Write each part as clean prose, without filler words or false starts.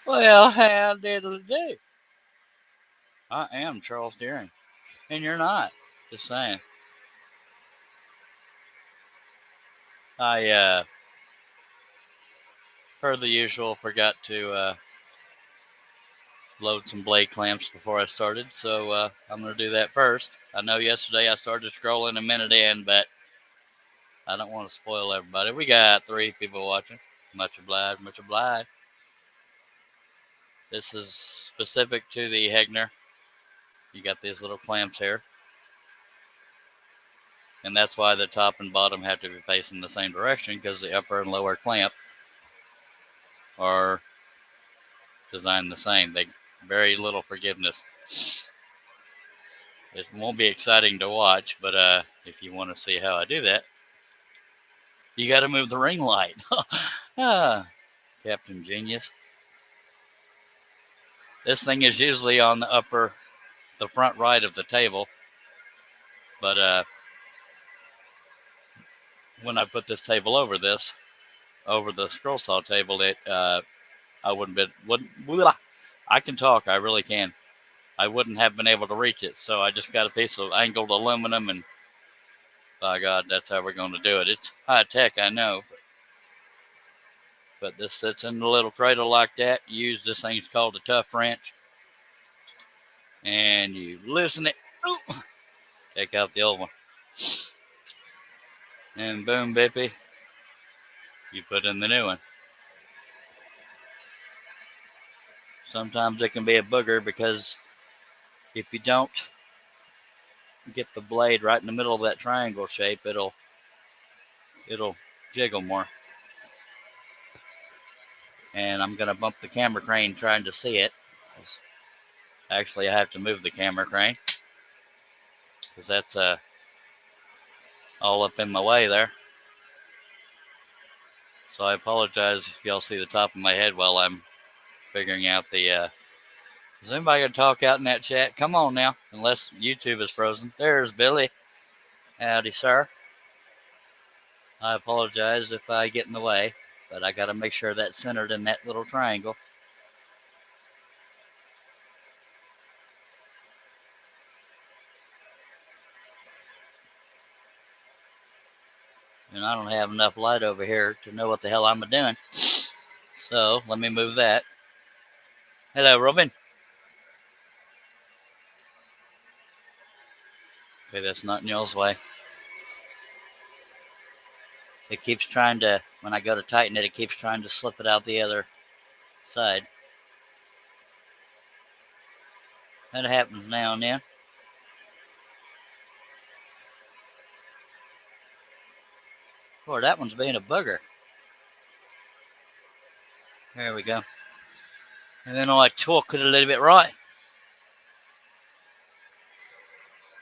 Well, how diddly do? I am Charles Deering, and you're not. Just saying. I, per the usual, forgot to load some blade clamps before I started, so I'm going to do that first. I know yesterday I started scrolling a minute in, but I don't want to spoil everybody. We got 3 people watching. Much obliged, much obliged. This is specific to the Hegner. You got these little clamps here, and that's why the top and bottom have to be facing the same direction, because the upper and lower clamp are designed the same. They very little forgiveness. It won't be exciting to watch, but if you want to see how I do that, you got to move the ring light. Captain Genius. This thing is usually on the front right of the table, but when I put this table over the scroll saw table, I wouldn't. I can talk. I really can. I wouldn't have been able to reach it, so I just got a piece of angled aluminum, and by God, that's how we're going to do it. It's high tech, I know, but this sits in the little cradle like that. You use this thing's called a tough wrench, and you loosen it. Ooh, take out the old one, and boom, bippy, you put in the new one. Sometimes it can be a booger because if you don't get the blade right in the middle of that triangle shape, it'll jiggle more. And I'm gonna bump the camera crane trying to see it. Actually, I have to move the camera crane because that's all up in my way there. So I apologize if y'all see the top of my head while I'm figuring out the. Is anybody gonna talk out in that chat? Come on now, unless YouTube is frozen. There's Billy. Howdy, sir. I apologize if I get in the way, but I got to make sure that's centered in that little triangle. And I don't have enough light over here to know what the hell I'm doing. So let me move that. Hello, Robin. Okay, that's not in y'all's way. It keeps trying to, when I go to tighten it, it keeps trying to slip it out the other side. That happens now and then. Boy, that one's being a booger. There we go. And then I torque it a little bit right.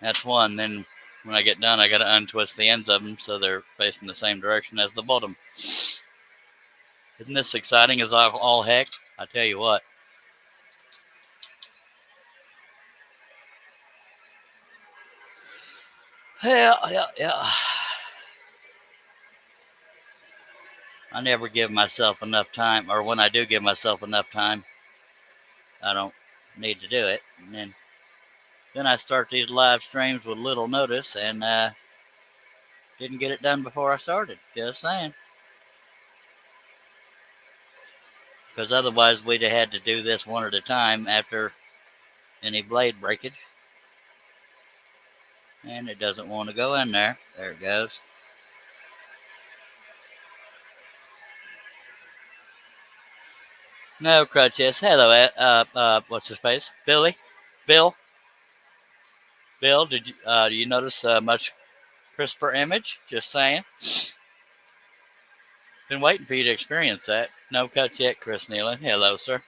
That's one. Then when I get done, I got to untwist the ends of them so they're facing the same direction as the bottom. Isn't this exciting as all heck? I tell you what. Yeah. I never give myself enough time, or when I do give myself enough time, I don't need to do it. And then I start these live streams with little notice, and didn't get it done before I started. Just saying. Because otherwise, we'd have had to do this one at a time after any blade breakage. And it doesn't want to go in there. There it goes. No crutches. Hello, what's his face? Billy? Bill? Did you do you notice a much crisper image? Just saying. Been waiting for you to experience that. No cut yet, Chris Nealon. Hello, sir.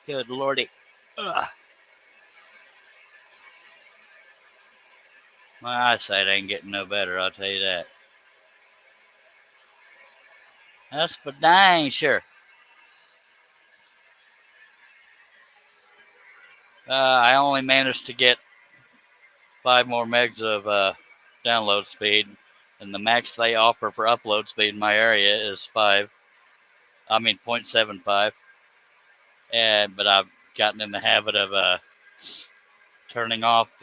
Good lordy. Ugh. My eyesight ain't getting no better, I'll tell you that. That's for dang sure. I only managed to get 5 more megs of download speed, and the max they offer for upload speed in my area is 0.75. But I've gotten in the habit of turning off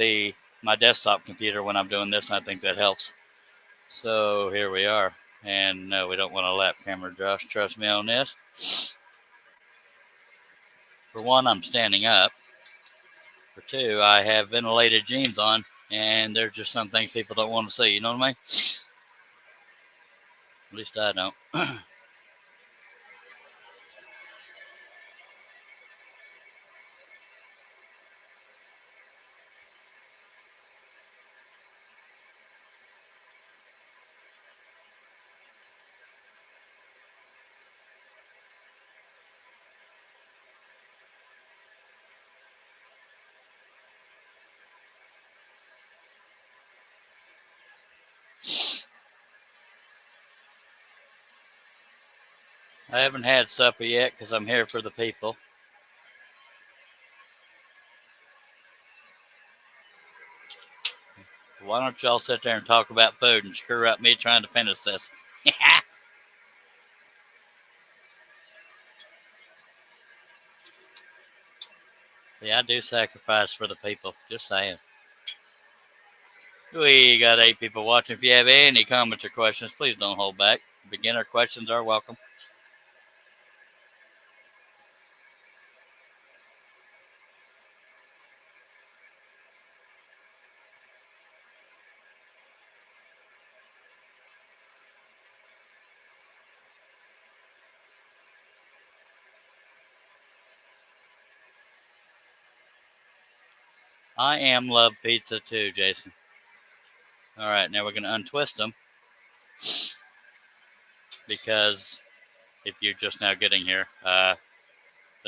my desktop computer when I'm doing this, and I think that helps. So here we are. And no, we don't want a lap camera, Josh. Trust me on this. For one, I'm standing up. For two, I have ventilated jeans on, and there's just some things people don't want to see. You know what I mean? At least I don't. I haven't had supper yet because I'm here for the people. Why don't y'all sit there and talk about food and screw up me trying to finish this? See, I do sacrifice for the people. Just saying. We got 8 people watching. If you have any comments or questions, please don't hold back. Beginner questions are welcome. I am love pizza too, Jason. All right, now we're going to untwist them because if you're just now getting here, the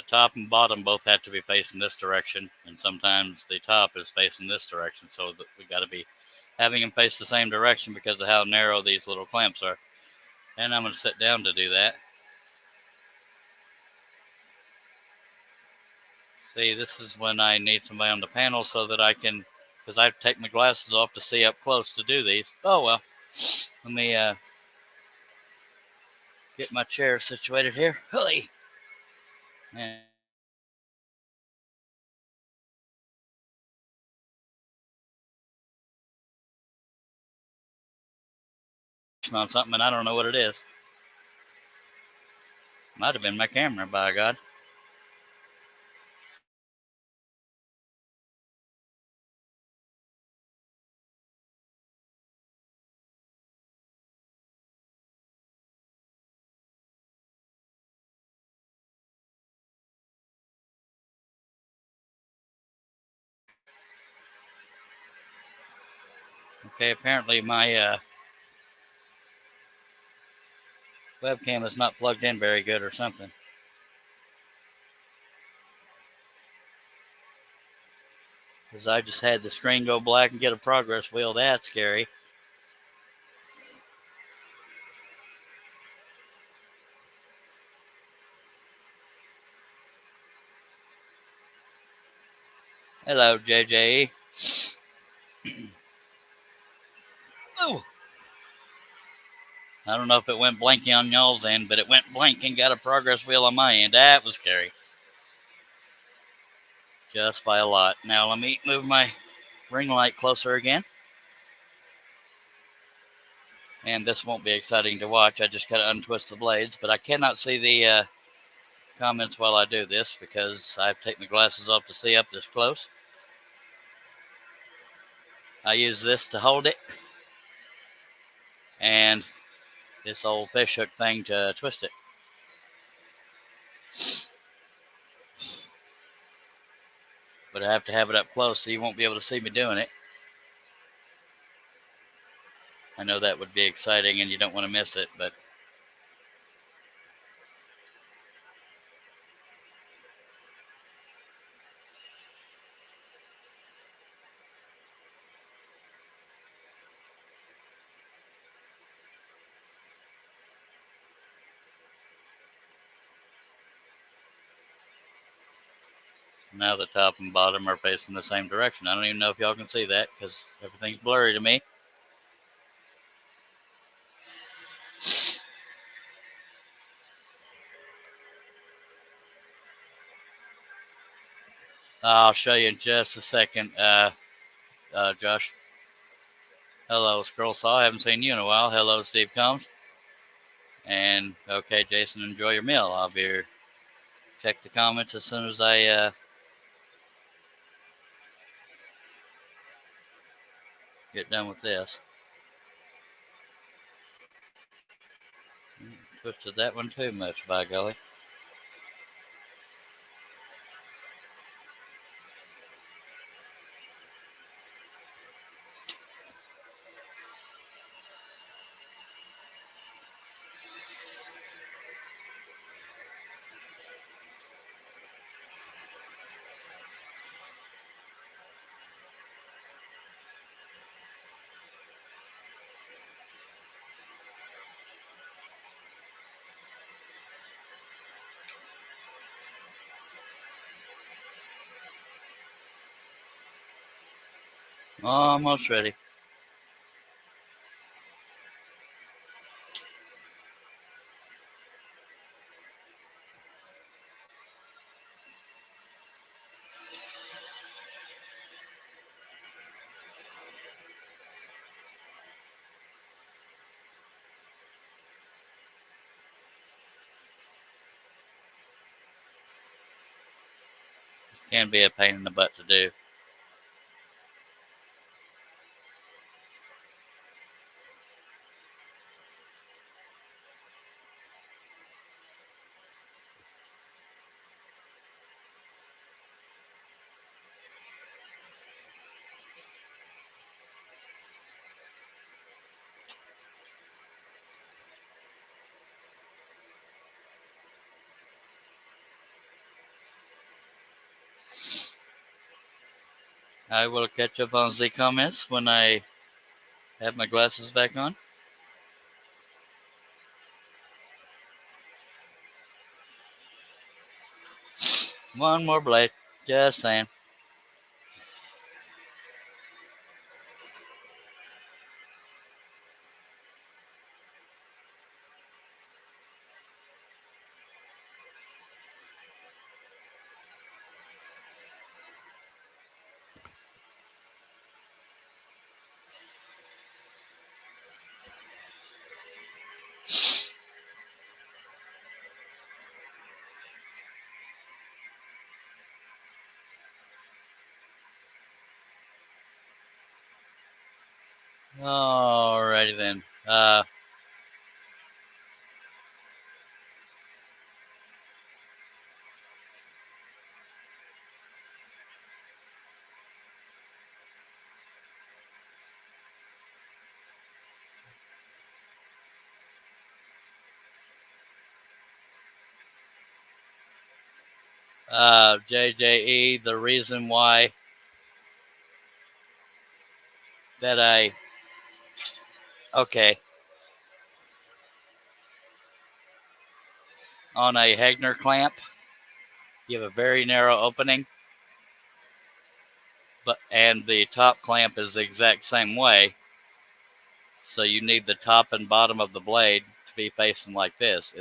top and bottom both have to be facing this direction, and sometimes the top is facing this direction, so that we got to be having them face the same direction because of how narrow these little clamps are. And I'm going to sit down to do that. See, this is when I need somebody on the panel so that I can, because I take my glasses off to see up close to do these. Oh, well, let me get my chair situated here. Hey. And on something, and I don't know what it is. Might have been my camera, by God. Okay, apparently my webcam is not plugged in very good or something. Because I just had the screen go black and get a progress wheel. That's scary. Hello, JJE. Oh. I don't know if it went blanky on y'all's end, but it went blank and got a progress wheel on my end. That was scary. Just by a lot. Now let me move my ring light closer again. And this won't be exciting to watch. I just got to untwist the blades, but I cannot see the comments while I do this because I have to take my glasses off to see up this close. I use this to hold it and this old fish hook thing to twist it. But I have to have it up close so you won't be able to see me doing it. I know that would be exciting and you don't want to miss it, but Now the top and bottom are facing the same direction. I don't even know if y'all can see that because everything's blurry to me. I'll show you in just a second, Josh. Hello, Scroll Saw. I haven't seen you in a while. Hello, Steve Combs. And okay, Jason, enjoy your meal. I'll be here. Check the comments as soon as I get done with this. Twisted that one too much, by golly. Almost ready. Can be a pain in the butt to do. I will catch up on the comments when I have my glasses back on. One more blade. Just saying. Alrighty then. JJE, the reason why that okay, on a Hegner clamp, you have a very narrow opening, and the top clamp is the exact same way. So you need the top and bottom of the blade to be facing like this.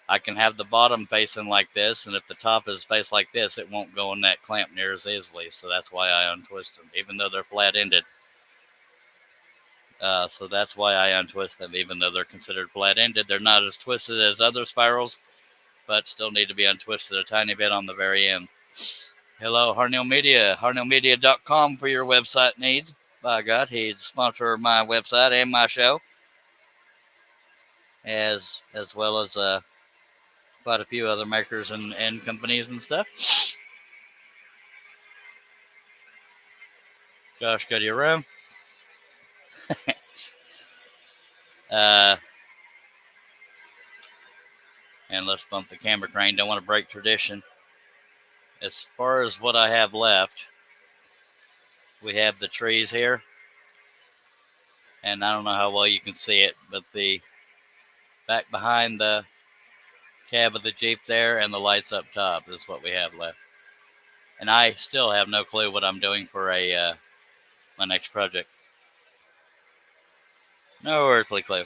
I can have the bottom facing like this, and if the top is faced like this, it won't go in that clamp near as easily. So that's why I untwist them, even though they're flat-ended. So that's why I untwist them, even though they're considered flat-ended. They're not as twisted as other spirals, but still need to be untwisted a tiny bit on the very end. Hello, Harnell Media, harnellmedia.com for your website needs. By God, he's sponsor of my website and my show, as well as quite a few other makers and companies and stuff. Josh, go to your room. And let's bump the camera crane. Don't want to break tradition. As far as what I have left, we have the trees here. And I don't know how well you can see it, but the back behind the cab of the Jeep there and the lights up top is what we have left. And I still have no clue what I'm doing for my next project. No earthly clue.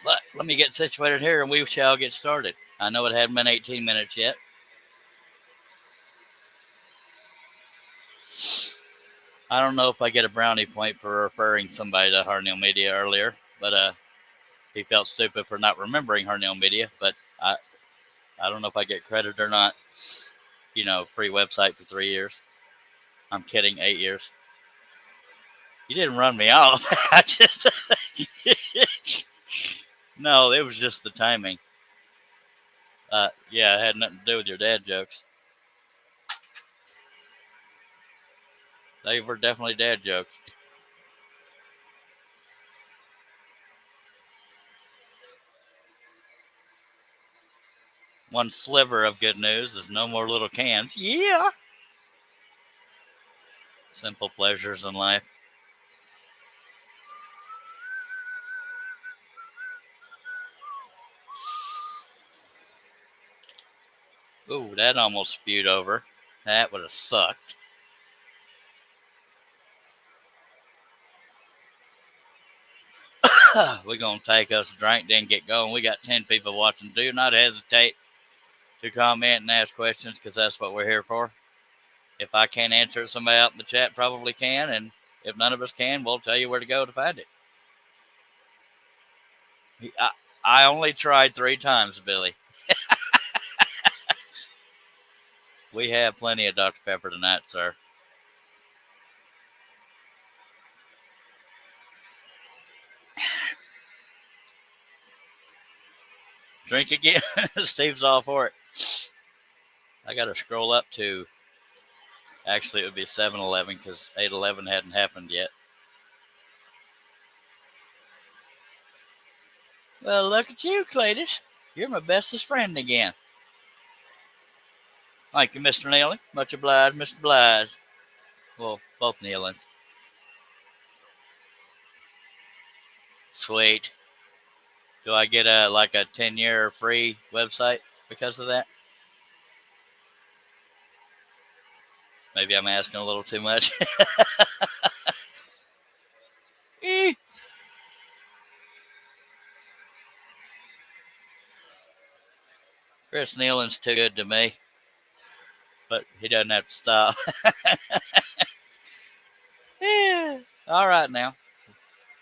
But let me get situated here and we shall get started. I know it hadn't been 18 minutes yet. I don't know if I get a brownie point for referring somebody to Harnell Media earlier, but he felt stupid for not remembering Harnell Media. But I don't know if I get credit or not. You know, free website for 3 years. I'm kidding, 8 years. You didn't run me off. I just no, it was just the timing. Yeah, it had nothing to do with your dad jokes. They were definitely dad jokes. One sliver of good news is no more little cans. Yeah. Simple pleasures in life. Ooh, that almost spewed over. That would have sucked. We're going to take us a drink, then get going. We got 10 people watching. Do not hesitate to comment and ask questions because that's what we're here for. If I can't answer it, somebody out in the chat probably can. And if none of us can, we'll tell you where to go to find it. I only tried 3 times, Billy. We have plenty of Dr. Pepper tonight, sir. Drink again. Steve's all for it. I got to scroll up to, actually, it would be 7-Eleven because 8-11 hadn't happened yet. Well, look at you, Cletus. You're my bestest friend again. Thank you, Mr. Nealon. Much obliged, Mr. Blige. Well, both Nealons. Sweet. Do I get a 10-year free website because of that? Maybe I'm asking a little too much. Chris Nealon's too good to me, but he doesn't have to stop. Yeah. All right, now.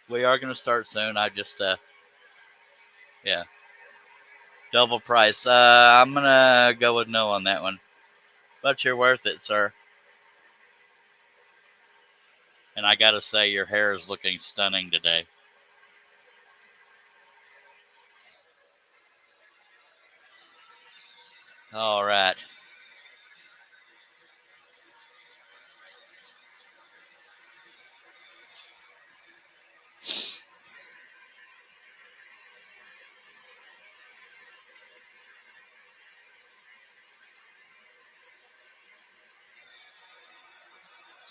We are going to start soon. I just, yeah. Double price. I'm going to go with no on that one. But you're worth it, sir. And I got to say, your hair is looking stunning today. All right.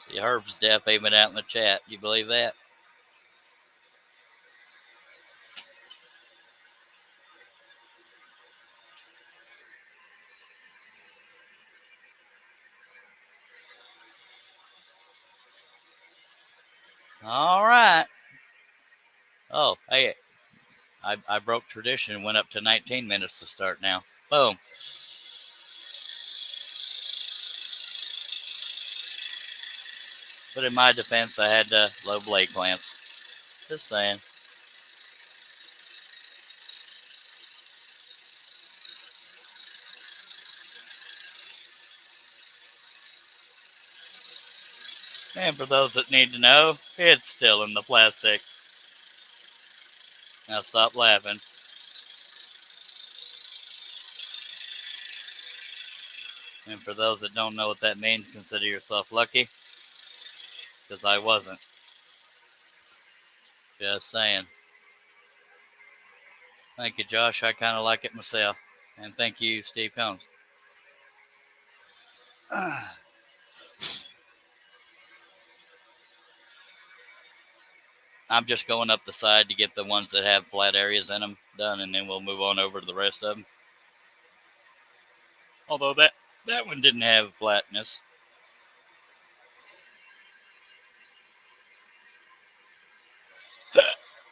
See, Herb's death even out in the chat. You believe that? All right. Oh, hey, I broke tradition and went up to 19 minutes to start now. Boom. But in my defense, I had low blade clamps. Just saying. And for those that need to know, it's still in the plastic. Now stop laughing. And for those that don't know what that means, consider yourself lucky. Because I wasn't. Just saying. Thank you, Josh. I kind of like it myself. And thank you, Steve Combs. I'm just going up the side to get the ones that have flat areas in them done, and then we'll move on over to the rest of them. Although that That one didn't have flatness.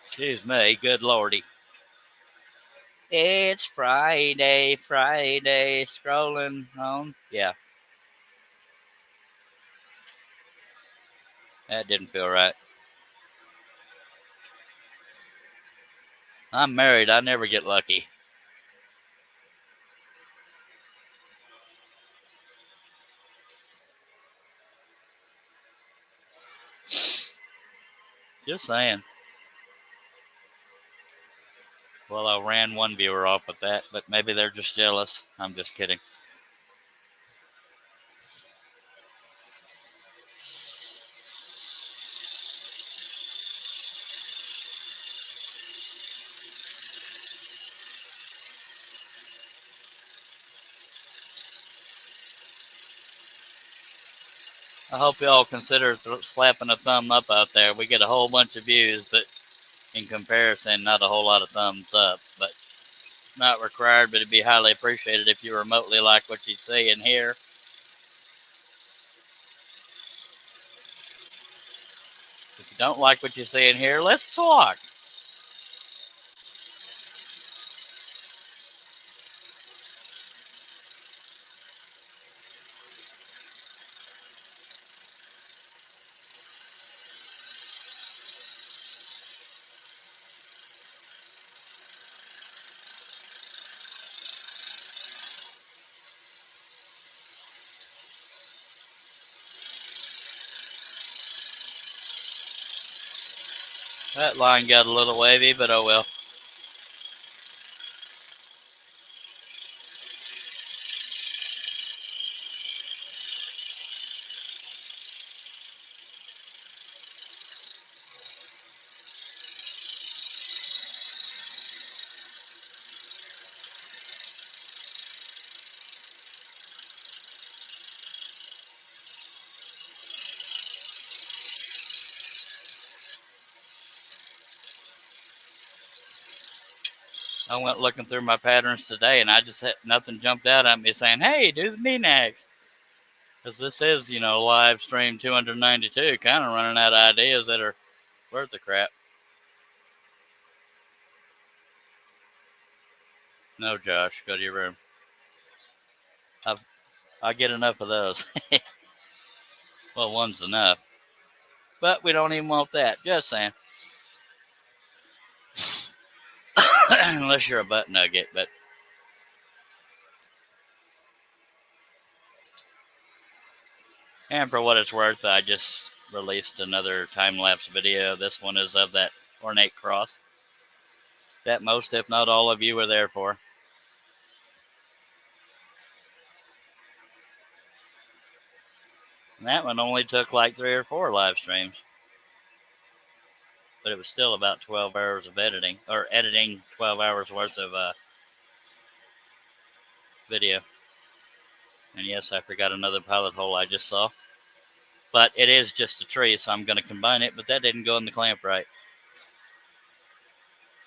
Excuse me, good lordy. It's Friday, scrolling on. Yeah. That didn't feel right. I'm married. I never get lucky. Just saying. Well, I ran one viewer off with that, but maybe they're just jealous. I'm just kidding. I hope y'all consider slapping a thumb up out there. We get a whole bunch of views, but in comparison, not a whole lot of thumbs up. But not required, but it'd be highly appreciated if you remotely like what you see and hear. If you don't like what you see and hear, let's talk. That line got a little wavy, but oh well. I went looking through my patterns today, and I just had nothing jumped out at me saying, "Hey, do the Menax." Because this is, live stream 292, kind of running out of ideas that are worth the crap. No, Josh, go to your room. I get enough of those. Well, one's enough. But we don't even want that. Just saying. Unless you're a butt nugget, but and for what it's worth, I just released another time-lapse video. This one is of that ornate cross that most, if not all of you, were there for. And that one only took like 3 or 4 live streams. But it was still about 12 hours of editing, or editing 12 hours worth of video. And yes, I forgot another pilot hole I just saw. But it is just a tree, so I'm going to combine it, but that didn't go in the clamp right.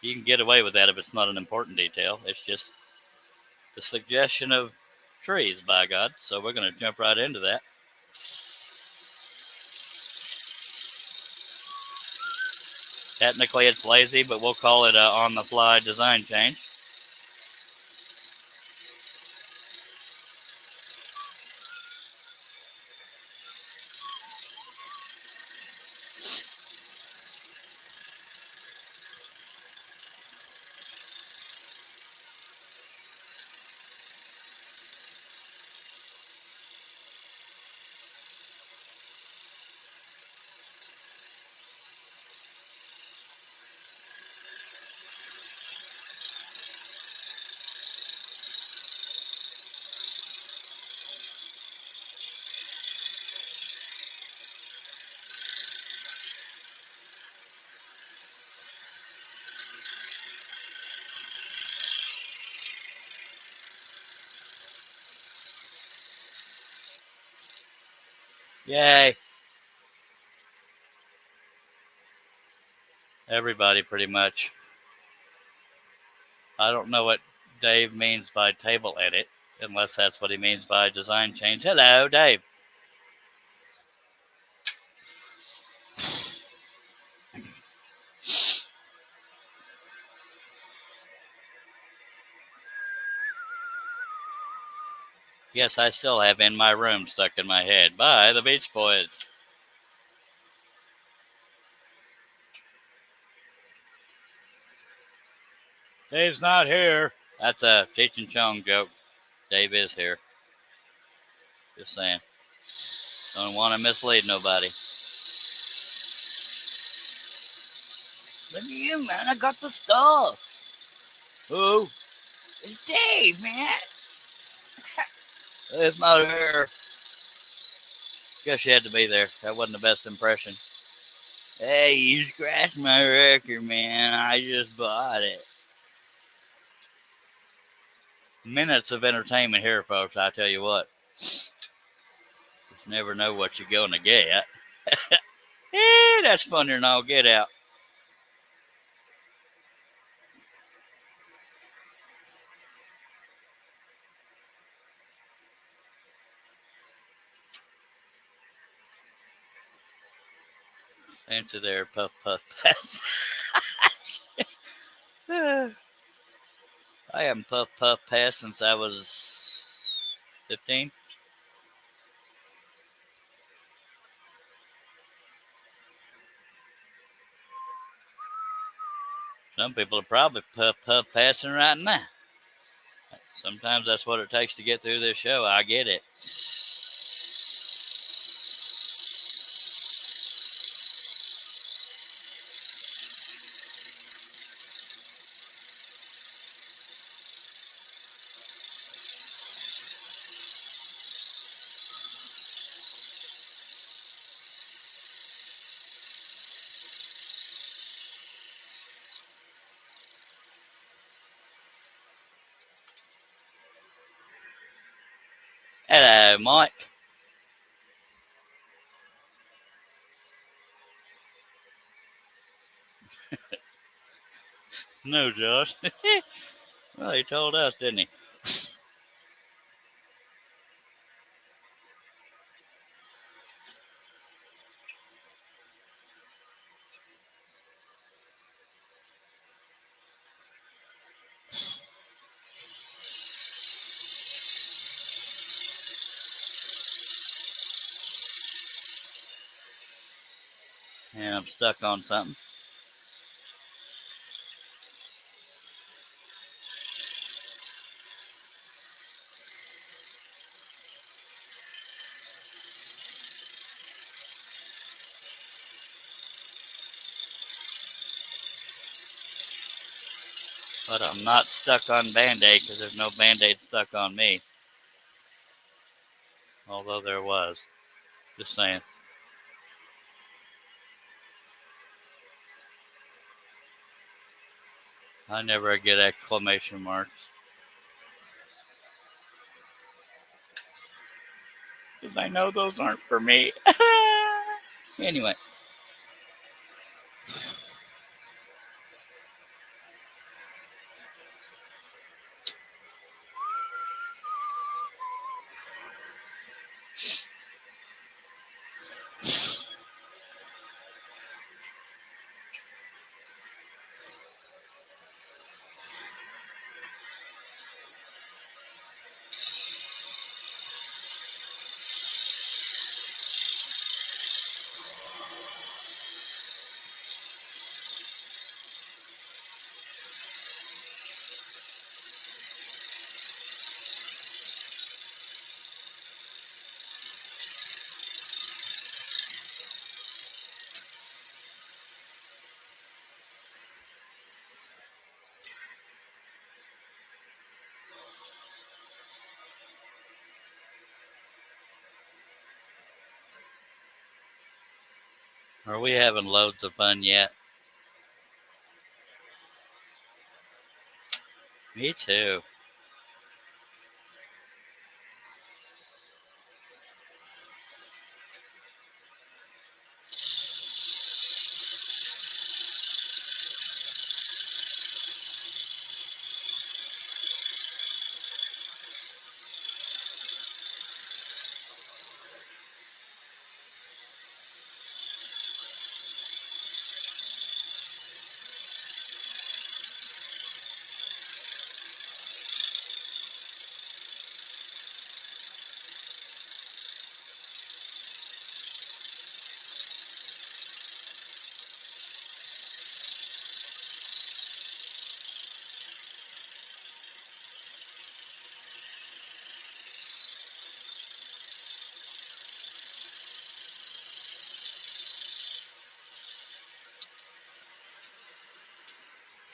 You can get away with that if it's not an important detail. It's just the suggestion of trees, by God. So we're going to jump right into that. Technically, it's lazy, but we'll call it a on-the-fly design change. Yay. Everybody, pretty much. I don't know what Dave means by table edit, Unless that's what he means by design change. Hello, Dave. Yes, I still have In My Room stuck in my head by the Beach Boys. Dave's not here. That's a Cheech and Chong joke. Dave is here. Just saying. Don't want to mislead nobody. Look at you, man. I got the stuff. Who? It's Dave, man. It's not here. Guess you had to be there. That wasn't the best impression. Hey, you scratched my record, man. I just bought it. Minutes of entertainment here, folks. I tell you what. Just never know what you're going to get. That's funnier than all get out. Answer there, puff, puff, pass. I haven't puff, puff, pass since I was 15. Some people are probably puff, puff, passing right now. Sometimes that's what it takes to get through this show. I get it. Hello, Mike. No, Josh. Well, he told us, didn't he? And I'm stuck on something. But I'm not stuck on Band-Aid because there's no Band-Aid stuck on me. Although there was. Just saying. I never get exclamation marks. Because I know those aren't for me. Anyway. Are we having loads of fun yet? Me too.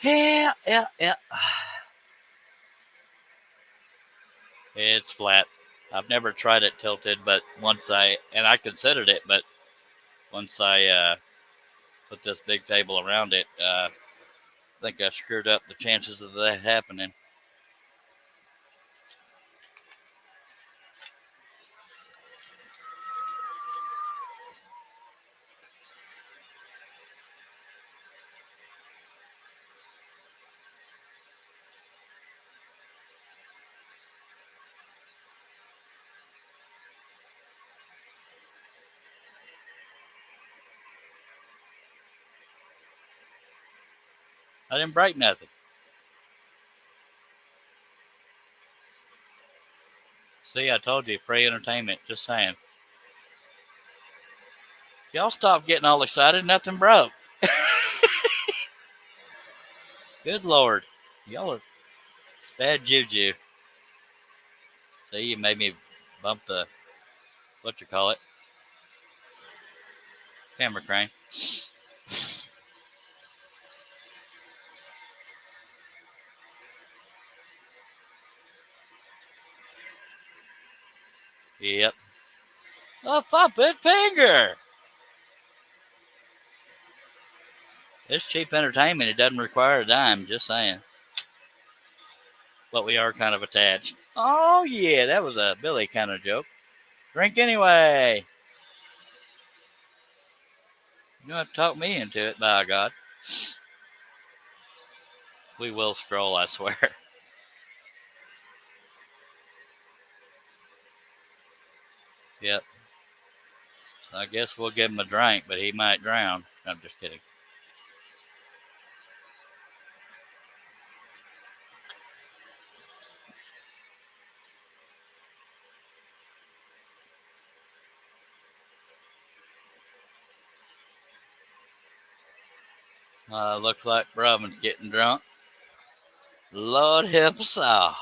Yeah. It's flat. I've never tried it tilted, but I considered it, but once I put this big table around it, I think I screwed up the chances of that happening. I didn't break nothing. See, I told you, free entertainment. Just saying. Y'all stop getting all excited. Nothing broke. Good Lord. Y'all are bad juju. See, you made me bump the, what you call it, camera crane. Yep. A puppet finger. It's cheap entertainment. It doesn't require a dime. Just saying. But we are kind of attached. Oh, yeah. That was a Billy kind of joke. Drink anyway. You don't have to talk me into it, by God. We will scroll, I swear. Yep. So I guess we'll give him a drink, but he might drown. I'm just kidding. Looks like Robin's getting drunk. Lord help us all.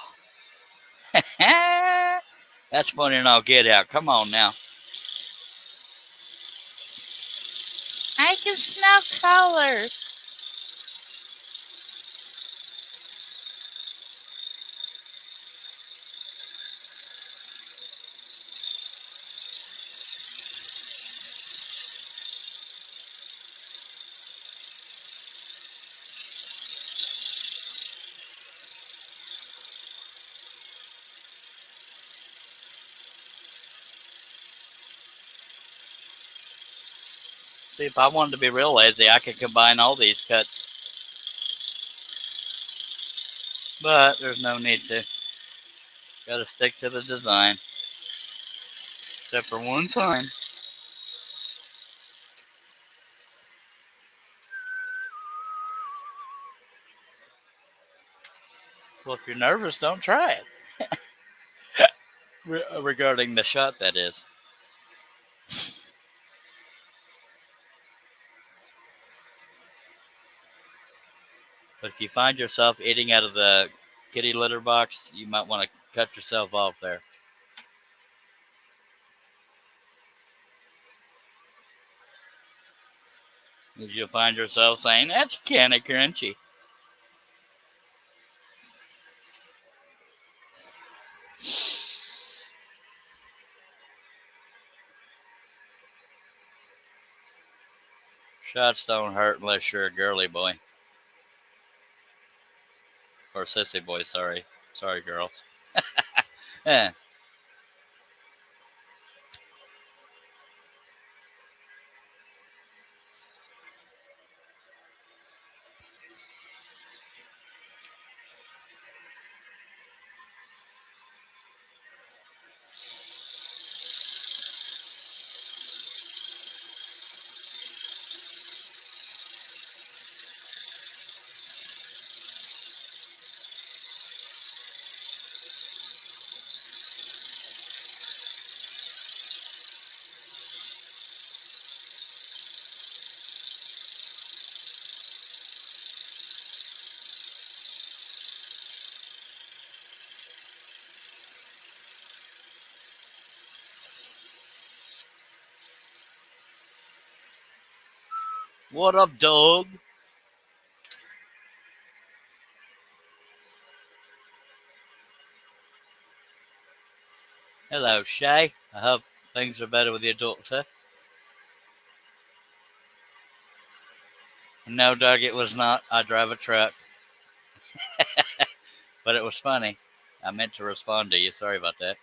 That's funny and I'll get out. Come on now. I can smell colors. See, if I wanted to be real lazy, I could combine all these cuts. But there's no need to. Gotta stick to the design. Except for one time. Well, if you're nervous, don't try it. Regarding the shot, that is. But if you find yourself eating out of the kitty litter box, you might want to cut yourself off there. Because you'll find yourself saying, that's kind of crunchy. Shots don't hurt unless you're a girly boy. Or sissy boy, sorry. Sorry, girls. Eh. What up, dog? Hello, Shay. I hope things are better with your daughter. No, Doug, it was not. I drive a truck, but it was funny. I meant to respond to you. Sorry about that.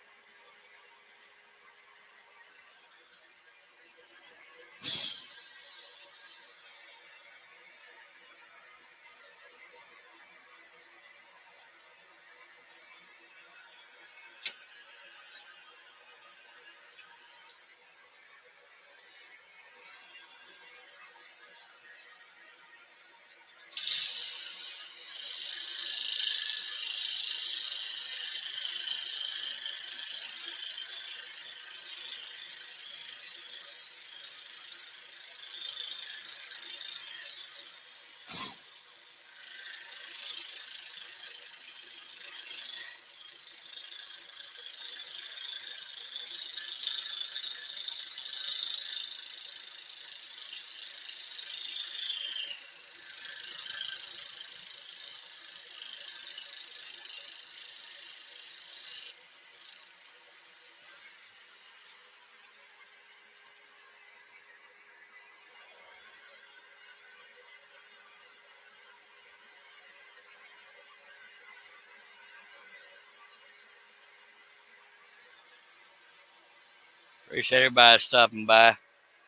Appreciate everybody stopping by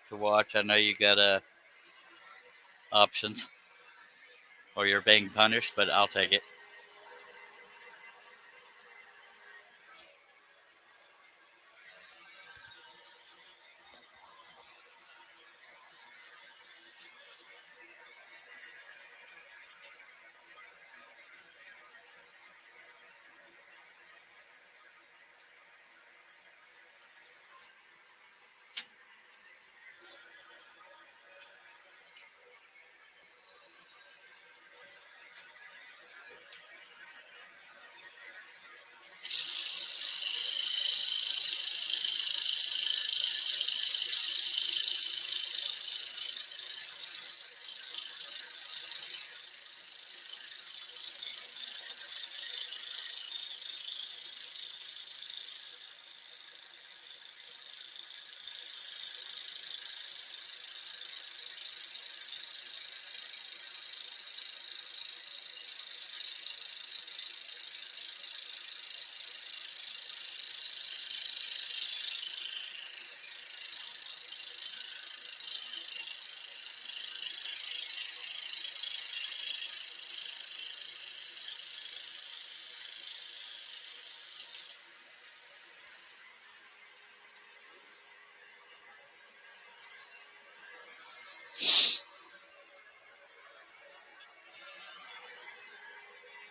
to watch. I know you got options or you're being punished, but I'll take it.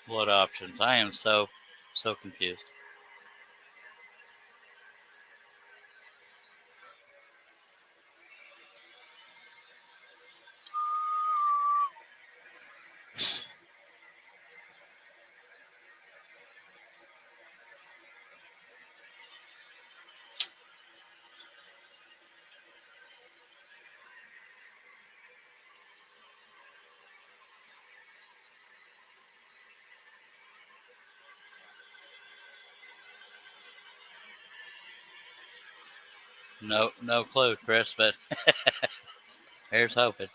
What options? I am so confused. No clue, Chris, but here's hoping.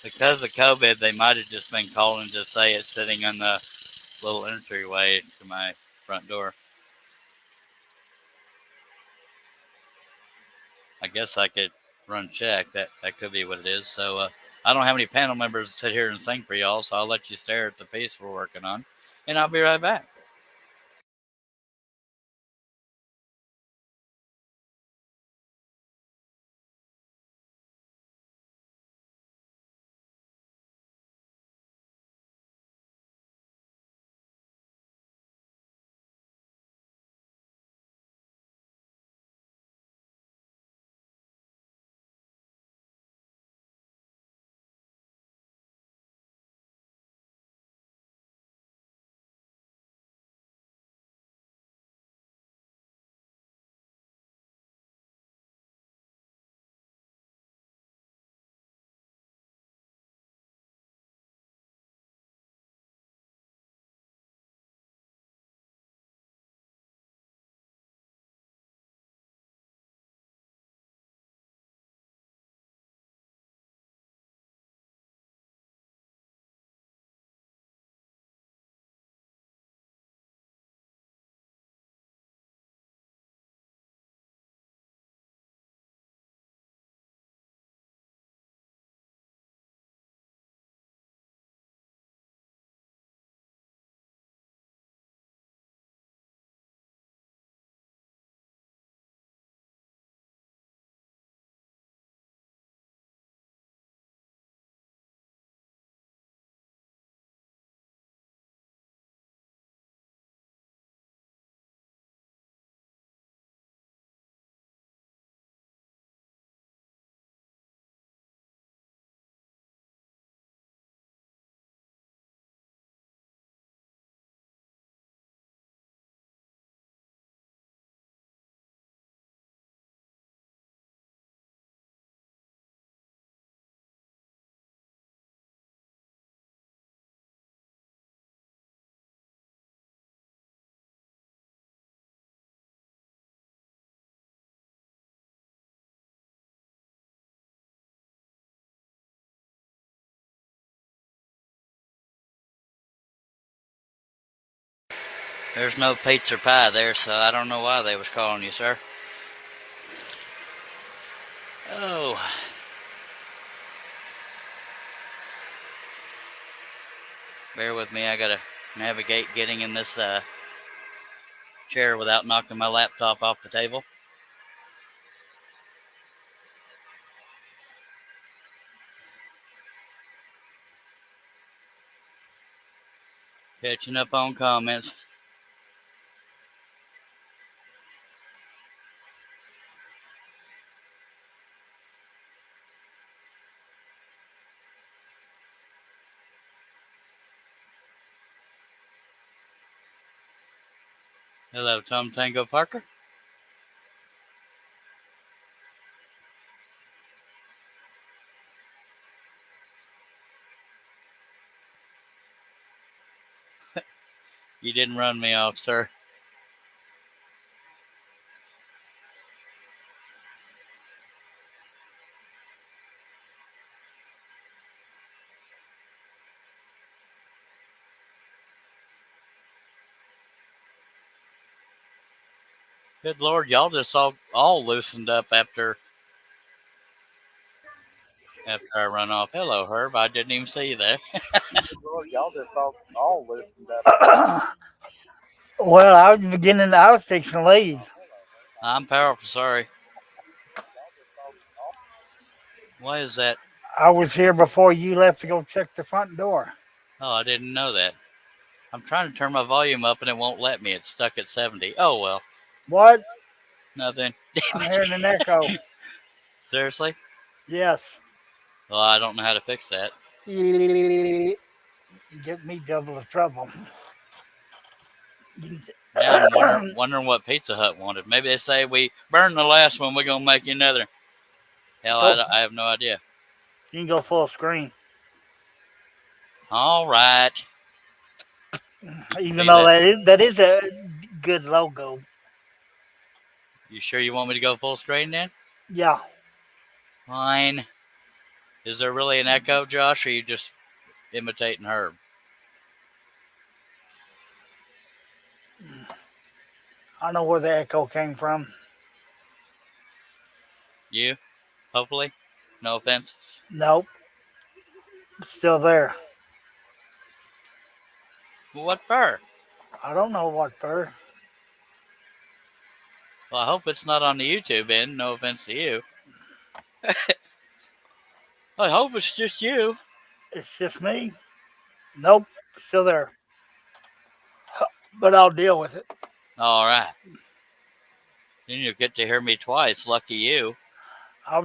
Because of COVID, they might have just been calling to say it's sitting in the little entryway to my front door. I guess I could run check. That could be what it is. So I don't have any panel members to sit here and sing for y'all, so I'll let you stare at the piece we're working on, and I'll be right back. There's no pizza pie there, so I don't know why they was calling you, sir. Oh, bear with me. I gotta navigate getting in this chair without knocking my laptop off the table. Catching up on comments. Hello, Tom Tango Parker. You didn't run me off, sir. Good Lord, y'all just all loosened up after I run off. Hello, Herb. I didn't even see you there. Good Lord, y'all just all loosened up. Well, I was fixing to leave. I'm powerful sorry. Why is that? I was here before you left to go check the front door. Oh, I didn't know that. I'm trying to turn my volume up and it won't let me. It's stuck at 70. Oh, well. What? Nothing. I'm hearing an echo. Seriously? Yes. Well, I don't know how to fix that. You get me double the trouble. Now I'm wondering what Pizza Hut wanted. Maybe they say we burned the last one. We're going to make you another. Hell, I have no idea. You can go full screen. All right. Even though that is a good logo. You sure you want me to go full screen then? Yeah. Fine. Is there really an echo, Josh, or are you just imitating Herb? I don't know where the echo came from. You? Hopefully? No offense? Nope. It's still there. Well, what for? I don't know what for. Well, I hope it's not on the YouTube end. No offense to you. I hope it's just you. It's just me. Nope. Still there. But I'll deal with it. All right. Then you'll get to hear me twice. Lucky you.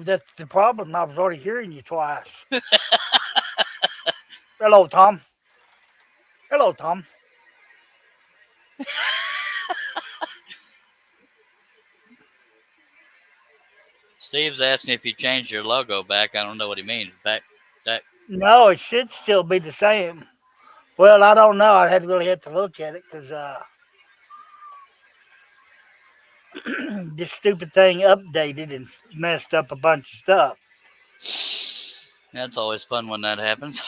That's the problem. I was already hearing you twice. Hello, Tom. Hello, Tom. Steve's asking if you changed your logo back. I don't know what he means. Back. No, it should still be the same. Well, I don't know. I had really have to look at it because this stupid thing updated and messed up a bunch of stuff. That's always fun when that happens.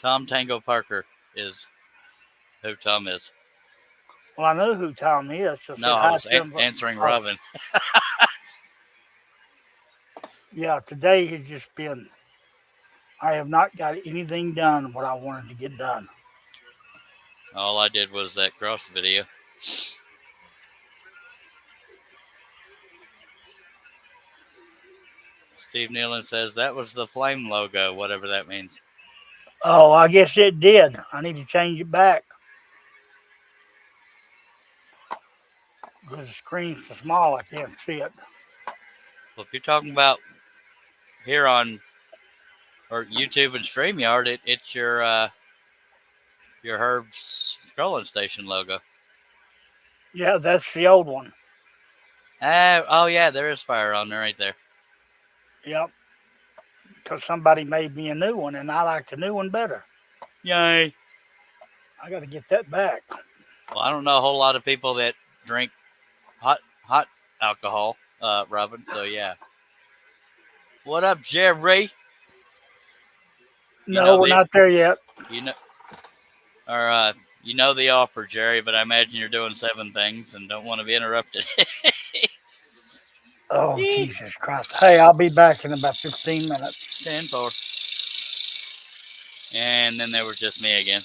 Tom Tango Parker is who Tom is. Well, I know who Tom is. So no, I was answering Robin. Yeah, today has just been. I have not got anything done what I wanted to get done. All I did was that cross video. Steve Nealon says that was the flame logo, whatever that means. Oh, I guess it did. I need to change it back. Because the screen's so small, I can't see it. Well, if you're talking about here on or YouTube and StreamYard, it's your Herb's scrolling station logo. Yeah, that's the old one. Oh yeah, there is fire on there right there. Yep. Because somebody made me a new one, and I like the new one better. Yay! I got to get that back. Well, I don't know a whole lot of people that drink hot alcohol, Robin. So yeah. What up, Jerry? No, we're not there yet. You know, or You know the offer, Jerry, but I imagine you're doing 7 things and don't want to be interrupted. Oh, Jesus Christ. Hey, I'll be back in about 15 minutes. 10-4. And then there was just me again.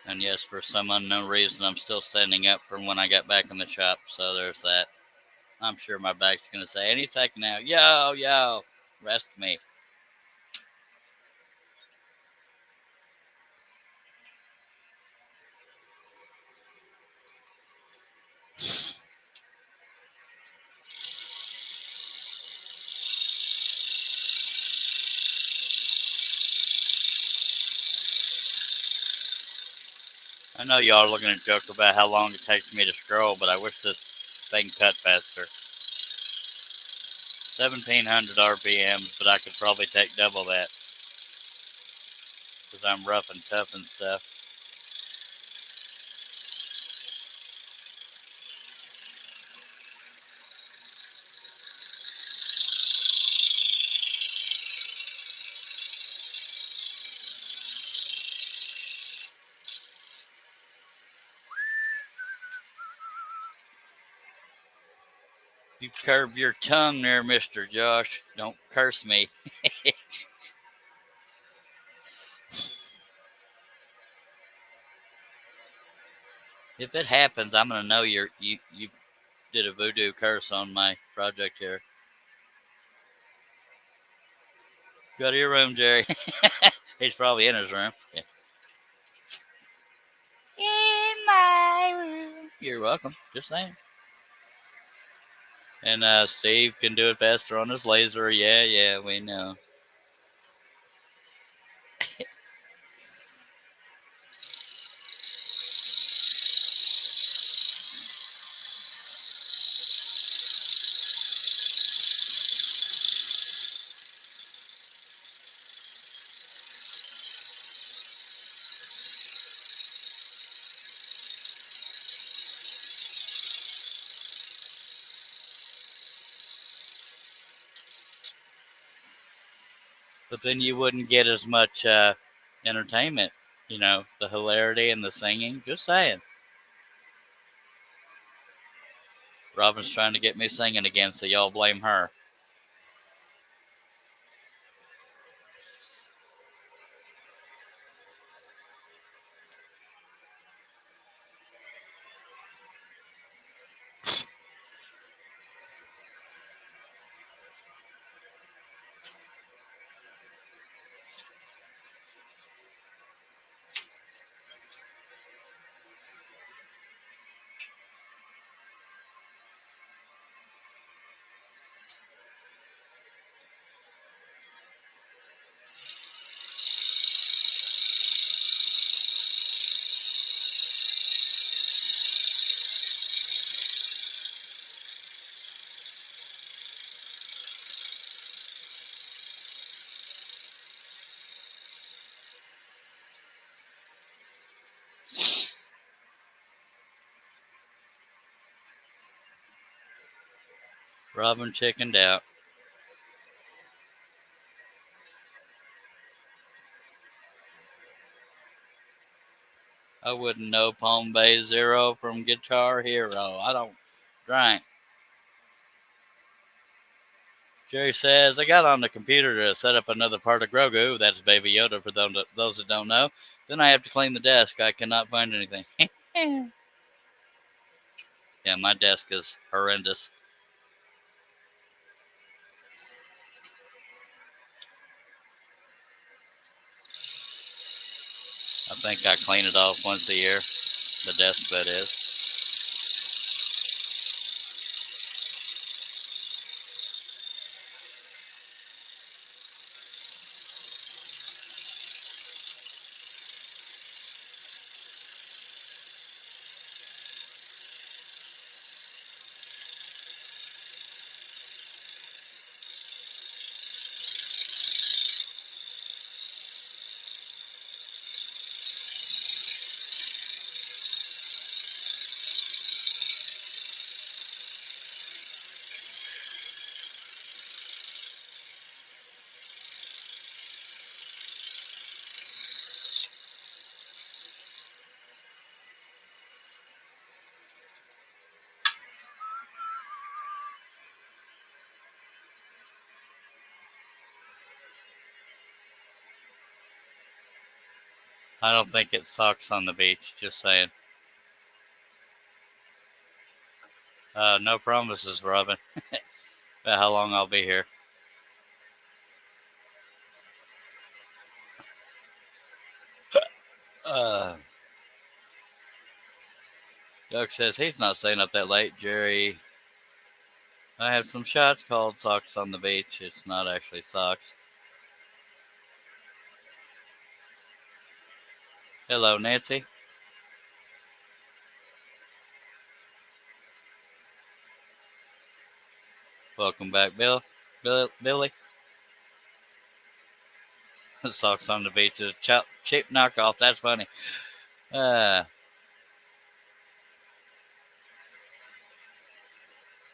And yes, for some unknown reason, I'm still standing up from when I got back in the shop. So there's that. I'm sure my back's going to say any second now, yo, rest me. I know y'all are looking at joke about how long it takes me to scroll, but I wish this thing cut faster. 1700 RPMs, but I could probably take double that because I'm rough and tough and stuff. You curb your tongue there, Mr. Josh. Don't curse me. If it happens, I'm gonna know you did a voodoo curse on my project here. Go to your room, Jerry. He's probably in his room. Yeah. In my room. You're welcome. Just saying. And Steve can do it faster on his laser. Yeah, we know. But then you wouldn't get as much entertainment. You know, the hilarity and the singing. Just saying. Robin's trying to get me singing again, so y'all blame her. Robin chickened out. I wouldn't know Palm Bay Zero from Guitar Hero. I don't drink. Jerry says, I got on the computer to set up another part of Grogu. That's Baby Yoda for those that don't know. Then I have to clean the desk. I cannot find anything. Yeah, my desk is horrendous. I think I clean it off once a year. The desk bed is. I don't think it sucks on the beach. Just saying. No promises, Robin. About how long I'll be here. Doug says he's not staying up that late. Jerry, I have some shots called Socks on the Beach. It's not actually socks. Hello, Nancy. Welcome back, Billy. Socks on the Beach is a cheap knockoff. That's funny.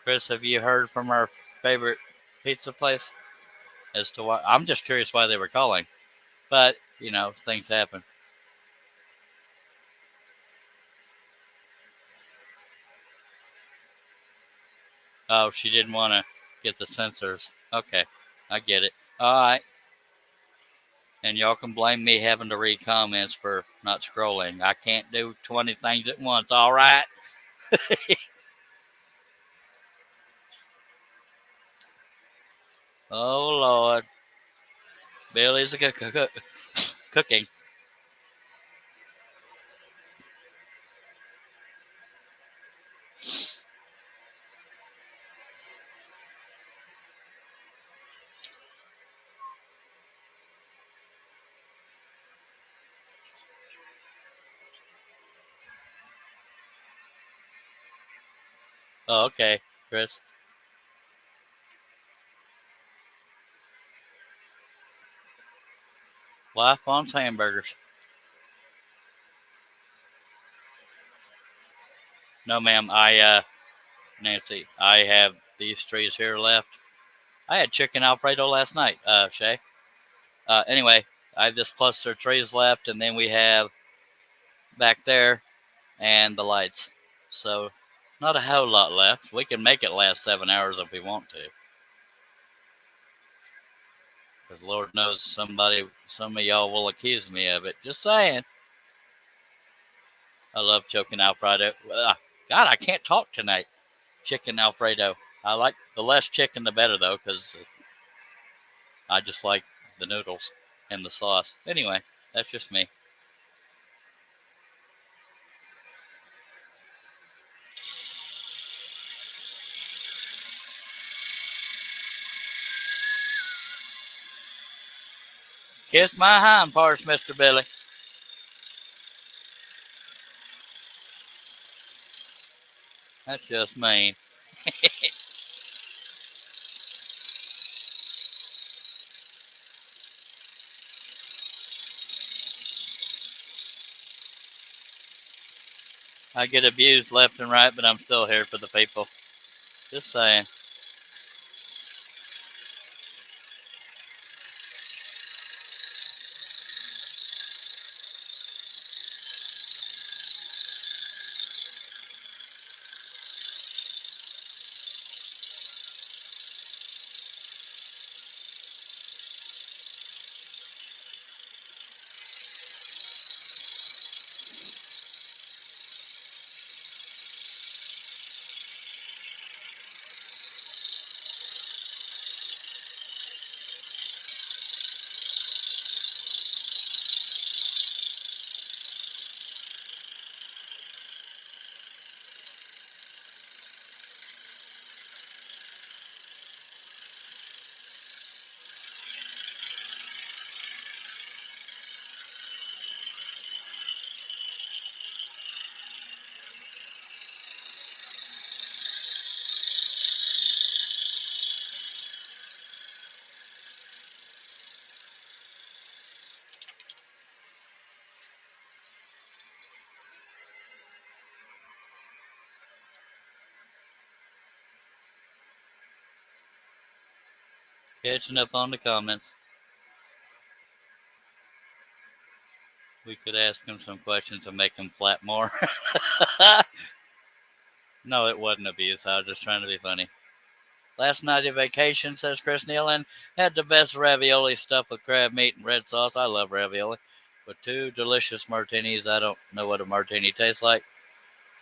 Chris, have you heard from our favorite pizza place as to why? I'm just curious why they were calling, but things happen. Oh, she didn't want to get the sensors. Okay, I get it. All right. And y'all can blame me having to read comments for not scrolling. I can't do 20 things at once. All right. Oh, Lord. Billy's cooking. Oh, okay, Chris. Wife wants hamburgers. No, ma'am. Nancy, I have these trees here left. I had chicken Alfredo last night, Shay. Anyway, I have this cluster of trees left, and then we have back there and the lights. So, not a whole lot left. We can make it last 7 hours if we want to. Because Lord knows some of y'all will accuse me of it. Just saying. I love chicken Alfredo. God, I can't talk tonight. Chicken Alfredo. I like the less chicken, the better, though, because I just like the noodles and the sauce. Anyway, that's just me. Kiss my hind parts, Mr. Billy. That's just mean. I get abused left and right, but I'm still here for the people. Just saying. Catching up on the comments. We could ask him some questions and make him flap more. No, it wasn't abuse. I was just trying to be funny. Last night of vacation, says Chris Nealon, had the best ravioli stuffed with crab meat and red sauce. I love ravioli. with 2 delicious martinis. I don't know what a martini tastes like.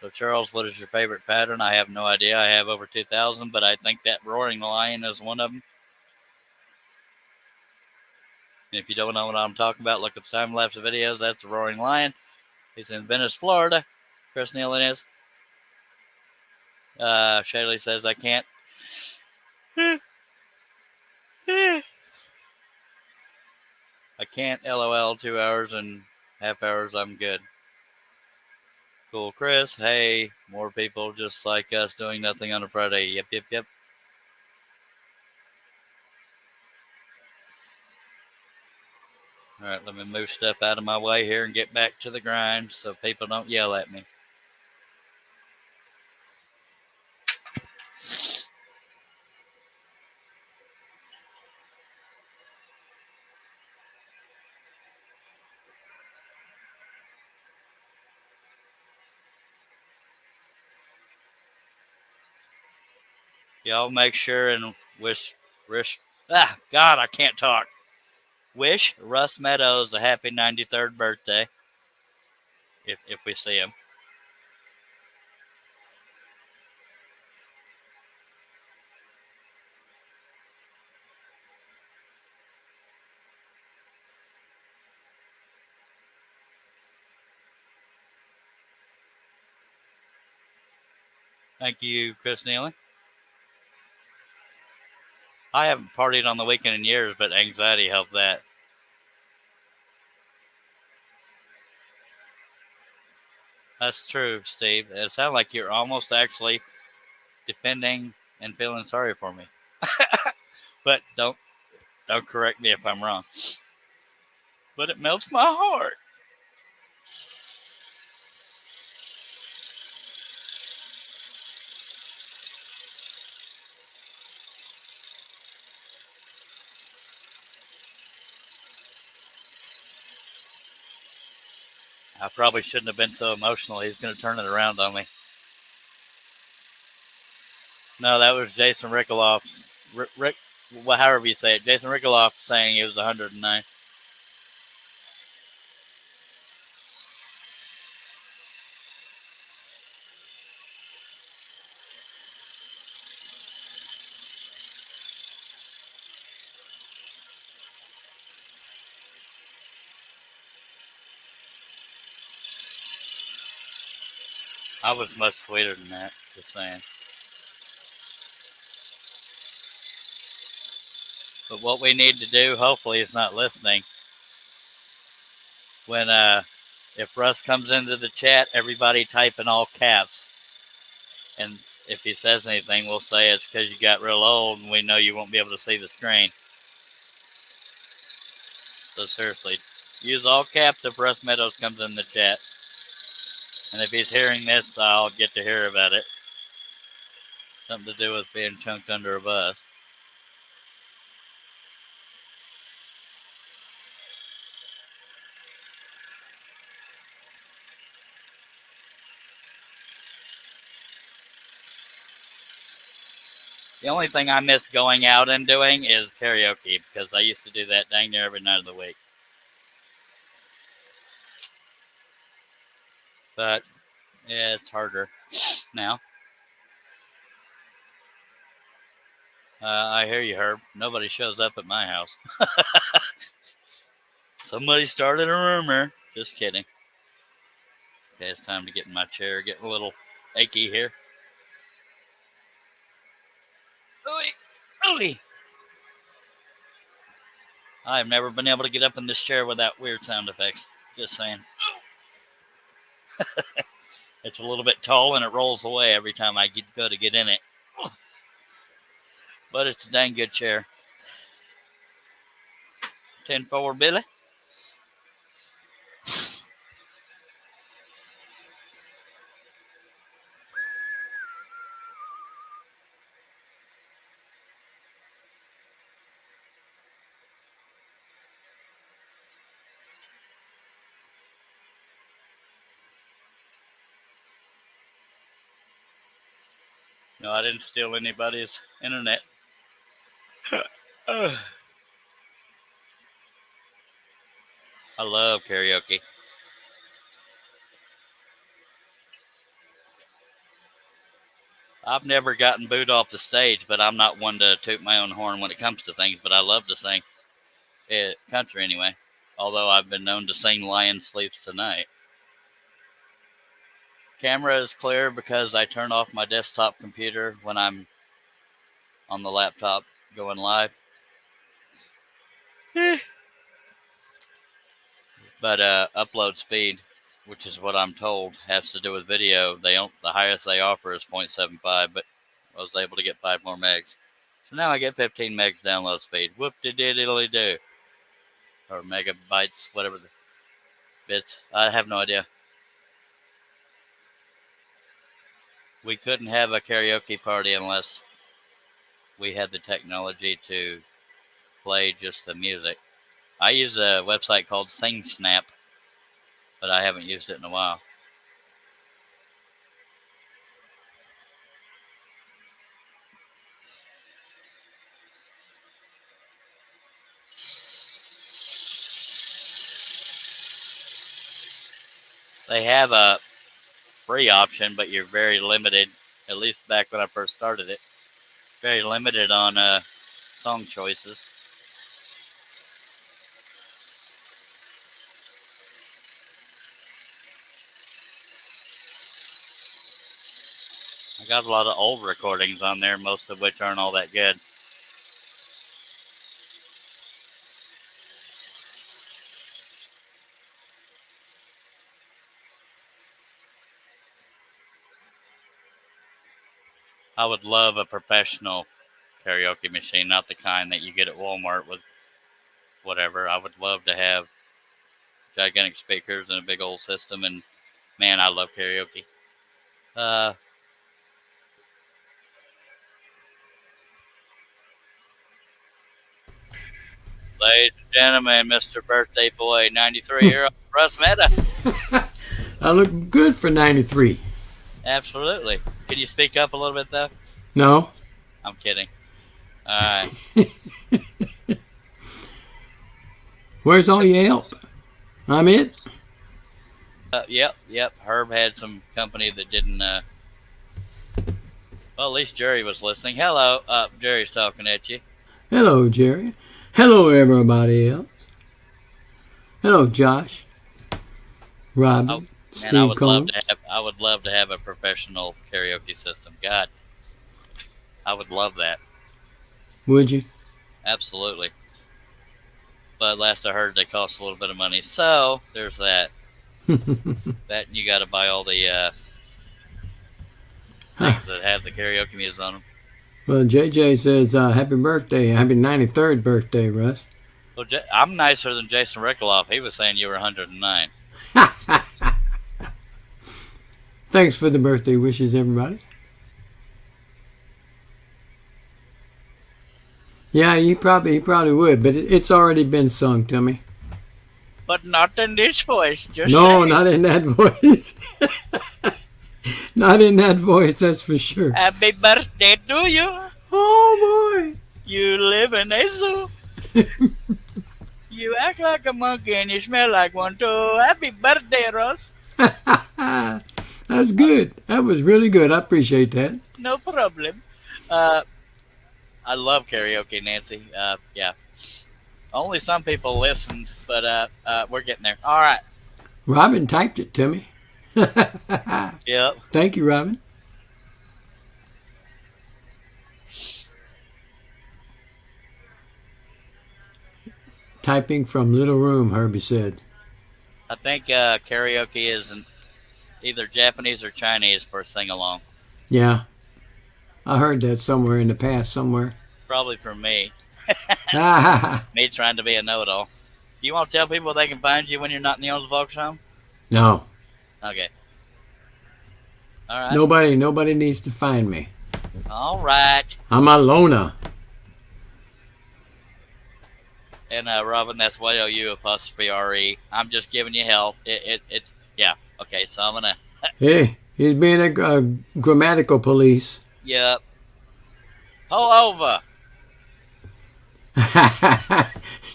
So, Charles, what is your favorite pattern? I have no idea. I have over 2,000, but I think that Roaring Lion is one of them. And if you don't know what I'm talking about, look at the time-lapse videos. That's the Roaring Lion. He's in Venice, Florida. Chris Nealon is. Shaylee says, I can't. I can't, LOL, 2 hours and half hours, I'm good. Cool, Chris. Hey, more people just like us doing nothing on a Friday. Yep, yep, yep. All right, let me move stuff out of my way here and get back to the grind so people don't yell at me. Y'all make sure and wish, God, I can't talk. Wish Russ Meadows a happy 93rd birthday if we see him. Thank you, Chris Nealon. I haven't partied on the weekend in years, but anxiety helped that. That's true, Steve. It sounds like you're almost actually defending and feeling sorry for me. But don't correct me if I'm wrong. But it melts my heart. I probably shouldn't have been so emotional. He's going to turn it around on me. No, that was Jason Rikoloff. Rick, well, however you say it. Jason Rikoloff saying he was 109. I was much sweeter than that, just saying. But what we need to do, hopefully he's not listening, when if Russ comes into the chat, everybody type in all caps. And if he says anything, we'll say it's because you got real old and we know you won't be able to see the screen. So seriously, use all caps if Russ Meadows comes in the chat. And if he's hearing this, I'll get to hear about it. Something to do with being chunked under a bus. The only thing I miss going out and doing is karaoke, because I used to do that dang near every night of the week. But yeah, it's harder now. I hear you, Herb. Nobody shows up at my house. Somebody started a rumor. Just kidding. Okay, it's time to get in my chair. Getting a little achy here. Ooey, ooey. I've never been able to get up in this chair without weird sound effects. Just saying. It's a little bit tall and it rolls away every time I go to get in it. But it's a dang good chair. 10-4, Billy. No, I didn't steal anybody's internet. I love karaoke. I've never gotten booed off the stage, but I'm not one to toot my own horn when it comes to things. But I love to sing country anyway. Although I've been known to sing "Lion Sleeps Tonight." Camera is clear because I turn off my desktop computer when I'm on the laptop going live. But upload speed, which is what I'm told, has to do with video. The highest they offer is 0.75, but I was able to get 5 more megs. So now I get 15 megs download speed. Whoop-de-diddly-do. Or megabytes, whatever the bits. I have no idea. We couldn't have a karaoke party unless we had the technology to play just the music. I use a website called SingSnap, but I haven't used it in a while. They have a free option, but you're very limited, at least back when I first started it, very limited on song choices. I got a lot of old recordings on there, most of which aren't all that good. I would love a professional karaoke machine, not the kind that you get at Walmart with whatever. I would love to have gigantic speakers and a big old system, and man, I love karaoke. Ladies and gentlemen, Mr. Birthday Boy, 93-year-old Russ Meta. I look good for 93. Absolutely. Can you speak up a little bit, though? No. I'm kidding. All right. Where's all your help? I'm it? Yep. Herb had some company that didn't, well, at least Jerry was listening. Hello. Jerry's talking at you. Hello, Jerry. Hello, everybody else. Hello, Josh. Robin. Steve Man, Combs. I would love to have a professional karaoke system. God, I would love that. Would you? Absolutely. But last I heard, they cost a little bit of money. So there's that. That you got to buy all the things that have the karaoke music on them. Well, JJ says, happy birthday. Happy 93rd birthday, Russ. Well, I'm nicer than Jason Rickeloff. He was saying you were 109. Thanks for the birthday wishes, everybody. Yeah, he probably would, but it's already been sung to me. But not in this voice. Just no, saying. Not in that voice. Not in that voice, that's for sure. Happy birthday to you. Oh, boy. You live in a zoo. You act like a monkey and you smell like one too. Happy birthday, Ross. That's good. That was really good. I appreciate that. No problem. I love karaoke, Nancy. Yeah. Only some people listened, but we're getting there. All right. Robin typed it to me. Yep. Thank you, Robin. Typing from little room, Herbie said. I think karaoke is either Japanese or Chinese for a sing-along. Yeah. I heard that somewhere in the past, somewhere. Probably from me. Me trying to be a know-it-all. You want to tell people they can find you when you're not in the old folks' home? No. Okay. All right. Nobody needs to find me. All right. I'm a loner. And Robin, that's YOU''RE. I'm just giving you hell. Yeah. Okay, so I'm gonna. Hey, he's being a grammatical police. Yep. Pull over.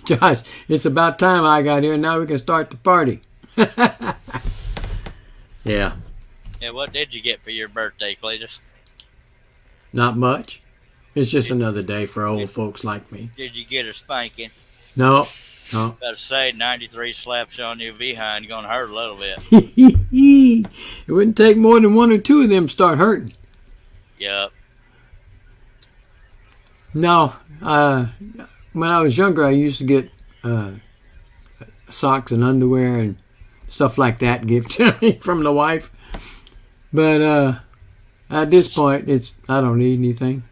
Josh, it's about time I got here. Now we can start the party. Yeah, Yeah, what did you get for your birthday, Cletus? not much. It's just another day for old folks like me. Did you get a spanking? No. About to say 93 slaps on your behind gonna hurt a little bit. It wouldn't take more than one or two of them to start hurting. Yup. No, when I was younger, I used to get socks and underwear and stuff like that given to me from the wife. But at this point, I don't need anything.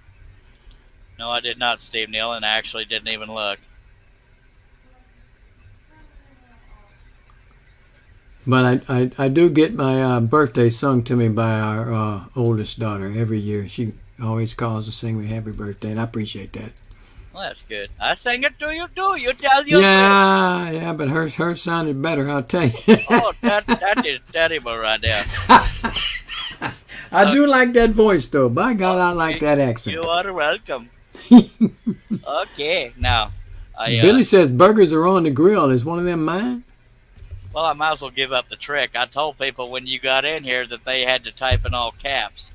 No, I did not, Steve Neal, and I actually didn't even look. But I do get my birthday sung to me by our oldest daughter every year. She always calls to sing me happy birthday, and I appreciate that. Well, that's good. I sang it to you too. You tell your Yeah, but hers sounded better, I'll tell you. Oh, that is terrible right there. I do like that voice, though. By God, I like that accent. You are welcome. Okay, now, Billy says burgers are on the grill. Is one of them mine? well, I might as well give up the trick. I told people when you got in here that they had to type in all caps,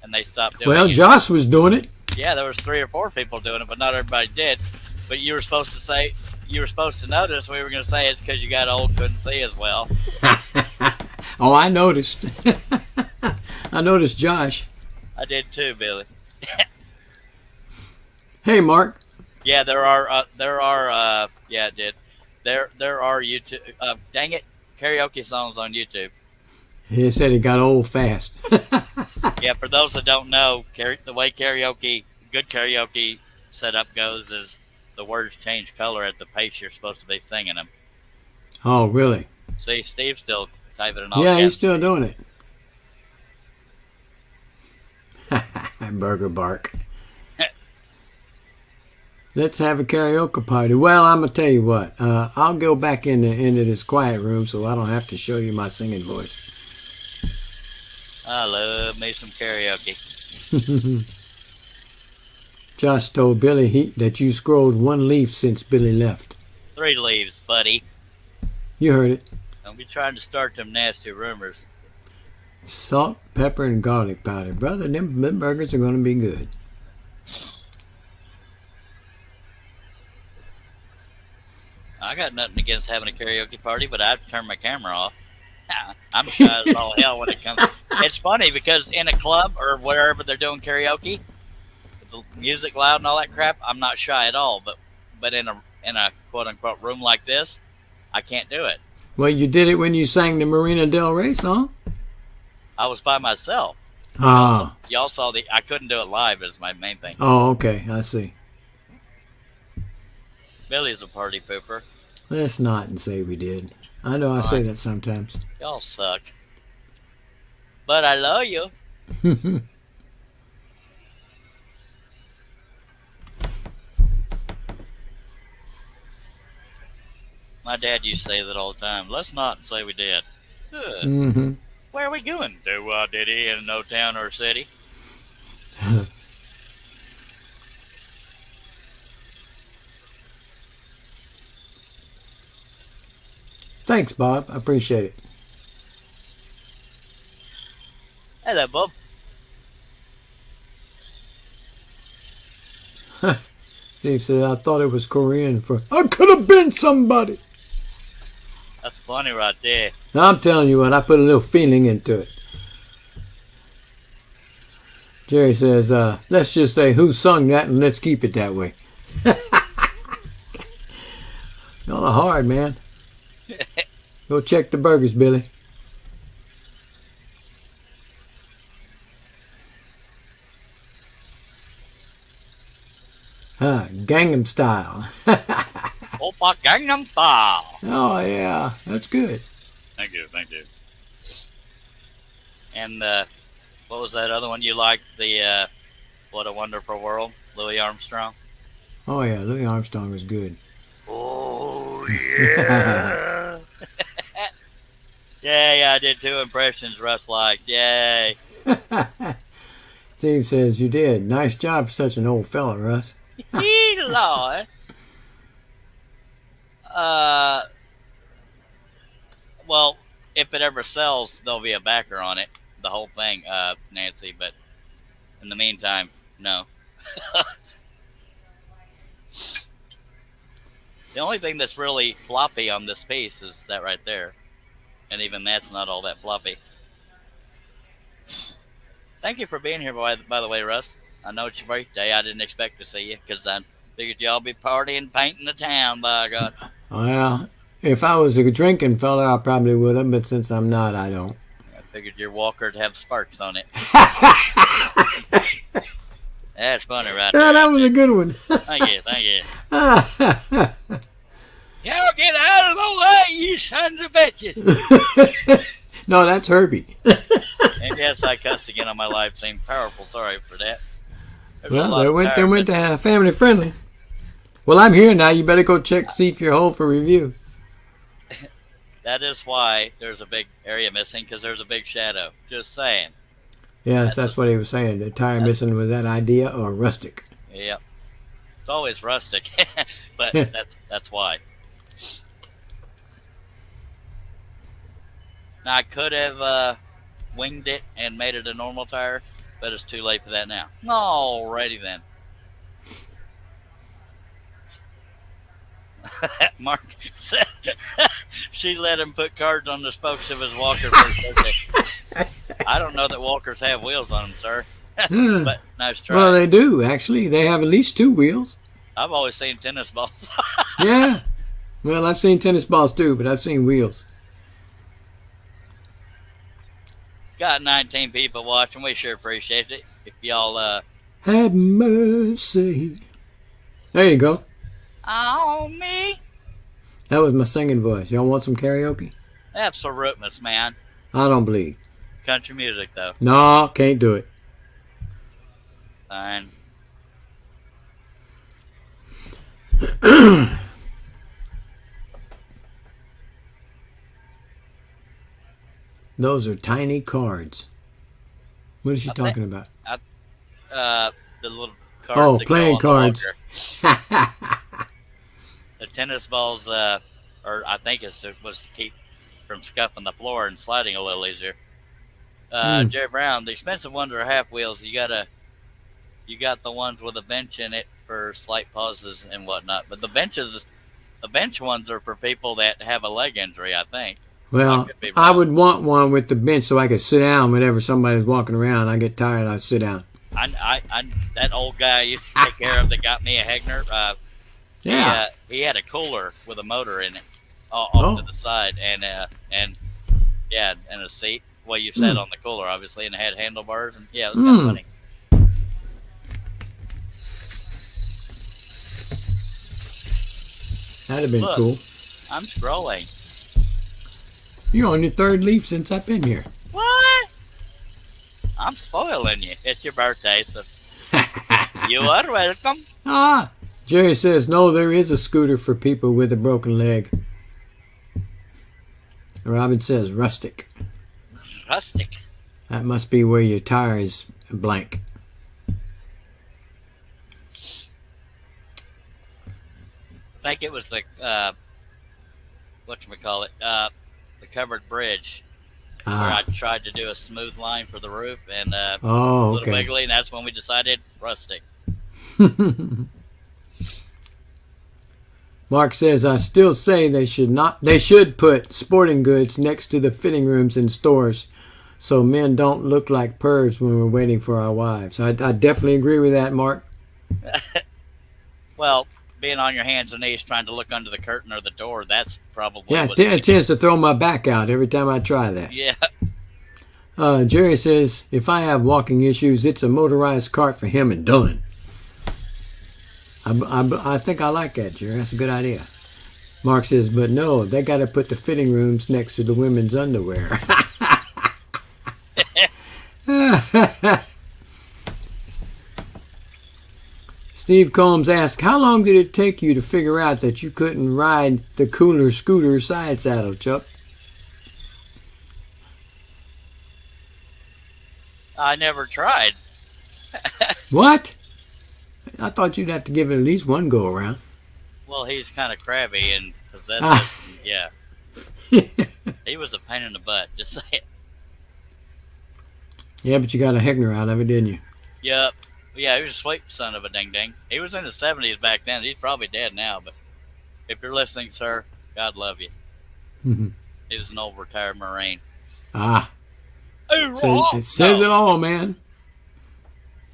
and they stopped doing Well, it. Josh was doing it. Yeah, there was 3 or 4 people doing it, but not everybody did. But you were supposed to notice. We were going to say it's because you got old, couldn't see as well. Oh, I noticed. I noticed Josh. I did too, Billy. Hey, Mark. Yeah, yeah, it did. There are YouTube. Dang it, karaoke songs on YouTube. He said he got old fast. Yeah, for those that don't know, the way good karaoke setup goes is the words change color at the pace you're supposed to be singing them. Oh, really? See, Steve's still typing it all. Yeah, he's still doing it. Burger bark. Let's have a karaoke party. Well, I'm going to tell you what. I'll go back into this quiet room so I don't have to show you my singing voice. I love me some karaoke. Josh told Billy that you scrolled one leaf since Billy left. 3 leaves, buddy. You heard it. Don't be trying to start them nasty rumors. Salt, pepper, and garlic powder. Brother, them burgers are going to be good. I got nothing against having a karaoke party, but I have to turn my camera off. I'm shy as all hell when it comes. It's funny because in a club or wherever they're doing karaoke, with the music loud and all that crap, I'm not shy at all. But in a quote unquote room like this, I can't do it. Well, you did it when you sang the Marina Del Rey song. I was by myself. Ah. Y'all saw I couldn't do it live. Is my main thing. Oh, okay. I see. Billy's a party pooper. Let's not and say we did. I know I say that sometimes. Y'all suck. But I love you. My dad used to say that all the time. Let's not say we did. Good. Mm-hmm. Where are we going? Do did he in no town or city? Thanks, Bob. I appreciate it. Hello, Bob. Steve said, I thought it was Korean for, I could have been somebody. That's funny right there. Now, I'm telling you what, I put a little feeling into it. Jerry says, let's just say who sung that and let's keep it that way. Y'all are hard, man. Go check the burgers, Billy. Gangnam Style. Oppa Gangnam Style. Oh, yeah. That's good. Thank you. And what was that other one you liked? The What a Wonderful World, Louis Armstrong. Oh, yeah. Louis Armstrong was good. Oh, yeah. Yay, I did 2 impressions Russ liked. Yay. Steve says, you did. Nice job for such an old fella, Russ. Lord. Uh, well, if it ever sells, there'll be a backer on it, the whole thing, Nancy. But in the meantime, no. The only thing that's really floppy on this piece is that right there, and even that's not all that floppy. Thank you for being here, by the way, Russ. I know it's your birthday. I didn't expect to see you because I figured y'all be partying, painting the town, by God. Well, if I was a drinking fella, I probably would have, but since I'm not, I don't. I figured your walker'd have sparks on it. That's funny, right there. Yeah, that was a good one. Thank you, thank you. Y'all get out of the way, you sons of bitches. No, that's Herbie. And yes, I cussed again on my live stream. Powerful, sorry for that. Well, they went to family friendly. Well, I'm here now. You better go check, see if you're whole for review. That is why there's a big area missing, because there's a big shadow. Just saying. Yes, that's what he was saying. The tire missing was that idea or rustic. Yep. It's always rustic, but that's why. Now, I could have winged it and made it a normal tire, but it's too late for that now. Alrighty then. Mark said she let him put cards on the spokes of his walker for his birthday. I don't know that walkers have wheels on them, sir. But nice try. Well, they do, actually. They have at least 2 wheels. I've always seen tennis balls. Yeah. Well, I've seen tennis balls too, but I've seen wheels. Got 19 people watching. We sure appreciate it. If y'all have mercy. There you go. On me. That was my singing voice. Y'all want some karaoke? Absolutely, man. I don't believe. Country music, though. No, can't do it. Fine. Those are tiny cards. What is she talking about? The little cards. Playing cards. The tennis balls, or I think it was to keep from scuffing the floor and sliding a little easier. Jerry Brown, the expensive ones are half wheels. You got the ones with a bench in it for slight pauses and whatnot. But the bench ones are for people that have a leg injury, I think. Well, I would want one with the bench so I could sit down whenever somebody's walking around. I get tired, I sit down. I that old guy I used to take care of that got me a Hegner. Yeah. He had a cooler with a motor in it off to the side, and a seat. Well, you sat on the cooler, obviously, and it had handlebars, and yeah, it was kind of funny. That'd have been cool. I'm scrolling. You're on your 3rd leaf since I've been here. What? I'm spoiling you. It's your birthday, so you are welcome. Jerry says, no, there is a scooter for people with a broken leg. Robin says, rustic. Rustic. That must be where your tire is blank. I think it was the, whatchamacallit, the covered bridge. Where I tried to do a smooth line for the roof and a little wiggly, and that's when we decided rustic. Mark says, I still say they should put sporting goods next to the fitting rooms in stores so men don't look like pervs when we're waiting for our wives. I definitely agree with that, Mark. Well, being on your hands and knees trying to look under the curtain or the door, that's probably it tends to throw my back out every time I try that. Yeah. Jerry says, if I have walking issues, it's a motorized cart for him and done. I think I like that, Jerry. That's a good idea. Mark says, but no, they got to put the fitting rooms next to the women's underwear. Steve Combs asked, how long did it take you to figure out that you couldn't ride the cooler scooter side saddle, Chuck? I never tried. What? I thought you'd have to give it at least one go around. Well, he's kind of crabby, and 'Cause that's yeah. He was a pain in the butt. Just say it. Yeah, but you got a Hegner out of it, didn't you? Yep. Yeah, he was a sweet son of a ding ding. He was in his 70s back then. He's probably dead now, but if you're listening, sir, God love you. He was an old retired Marine. Ah. Hey, So it says it all, man.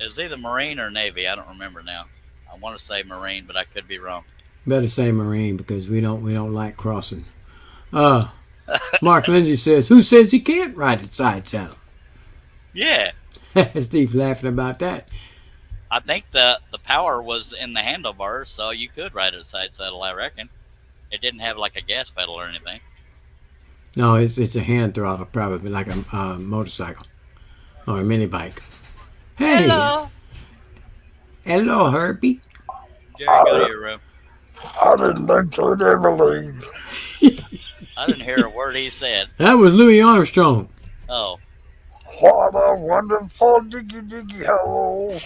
It was either Marine or Navy. I don't remember now. I want to say Marine, but I could be wrong. Better say Marine because we don't like crossing. Mark Lindsay says, "Who says he can't ride a side saddle?" Yeah. Steve laughing about that. I think the power was in the handlebars, so you could ride a side saddle, I reckon. It didn't have like a gas pedal or anything. No, it's a hand throttle, probably like a motorcycle or a mini bike. Hey, hello, Herbie. Jerry, go to your room. I didn't think so. Never leave. I didn't hear a word he said. That was Louis Armstrong. Oh, What a wonderful diggy hole.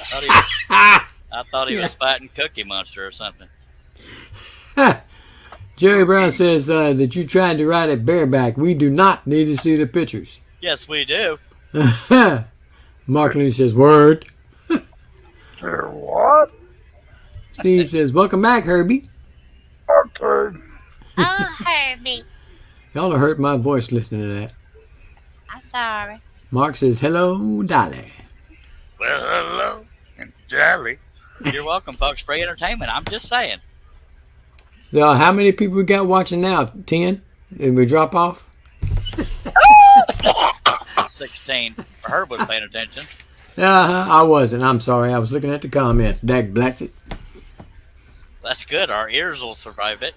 I thought he was fighting Cookie Monster or something. Jerry Brown says that you tried to ride it bareback. We do not need to see the pictures. Yes, we do. Mark Lee says, word. Sure, what? Steve says, welcome back, Herbie. Okay. Oh, Herbie. Y'all have hurt my voice listening to that. I'm sorry. Mark says, hello, Dolly. Well, hello, Dolly. You're welcome, folks. Free entertainment. I'm just saying. So how many people we got watching now? 10? Did we drop off? 16. Herb was paying attention. I wasn't. I'm sorry. I was looking at the comments. Dag bless it. That's good. Our ears will survive it.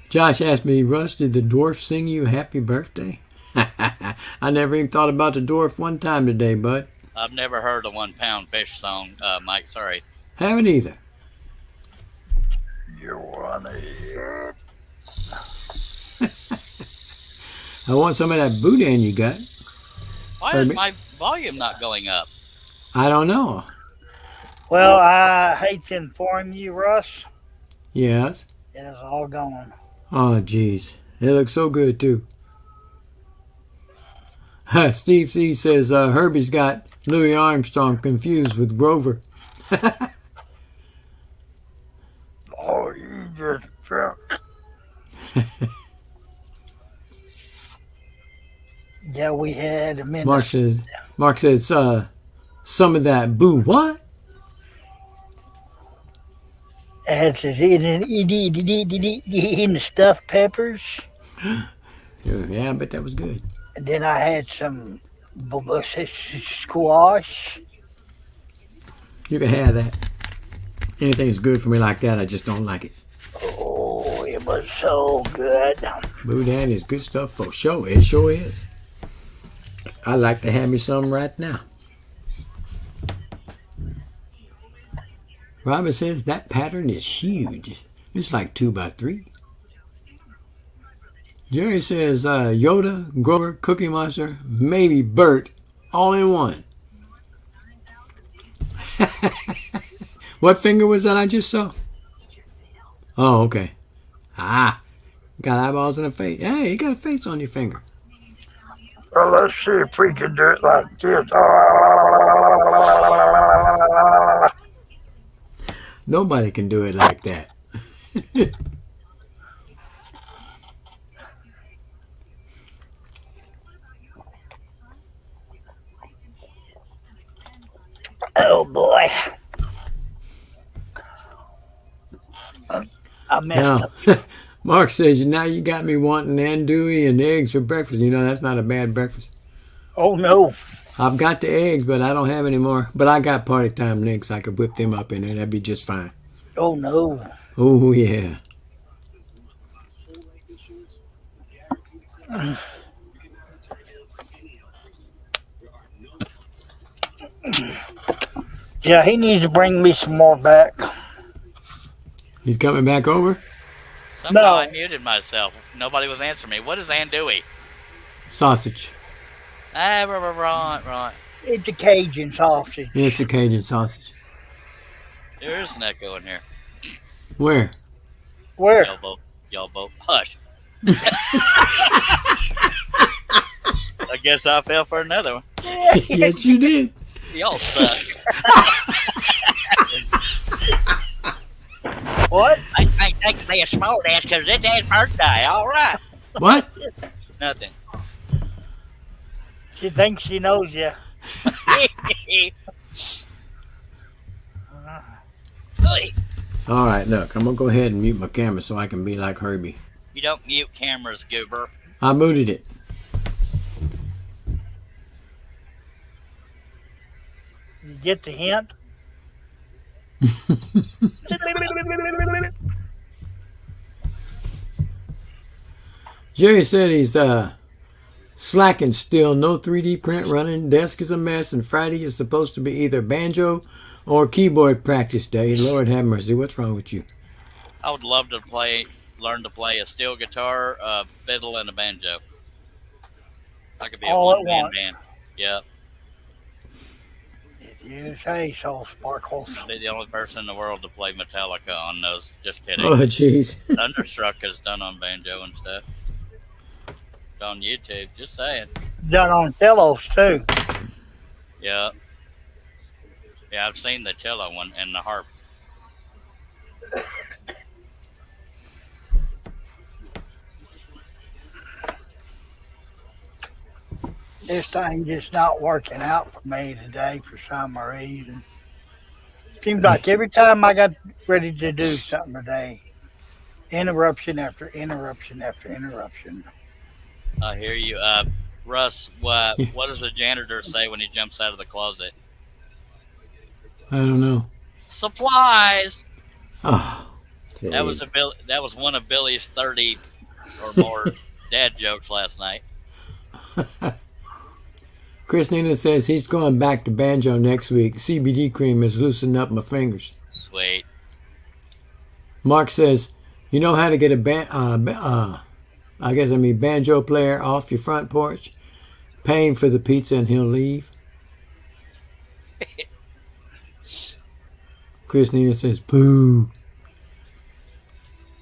Josh asked me, Russ, did the dwarf sing you happy birthday? I never even thought about the dwarf one time today, bud. I've never heard a 1 pound fish song, Mike. Sorry. Haven't either. You want it? I want some of that boudin you got. Why is my volume not going up? I don't know. Well, I hate to inform you, Russ. Yes. It is all gone. Oh, jeez. It looks so good, too. Steve C. says Herbie's got Louis Armstrong confused with Grover. Oh, you just drunk. Yeah, we had a minute. Mark says some of that boo what? It's in the stuffed peppers. Yeah, I bet that was good. And then I had some squash. You can have that. Anything's good for me like that, I just don't like it. Oh, it was so good. Boudin is good stuff for sure. It sure is. I'd like to have me some right now. Robert says that pattern is huge. It's like 2x3. Jerry says Yoda, Grover, Cookie Monster, maybe Bert, all in one. What finger was that I just saw? Oh, okay. Got eyeballs and a face. Hey, you got a face on your finger. Well, let's see if we can do it like this. Nobody can do it like that. Oh, boy. I messed up. Mark says, now you got me wanting andouille and eggs for breakfast. You know, that's not a bad breakfast. Oh, no. I've got the eggs, but I don't have any more. But I got party time eggs. I could whip them up in there. That'd be just fine. Oh, no. Oh, yeah. Yeah, he needs to bring me some more back. He's coming back over? Somehow No. I muted myself. Nobody was answering me. What is andouille? Sausage. Right. It's a Cajun sausage. It's a Cajun sausage. There is an echo in here. Where? Where? Y'all both hush. I guess I fell for another one. Yes, you did. Y'all suck. What? I ain't taking me a smart ass because it's his birthday. All right. What? Nothing. She thinks she knows you. All right, look, I'm gonna go ahead and mute my camera so I can be like Herbie. You don't mute cameras, goober. I muted it. You get the hint? Jerry said he's slacking still. No 3D print running. Desk is a mess, and Friday is supposed to be either banjo or keyboard practice day. Lord have mercy. What's wrong with you? I would love to learn to play a steel guitar, a fiddle, and a banjo. I could be a All at one-man once. band. Yeah, You say so, Sparkles. I'd be the only person in the world to play Metallica on those. Just kidding. Oh, jeez. Thunderstruck is done on banjo and stuff. It's on YouTube. Just saying. Done on cellos, too. Yeah. Yeah, I've seen the cello one and the harp. This thing just not working out for me today for some reason. Seems like every time I got ready to do something today, interruption after interruption after interruption. I hear you. Russ, what does a janitor say when he jumps out of the closet? I don't know. Supplies. Oh, That was that was one of Billy's 30 or more dad jokes last night. Chris Nina says he's going back to banjo next week. CBD cream has loosened up my fingers. Sweet. Mark says, you know how to get a banjo player off your front porch? Paying for the pizza and he'll leave. Chris Nina says, boo.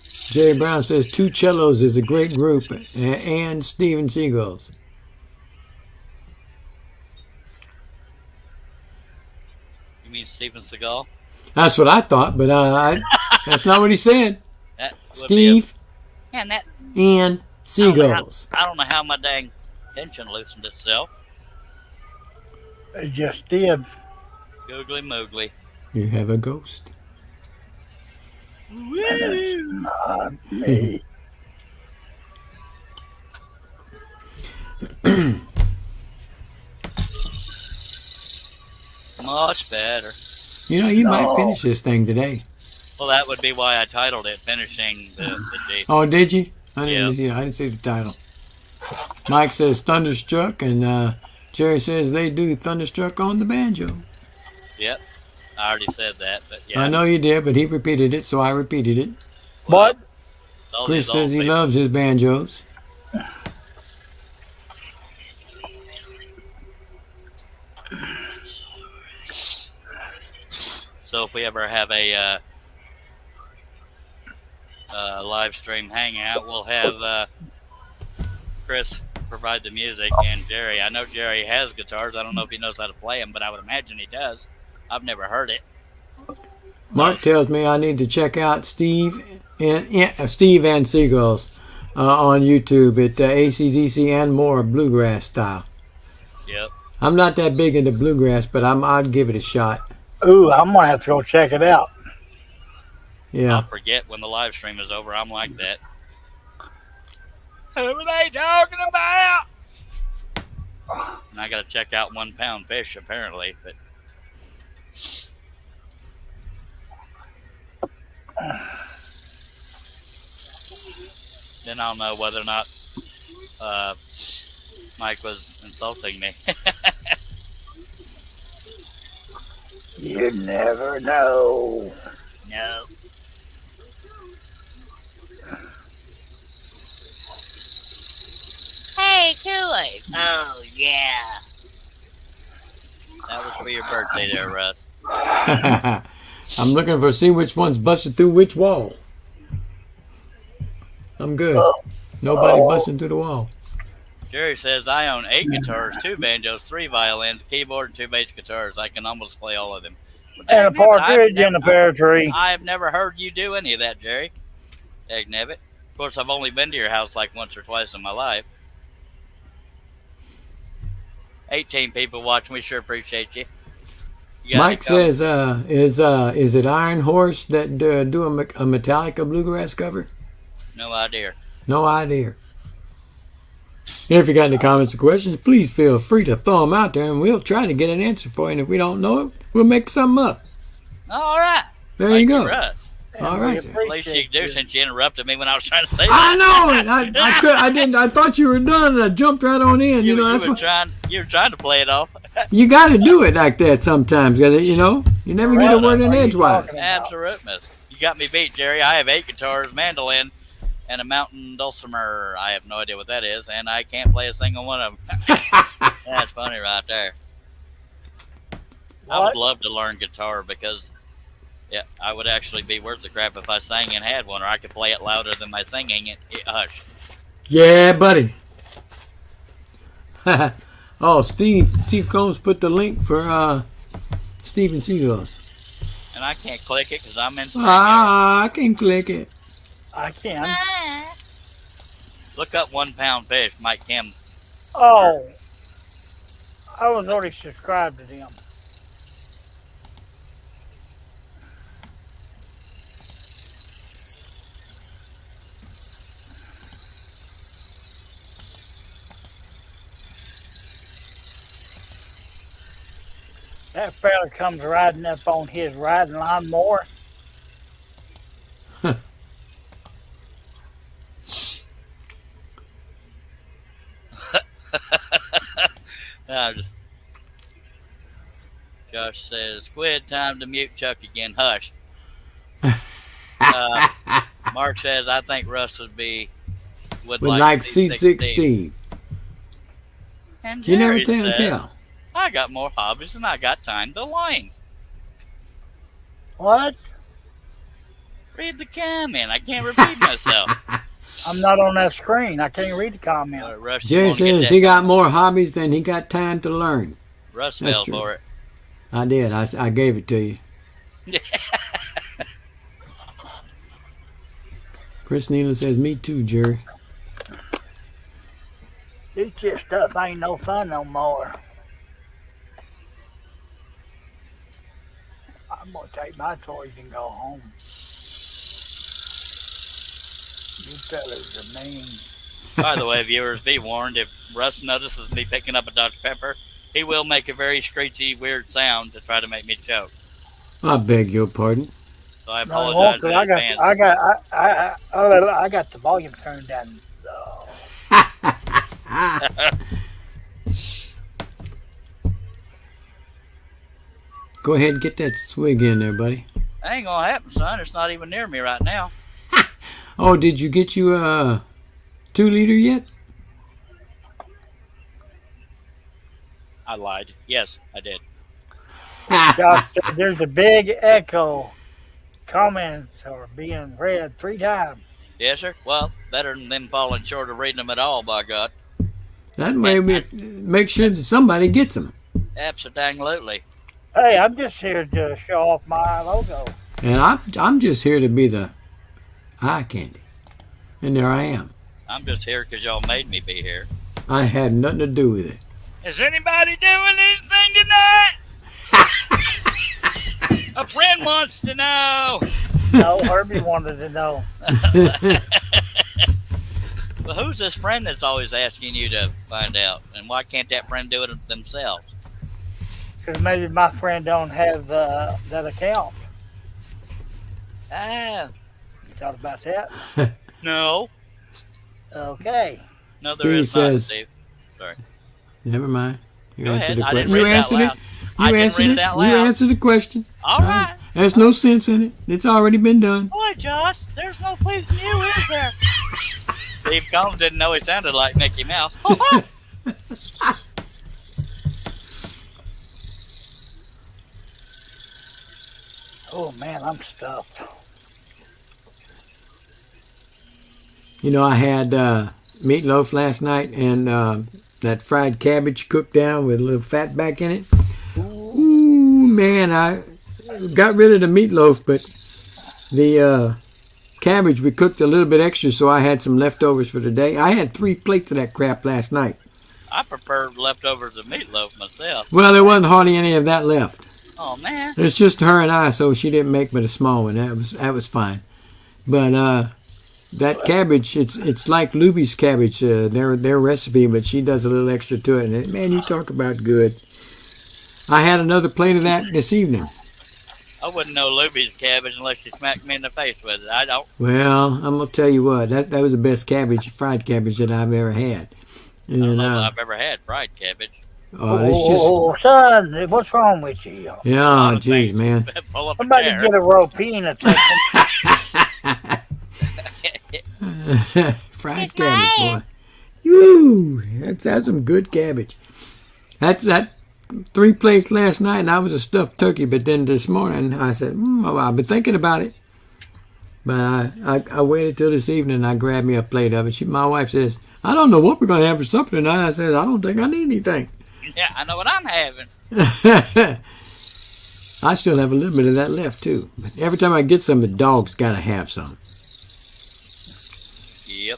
Jerry Brown says, Two Cellos is a great group, and Steven Seagulls. You mean Steven Seagal? That's what I thought, but that's not what he said. That would Steve be man, that and Seagulls. I don't know how my dang tension loosened itself. It just did. Googly moogly. You have a ghost. Not me. Much better. You know, you might No. finish this thing today. Well, that would be why I titled it "Finishing the G." Oh, did you? I didn't. Yeah. I didn't see the title. Mike says Thunderstruck, and Jerry says they do Thunderstruck on the banjo. Yep, I already said that, but yeah. I know you did, but he repeated it, so I repeated it. What? All Chris these old says he people- loves his banjos. So if we ever have a live stream hangout, we'll have Chris provide the music and Jerry. I know Jerry has guitars. I don't know if he knows how to play them, but I would imagine he does. I've never heard it. Mark tells me I need to check out Steve and Seagulls on YouTube at AC/DC and more bluegrass style. Yep. I'm not that big into bluegrass, but I'd give it a shot. Ooh, I'm gonna have to go check it out. Yeah. I'll forget when the live stream is over. I'm like that. Who are they talking about? And I got to check out 1 pound fish apparently, but then I'll know whether or not Mike was insulting me. You never know. No. Hey, Kool-Aid. Oh yeah. That was for your birthday there, Russ. I'm looking for see which one's busted through which wall. I'm good. Nobody busting through the wall. Jerry says I own 8 guitars, 2 banjos, 3 violins, keyboard, and 2 bass guitars. I can almost play all of them. Well, And a dang it, partridge in the pear tree. I have never heard you do any of that, Jerry. Dagnabbit. Of course, I've only been to your house like once or twice in my life. 18 people watching. We sure appreciate you. You got Mike any says, is it Iron Horse that do a Metallica bluegrass cover? No idea. No idea. If you got any comments or questions, please feel free to throw them out there, and we'll try to get an answer for you. And if we don't know it, we'll make something up. All right. There Thank you go. Russ. All We right. At least you appreciate do you. since you interrupted me when I was trying to say I that. know it. I didn't. I thought you were done, and I jumped right on in. You know, that's were what, trying to play it off. you got to do it like that sometimes. You know, you never get a Right. word in What are you edgewise. talking about? Absoluteness. You got me beat, Jerry. I have 8 guitars, mandolin, and a mountain dulcimer. I have no idea what that is, and I can't play a single one of them. That's funny right there. I would What? love to learn guitar because, yeah, I would actually be worth the crap if I sang and had one, or I could play it louder than my singing. Hush. Yeah, buddy. Oh, Steve Combs put the link for Steven Seagal. And I can't click it because I'm in. I can click it. I can. Ah, Look up 1 pound fish, Mike Kim. Oh, I was already subscribed to them. That fella comes riding up on his riding lawnmower. Josh says, "Squid, time to mute Chuck again." Hush. Mark says, "I think Russ would like C16. And You never Jerry says, tell. "I got more hobbies than I got time to learn." What? Read the comment. I can't repeat myself. I'm not on that screen. I can't read the comment. Russ, you Jerry wanna get says that- he got more hobbies than he got time to learn. Russ That's fell true. for it. I did. I gave it to you. Chris Nealon says, me too, Jerry. This just stuff ain't no fun no more. I'm gonna take my toys and go home. You fellas are mean. By the way, viewers, be warned, if Russ notices me picking up a Dr. Pepper, he will make a very screechy, weird sound to try to make me choke. I beg your pardon. So I No, I won't, apologize 'cause in I got, advance. I got the volume turned down. Go ahead and get that swig in there, buddy. That ain't gonna happen, son. It's not even near me right now. Oh, did you get you a 2-liter yet? I lied. Yes, I did. Josh said there's a big echo. Comments are being read 3 times. Yes, sir. Well, better than them falling short of reading them at all, by God. That may make sure that somebody gets them. Absolutely. Hey, I'm just here to show off my logo. And I'm just here to be the eye candy. And there I am. I'm just here because y'all made me be here. I had nothing to do with it. Is anybody doing anything tonight? A friend wants to know. No, Herbie wanted to know. Well, who's this friend that's always asking you to find out? And why can't that friend do it themselves? Because maybe my friend don't have that account. Ah, You thought about that? no. Okay. No, Steve there is not, says- Steve. Never mind. You Go answered ahead. the I didn't question. You read it out answered it. loud. I didn't read it out You loud. answered the question. All right. There's no sense in it. It's already been done. Boy, Josh, there's no pleasing you, is there? Steve Combs didn't know he sounded like Mickey Mouse. Oh man, I'm stuffed. You know, I had meatloaf last night and that fried cabbage cooked down with a little fat back in it. Ooh, man, I got rid of the meatloaf, but the cabbage we cooked a little bit extra, so I had some leftovers for today. I had 3 plates of that crap last night. I prefer leftovers of meatloaf myself. Well, there wasn't hardly any of that left. Oh man. It's just her and I, so she didn't make but a small one. That was fine. But that cabbage, it's like Luby's cabbage, their recipe, but she does a little extra to it. And man, you talk about good. I had another plate of that this evening. I wouldn't know Luby's cabbage unless you smacked me in the face with it. I don't. Well, I'm gonna tell you what, that was the best cabbage, fried cabbage that I've ever had. I don't And know if I've ever had fried cabbage. it's just Oh, son, what's wrong with you? yeah, Lot of jeez, things. man. Pull up a Somebody chair. get a ropina Fried Good cabbage, boy. night. Woo! That's some good cabbage. That 3 plates last night, and I was a stuffed turkey. But then this morning, I said, well, I've been thinking about it. But I waited till this evening, and I grabbed me a plate of it. My wife says, I don't know what we're going to have for supper tonight. I said, I don't think I need anything. Yeah, I know what I'm having. I still have a little bit of that left, too. But every time I get some, the dog's got to have some. Yep.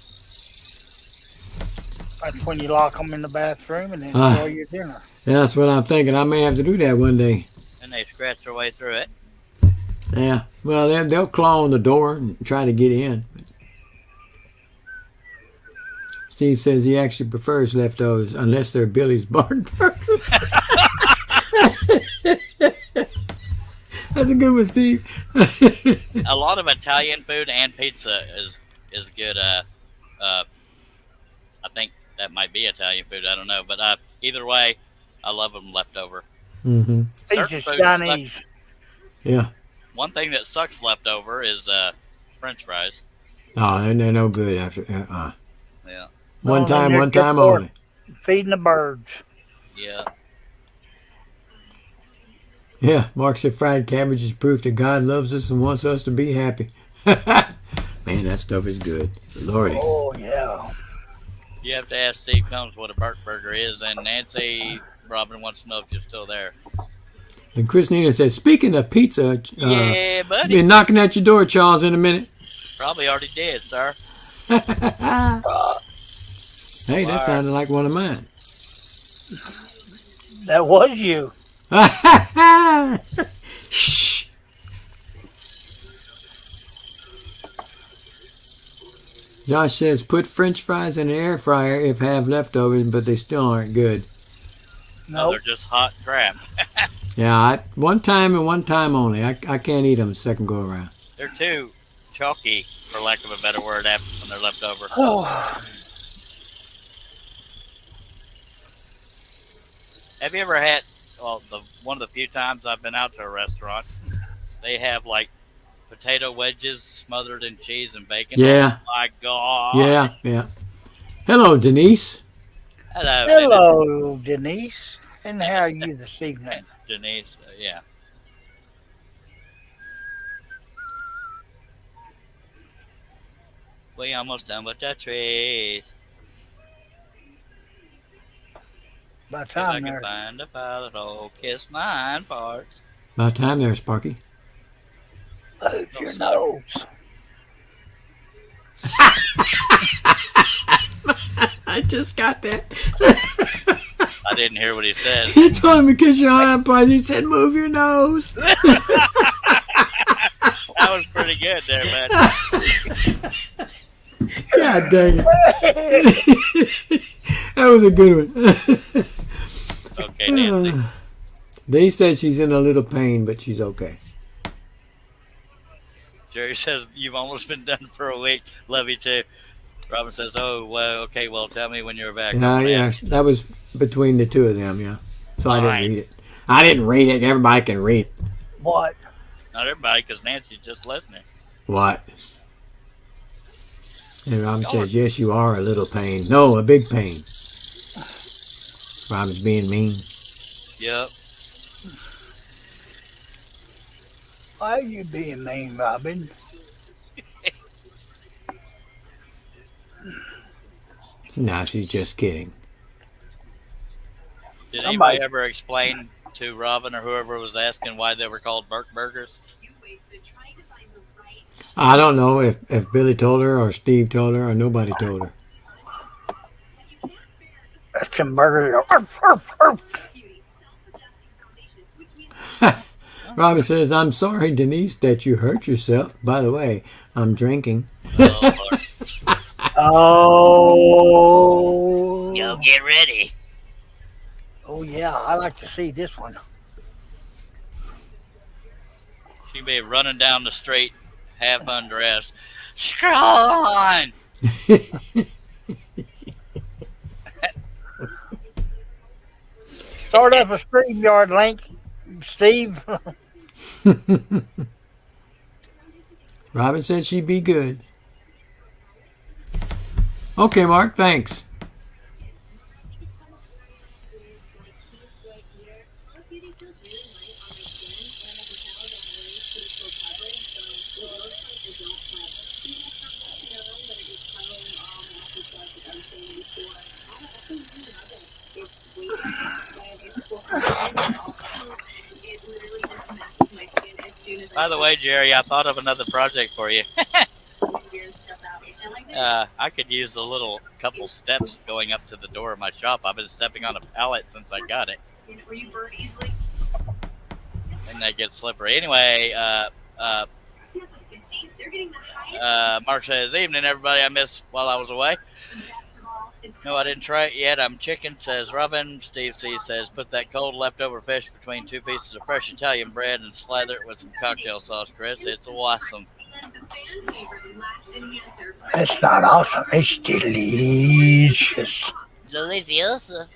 That's when you lock them in the bathroom and then Ah. enjoy your dinner. That's what I'm thinking. I may have to do that one day. And they scratch their way through it. Yeah. Well, they'll claw on the door and try to get in. Steve says he actually prefers leftovers unless they're Billy's barn burgers. That's a good one, Steve. A lot of Italian food and pizza is good. I think that might be Italian food. I don't know, but either way, I love them leftover. Mm-hmm. Certain Pizza's foods Chinese. Yeah. One thing that sucks leftover is French fries. Oh, they're no good after. Yeah, One Oh, time they're good for only. Feeding the birds. yeah. Yeah, Mark said fried cabbage is proof that God loves us and wants us to be happy. Man, that stuff is good. Lordy. Oh, yeah. You have to ask Steve Combs what a Burt Burger is, and Nancy Robin wants to know if you're still there. And Christina says, speaking of pizza, Yeah, buddy. be knocking at your door, Charles, in a minute. Probably already did, sir. Hey, that sounded like one of mine. That was you. Shh. Josh says, put French fries in the air fryer if have leftovers, but they still aren't good. No, Nope. they're just hot crap. Yeah, one time and one time only. I can't eat them second go around. They're too chalky, for lack of a better word, after when they're left over. Oh, Have you ever had, well, one of the few times I've been out to a restaurant, they have like potato wedges smothered in cheese and bacon? Yeah. Oh my God. Yeah. Hello, Denise. Hello, hello, Denise. And how are you this evening? Denise. Yeah. We almost done with the trees. By the If I time can there, find a file that'll kiss mine parts. About time there, Sparky. move your nose. I just got that. I didn't hear what he said. He told me kiss your hind part. He said, move your nose. That was pretty good there, man. God dang it. That was a good one. Okay, Nancy. They said she's in a little pain, but she's okay. Jerry says, you've almost been done for a week. Love you too. Robin says, oh, well, okay, well, tell me when you're back. Yeah, that was between the two of them, yeah. So I didn't Fine. read it. I didn't read it. Everybody can read it. What? Not everybody, because Nancy's just listening. What? And Robin says, yes, you are a little pain. No, a big pain. Robin's being mean. Yep. Why are you being mean, Robin? Nah, she's just kidding. Did Somebody- anybody ever explain to Robin or whoever was asking why they were called Burke Burgers? I don't know if Billy told her or Steve told her or nobody told her. That's some burgers. Arf, arf, arf. Robin says, "I'm sorry, Denise, that you hurt yourself. By the way, I'm drinking." Oh, Lord. Oh. Yo, get ready. Oh yeah, I like to see this one. She be running down the street, half undressed. Scroll on. Start up a StreamYard link, Steve. Robin said she'd be good. Okay, Mark, thanks. By the way, Jerry, I thought of another project for you. I could use a little couple steps going up to the door of my shop. I've been stepping on a pallet since I got it. And they get slippery. Anyway, Mark says, "Evening, everybody. I missed while I was away. No, I didn't try it yet. I'm chicken," says Robin. Steve C says, "Put that cold leftover fish between two pieces of fresh Italian bread and slather it with some cocktail sauce, Chris. It's awesome." It's not awesome. It's delicious. Delicioso.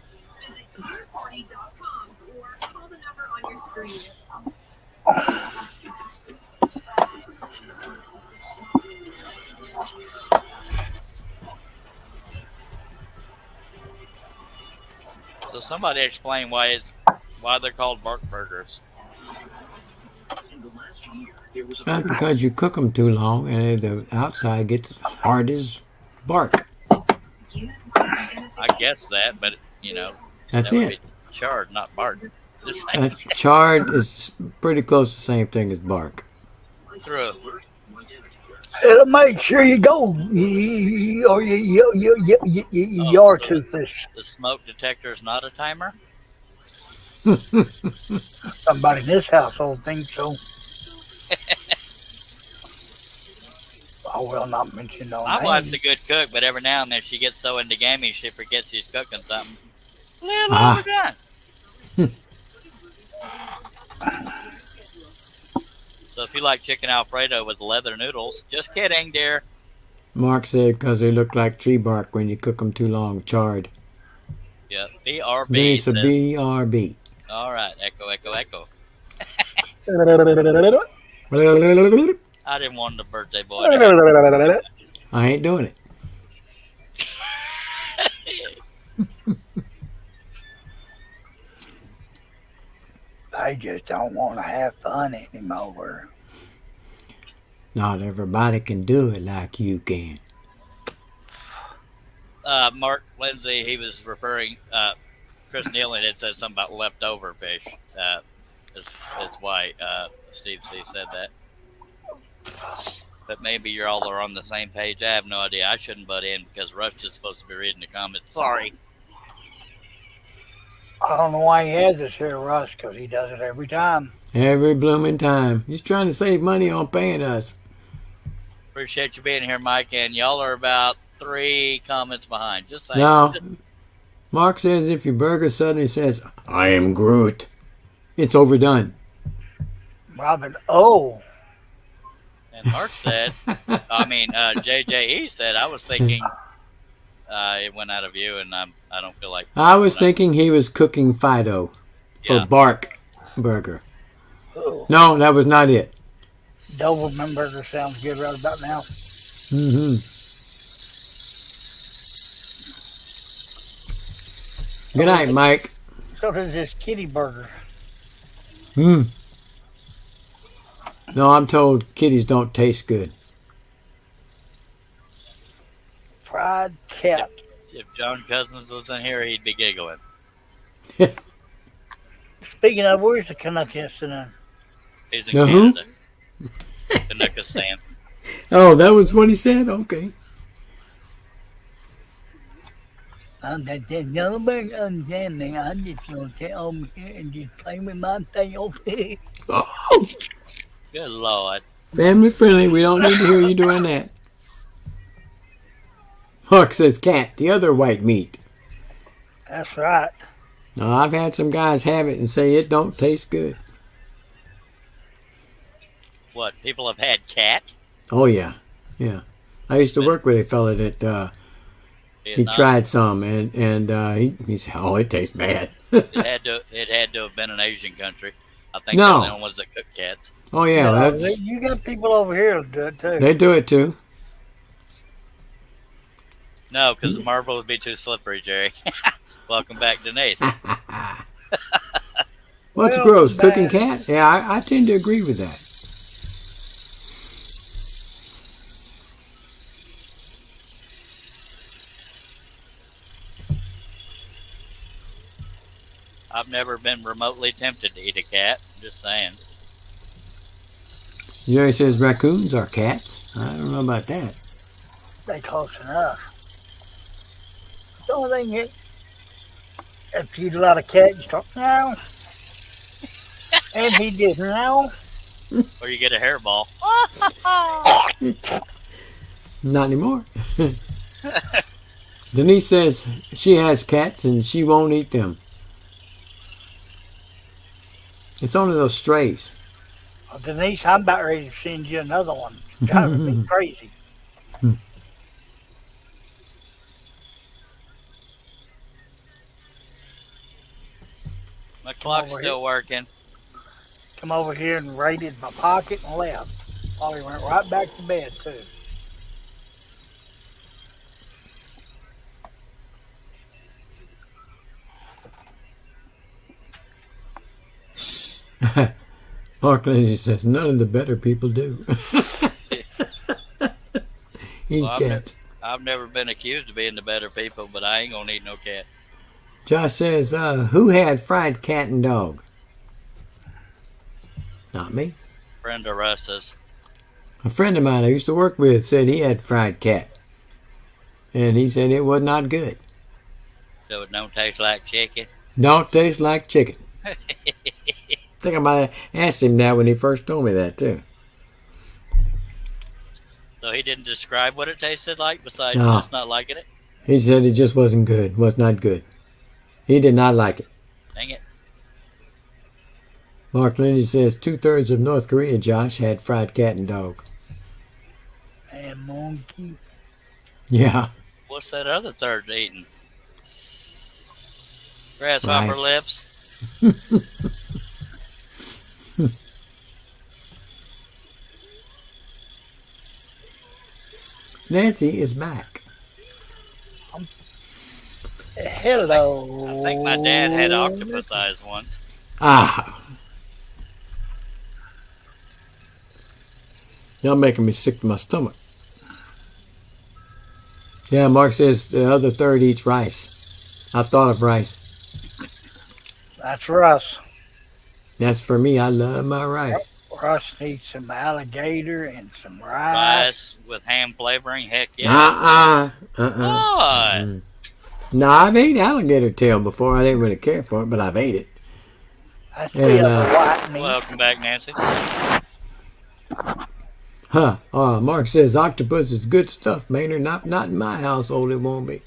So somebody explain why they're called Bark Burgers. That's because you cook them too long and the outside gets hard as bark. I guess that, but That's that would it. be charred, not bark. Charred is pretty close to the same thing as bark. True. It'll make sure you go. You're toothless. The smoke detector is not a timer. Somebody in this household thinks so. I will not mention no My wife's a names. good cook, but every now and then she gets so into gaming she forgets she's cooking something. Little Ah. overdone. So if you like chicken Alfredo with leather noodles, just kidding, dear. Mark said because they look like tree bark when you cook them too long, charred. Yeah, BRB Denise, a says. BRB. All right, echo, echo, echo. I I didn't want the birthday boy. ain't doing it. I just don't want to have fun anymore. Not everybody can do it like you can. Mark Lindsay, he was referring. Chris Nealon had said something about leftover fish. Is why Steve C said that. But maybe you all are on the same page. I have no idea. I shouldn't butt in because Rush is supposed to be reading the comments. Sorry. I don't know why he has this here, Russ, because he does it every time. Every blooming time. He's trying to save money on paying us. Appreciate you being here, Mike. And y'all are about 3 comments behind. Just saying. Now, Mark says if your burger suddenly says, "I am Groot," it's overdone. Robin, oh, And Mark said, JJE said, I was thinking it went out of view, and I don't feel like. I was thinking he was cooking Fido for Yeah. Bark Burger. oh. No, that was not it. Doberman burger sounds good right about now. Mm-hmm. Good night, Mike. So does this kitty burger. Hmm. No, I'm told kitties don't taste good. Fried cat. If John Cousins was in here, he'd be giggling. Speaking of, where's the Canucks in? He's in The who? Canada. Canuckistan. Oh, that was what he said? Okay. There's nobody understanding. I'm just going to get over here and just play with my tail. Oh, Good Lord. family friendly. We don't need to hear you doing that. Mark says cat, the other white meat. That's right. Now, I've had some guys have it and say it don't taste good. What? People have had cat? Oh, yeah. Yeah. I used to work with a fella that he Vietnam? tried some and he said, oh, it tastes bad. It had to have been an Asian country. I think No. they're the only ones that cook cats. Oh, yeah. No, That's, you got people over here that do it too. they do it too. No, because the marble would be too slippery, Jerry. Welcome back, Denise. What's Well, gross? bad. Cooking cat? Yeah, I tend to agree with that. I've never been remotely tempted to eat a cat. Just saying. Jerry says raccoons are cats. I don't know about that. They close enough. The only thing is, if you let a cat, you start now. And he did now. Or you get a hairball. Not anymore. Denise says she has cats and she won't eat them. It's only those strays. Well, Denise, I'm about ready to send you another one. It's driving me crazy. My clock's over still working. Come over here and raided my pocket and left. Probably went right back to bed, too. Mark Lindsay says none of the better people do. Eat Well, cats. I've never been accused of being the better people, but I ain't gonna eat no cat. Josh says, who had fried cat and dog? Not me. Friend of Russ's. A friend of mine I used to work with said he had fried cat. And he said it was not good. So it don't taste like chicken. Don't taste like chicken. I think I might have asked him that when he first told me that, too. So he didn't describe what it tasted like besides No. just not liking it? He said it just wasn't good, was not good. He did not like it. Dang it. Mark Lindsay says 2/3 of North Korea, Josh, had fried cat and dog. And monkey. Yeah. What's that other third eating? Grasshopper Rice. lips? Nancy is back. Hello. I think my dad had octopus eyes once. Ah. Y'all making me sick to my stomach. Yeah, Mark says the other third eats rice. I thought of rice. That's Russ. That's for me. I love my rice. Russ needs some alligator and some rice. Rice with ham flavoring. Heck yeah. What? No, I've ate alligator tail before. I didn't really care for it, but I've ate it. That's And, the other white meat. Welcome back, Nancy. Huh. Mark says octopus is good stuff, Maynard. Not in my household, it won't be.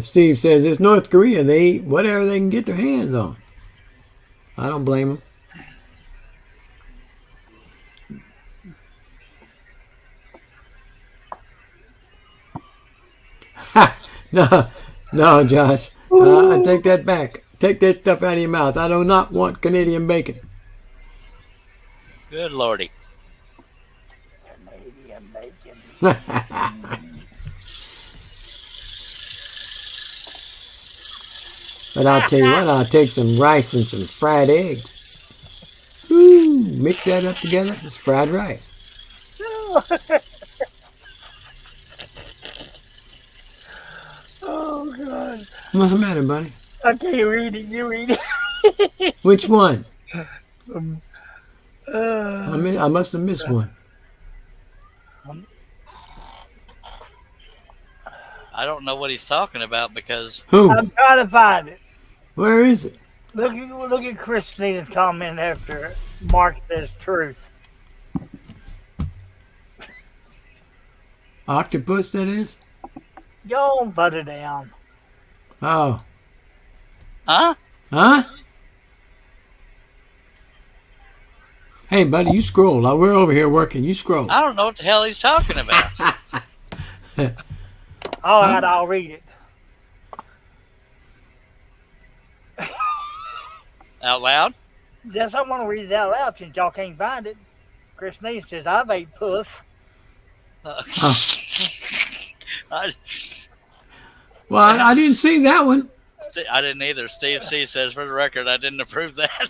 Steve says it's North Korea. They eat whatever they can get their hands on. I don't blame them. No, Josh. I take that back. Take that stuff out of your mouth. I do not want Canadian bacon. Good lordy. Canadian bacon. But I'll tell you what, I'll take some rice and some fried eggs. Woo, mix that up together. It's fried rice. Oh, God. What's the matter, buddy? I can't read it. You read it. Which one? Um, I must have missed one. I don't know what he's talking about because Who? I'm trying to find it. Where is it? Look at Christina's comment after Mark says truth. Octopus, that is? Y'all put it down. Oh. huh? Huh? Hey, buddy, you scroll. We're over here working. You scroll. I don't know what the hell he's talking about. All right, I'll read it. Out loud? Yes, I want to read it out loud since y'all can't find it. Christina says, I've ate puss. Well, I didn't see that one. I didn't either. Steve C says, for the record, I didn't approve that.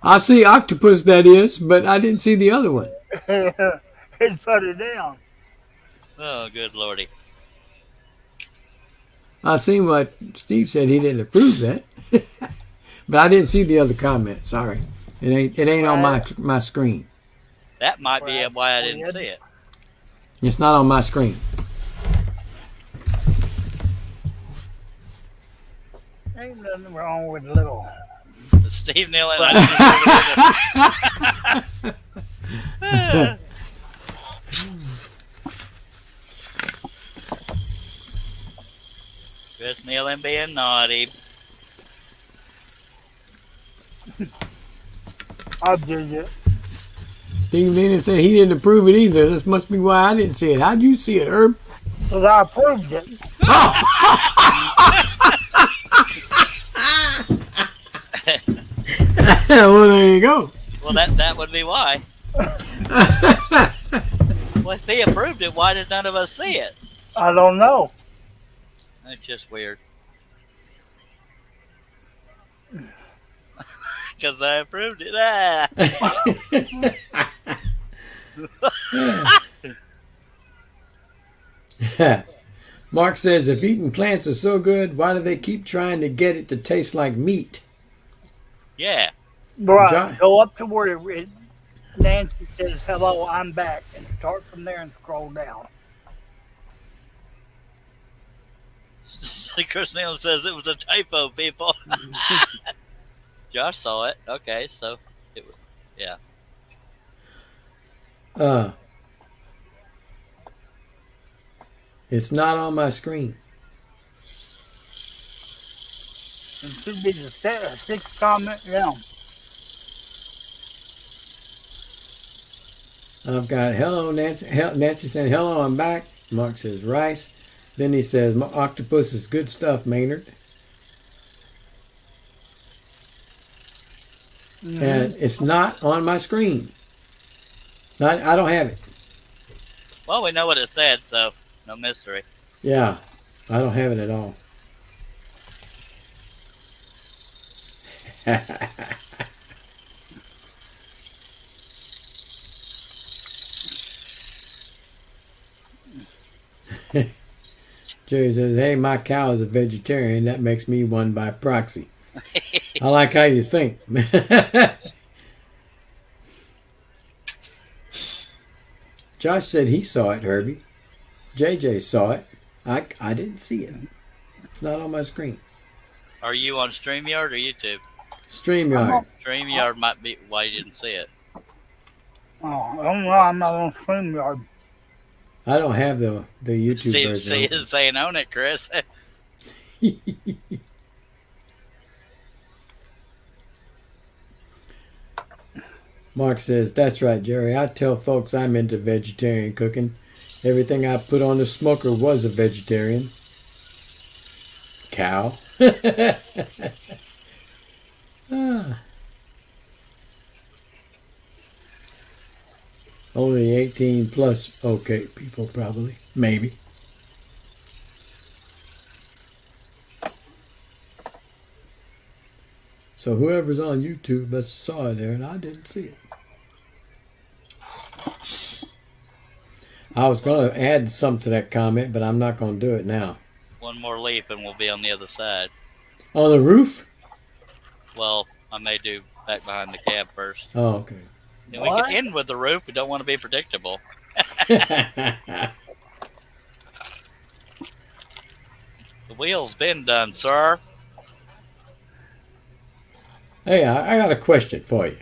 I see octopus, that is, but I didn't see the other one. And put it down. Oh, good lordy. I seen what Steve said. He didn't approve that, but I didn't see the other comment. Sorry, it ain't on my screen. That might be why I didn't see it. It's not on my screen. Ain't nothing wrong with little. Steve Neal and I Chris Neal and being naughty. I'll do it. Steve Lennon said he didn't approve it either. This must be why I didn't see it. How'd you see it, Herb? Because I approved it. Well, there you go. Well, that would be why. Well, if he approved it, why did none of us see it? I don't know. That's just weird. Because I approved it. Mark says, if eating plants is so good, why do they keep trying to get it to taste like meat? Yeah. Right. John- Go up to where Nancy says, hello, I'm back. And start from there and scroll down. Chris Neal says it was a typo, people. Josh saw it. Okay, so it was, yeah. It's not on my screen. And should be the sixth comment down. I've got hello, Nancy. Nancy saying hello, I'm back. Mark says rice. Then he says octopus is good stuff, Maynard. Mm-hmm. And it's not on my screen. I don't have it. Well, we know what it said, so no mystery. Yeah, I don't have it at all. Jerry says, hey, my cow is a vegetarian. That makes me one by proxy. I like how you think. Josh said he saw it, Herbie. JJ saw it. I didn't see it. It's not on my screen. Are you on StreamYard or YouTube? StreamYard. StreamYard might be why you didn't see it. Oh, I don't know. I'm not on StreamYard. I don't have the YouTube Steve version. C is saying own it, Chris. Mark says, that's right, Jerry. I tell folks I'm into vegetarian cooking. Everything I put on the smoker was a vegetarian. Cow. Ah. Only 18 plus. Okay, people probably. Maybe. So whoever's on YouTube must have saw it there, and I didn't see it. I was going to add something to that comment, but I'm not going to do it now. One more leap and we'll be on the other side. On the roof? Well, I may do back behind the cab first. Oh, okay. And we can end with the roof. We don't want to be predictable. The wheel's been done, sir. Hey, I got a question for you.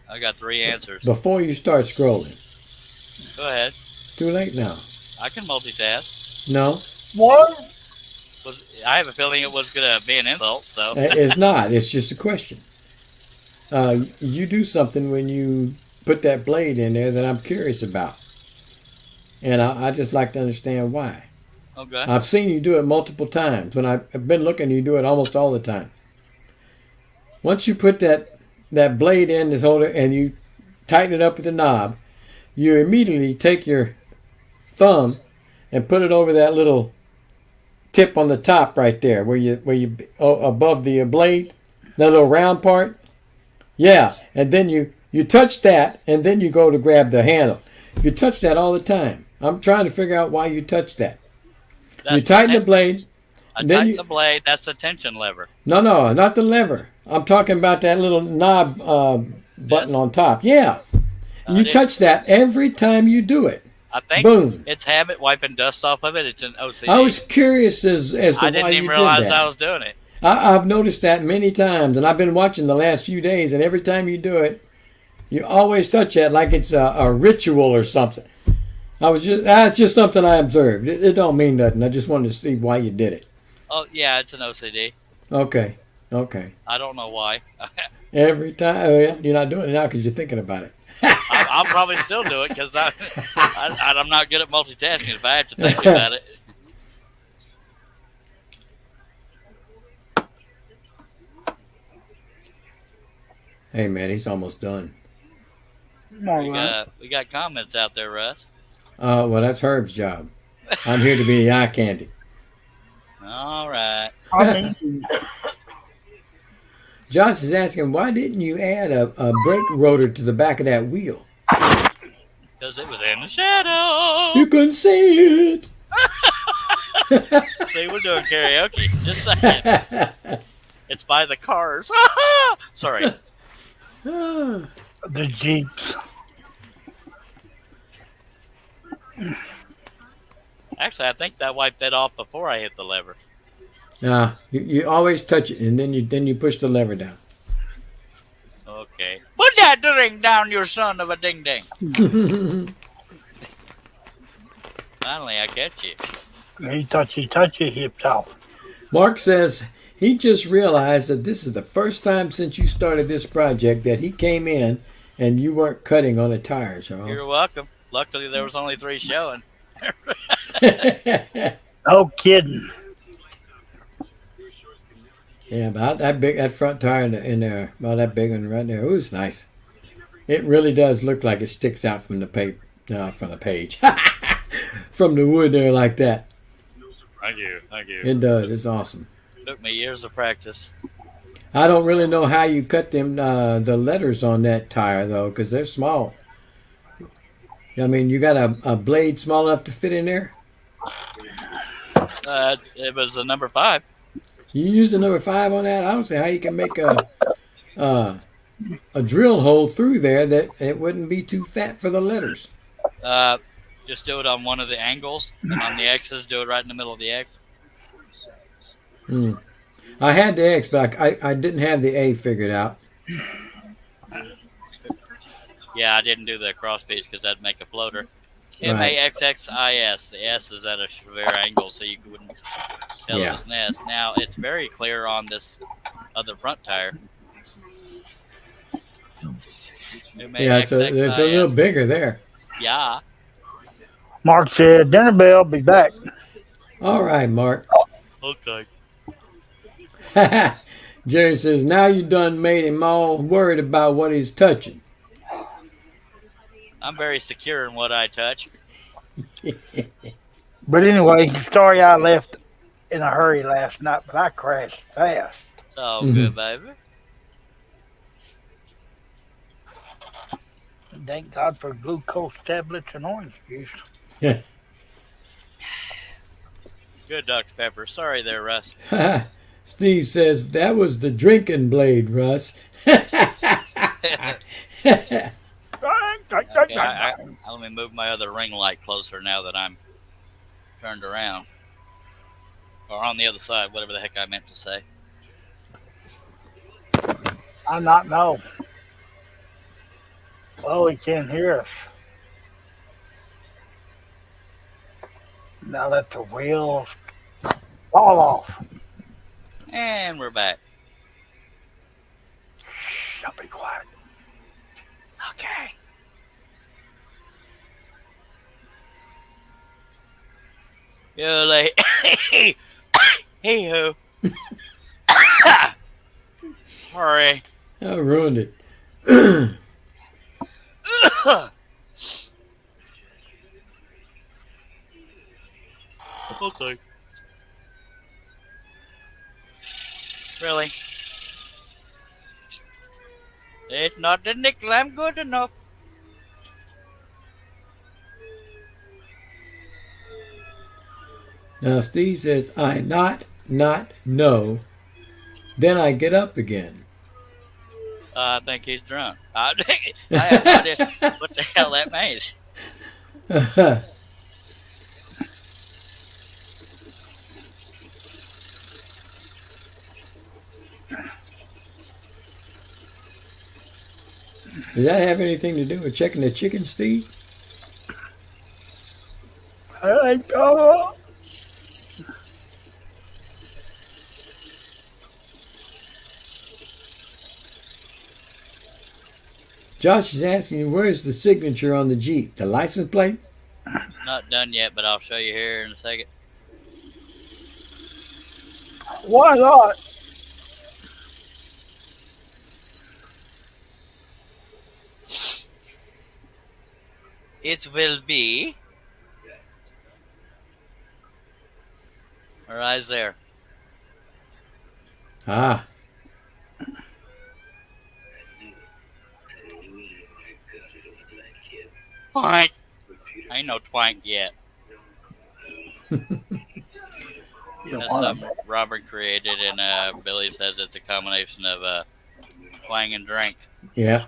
I got 3 answers. Before you start scrolling, Go ahead. it's too late now. I can multitask. No, What? I have a feeling it was going to be an insult, so. it's not. It's just a question. You do something when you put that blade in there that I'm curious about. And I just like to understand why. Okay. I've seen you do it multiple times. When I've been looking, you do it almost all the time. Once you put that blade in this holder and you tighten it up with the knob, you immediately take your thumb and put it over that little tip on the top right there, where you above the blade, that little round part. Yeah, and then you touch that, and then you go to grab the handle. You touch that all the time. I'm trying to figure out why you touch that. That's you tighten the blade. I then tighten the blade. That's the tension lever. No, not the lever. I'm talking about that little knob button Yes. on top. Yeah. You touch that every time you do it. I think Boom. it's habit wiping dust off of it. It's an OCD. I was curious as to I why didn't you even did realize that. I was doing it. I've noticed that many times, and I've been watching the last few days, and every time you do it, you always touch that like it's a ritual or something. That's just something I observed. It don't mean nothing. I just wanted to see why you did it. Oh, yeah, it's an OCD. Okay. I don't know why. Every time, oh yeah, you're not doing it now because you're thinking about it. I'll probably still do it because I'm not good at multitasking if I have to think about it. Hey man, he's almost done. All right. We got comments out there, Russ. Well, that's Herb's job. I'm here to be the eye candy. All right. I mean, Josh is asking, why didn't you add a brake rotor to the back of that wheel? Because it was in the shadow. You couldn't see it. See, we're doing karaoke. Just saying. It's by the cars. Sorry. the Jeeps. Actually, I think I wiped that off before I hit the lever. Nah, you always touch it, and then you push the lever down. Okay. Put that ring down, you son of a ding ding. Finally, I catch you. He touch your hips off. Mark says he just realized that this is the first time since you started this project that he came in and you weren't cutting on a tire, Charles. You're welcome. Luckily, there was only 3 showing. No kidding. Yeah, about that front tire in there, about that big one right there. Ooh, it's nice. It really does look like it sticks out from the paper, from the page, from the wood there like that. Thank you. It does. It's awesome. Took me years of practice. I don't really know how you cut them the letters on that tire though, because they're small. I mean, you got a blade small enough to fit in there. It was a number 5. You use a number 5 on that. I don't see how you can make a drill hole through there that it wouldn't be too fat for the letters. Just do it on one of the angles, and on the X's, do it right in the middle of the X. I had the X, but I didn't have the A figured out. Yeah, I didn't do the cross piece because that'd make a floater. Right. MAXXIS. The S is at a severe angle, so you wouldn't tell it was an S. Now, it's very clear on this other front tire. Yeah, it's a little bigger there. Yeah. Mark said, dinner bell, be back. All right, Mark. Okay. Jerry says, now you done made him all worried about what he's touching. I'm very secure in what I touch. But anyway, sorry I left in a hurry last night, but I crashed fast. It's all good, baby. Thank God for glucose tablets and orange juice. Good, Dr. Pepper. Sorry there, Russ. Steve says that was the drinking blade, Russ. Okay, let me move my other ring light closer now that I'm turned around. Or on the other side, whatever the heck I meant to say. I not know. Oh, he can't hear us. Now let the wheels fall off. And we're back. Shh, I'll be quiet. Okay. You're like, hey ho. Sorry. I ruined it. Okay. Really? It's not the nickel. I'm good enough. Now Steve says, I not know. Then I get up again. I think he's drunk. I have no idea what the hell that means. Does that have anything to do with checking the chicken, Steve? Oh, Josh is asking you, where's the signature on the Jeep? The license plate? Not done yet, but I'll show you here in a second. why not? It will be right there. Ah. Twank. Ain't no twank yet. You That's want something Robert created, and Billy says it's a combination of twang and drink. Yeah.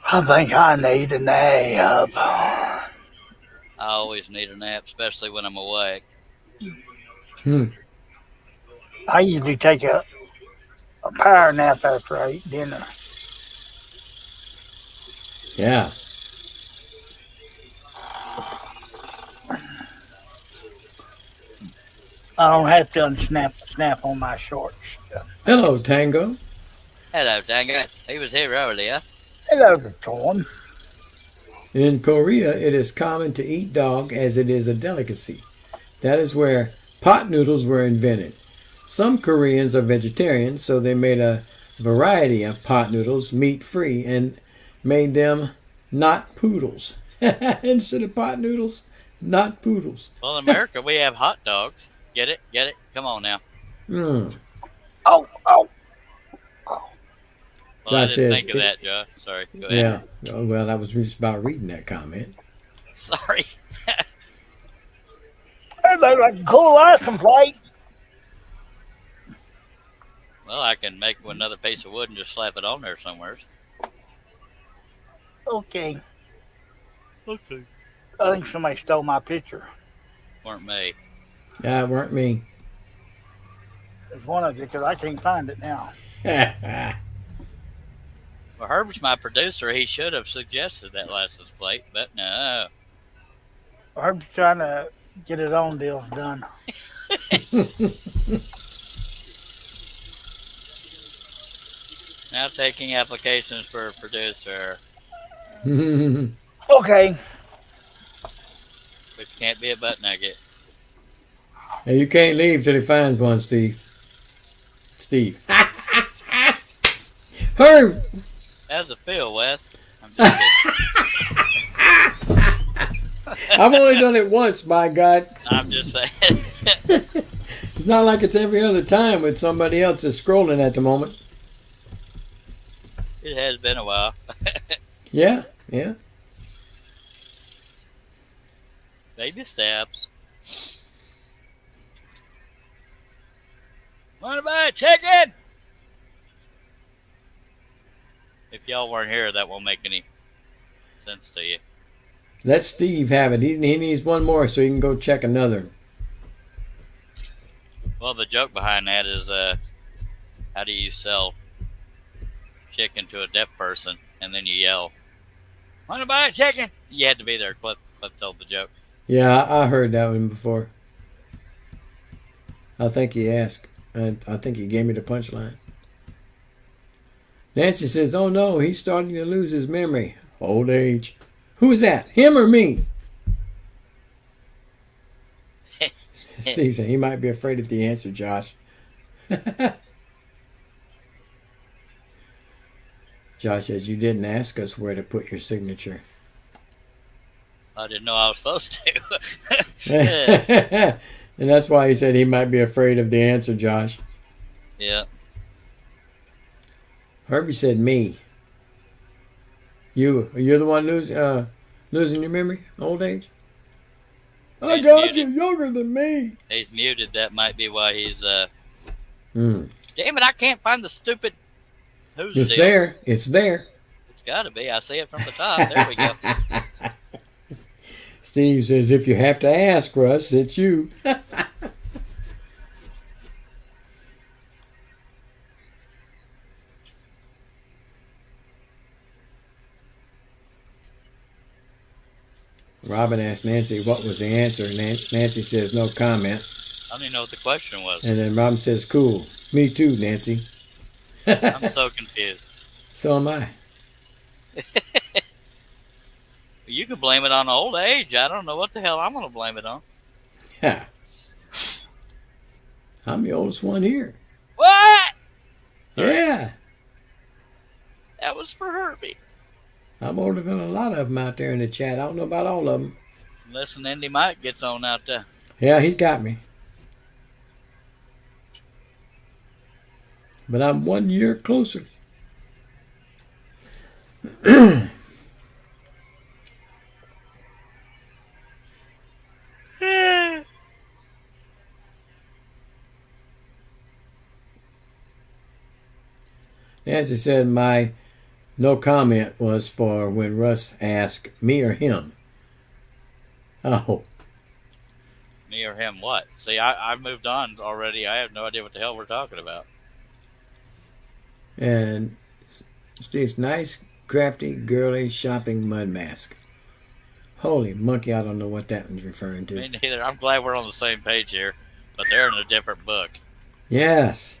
I think I need a nap. I always need a nap, especially when I'm awake. I usually take a power nap after I eat dinner. Yeah. I don't have to snap on my shorts. Hello, Tango. Hello, Tango. He was here earlier. Hello, Tom. In Korea, it is common to eat dog as it is a delicacy. That is where pot noodles were invented. Some Koreans are vegetarians, so they made a variety of pot noodles meat-free and made them not poodles. Instead of pot noodles, not poodles. Well, in America, we have hot dogs. Get it? Get it? Come on now. Mm. Oh. Well, I Josh didn't says think of that, Josh. Sorry. Go ahead. Yeah. Oh, well, I was just about reading that comment. Sorry. Hey, there's a cool license plate. Well, I can make another piece of wood and just slap it on there somewhere. Okay. Okay. I think somebody stole my picture. Weren't me. Yeah, it weren't me. There's one of you because I can't find it now. Well, Herbert's my producer. He should have suggested that license plate, but no. I'm trying to get his own deals done. Now taking applications for a producer, Okay. which can't be a butt nugget. Hey, you can't leave till he finds one, Steve. Steve. Herb! How's it feel, Wes? I'm just I've only done it once, by God. I'm just saying. It's not like it's every other time with somebody else that's scrolling at the moment. It has been a while. Yeah, yeah. Baby steps. Want to buy a chicken? If y'all weren't here, that won't make any sense to you. Let Steve have it. He needs one more so he can go check another. Well, the joke behind that is, how do you sell chicken to a deaf person and then you yell, "Want to buy a chicken?" You had to be there. Cliff told the joke. Yeah, I heard that one before. I think he asked. I think he gave me the punchline. Nancy says, "Oh no, he's starting to lose his memory. Old age." Who is that? Him or me? Steve said he might be afraid of the answer, Josh. Josh says, "You didn't ask us where to put your signature." I didn't know I was supposed to. And that's why he said he might be afraid of the answer, Josh. Yeah. Herbie said me. You're the one losing your memory, old age? I He's got you muted. younger than me. He's muted. That might be why he's, Mm. damn it, I can't find the stupid who's It's deal. there. It's there. It's gotta be. I see it from the top. There we go. Steve says, if you have to ask, Russ, it's you. Robin asked Nancy what was the answer. Nancy says no comment. I don't even know what the question was. And then Robin says, cool. Me too, Nancy. I'm so confused. So am I. You can blame it on old age. I don't know what the hell I'm going to blame it on. Yeah. I'm the oldest one here. What? Yeah. That was for Herbie. I'm older than a lot of them out there in the chat. I don't know about all of them. Listen, Indy Mike gets on out there. Yeah, he's got me. But I'm 1 year closer. Nancy said my no comment was for when Russ asked me or him. Oh, Me or him, what? See, I moved on already. I have no idea what the hell we're talking about. and Steve's nice, crafty, girly shopping mud mask. Holy monkey, I don't know what that one's referring to. Me neither. I'm glad we're on the same page here, but they're in a different book. Yes.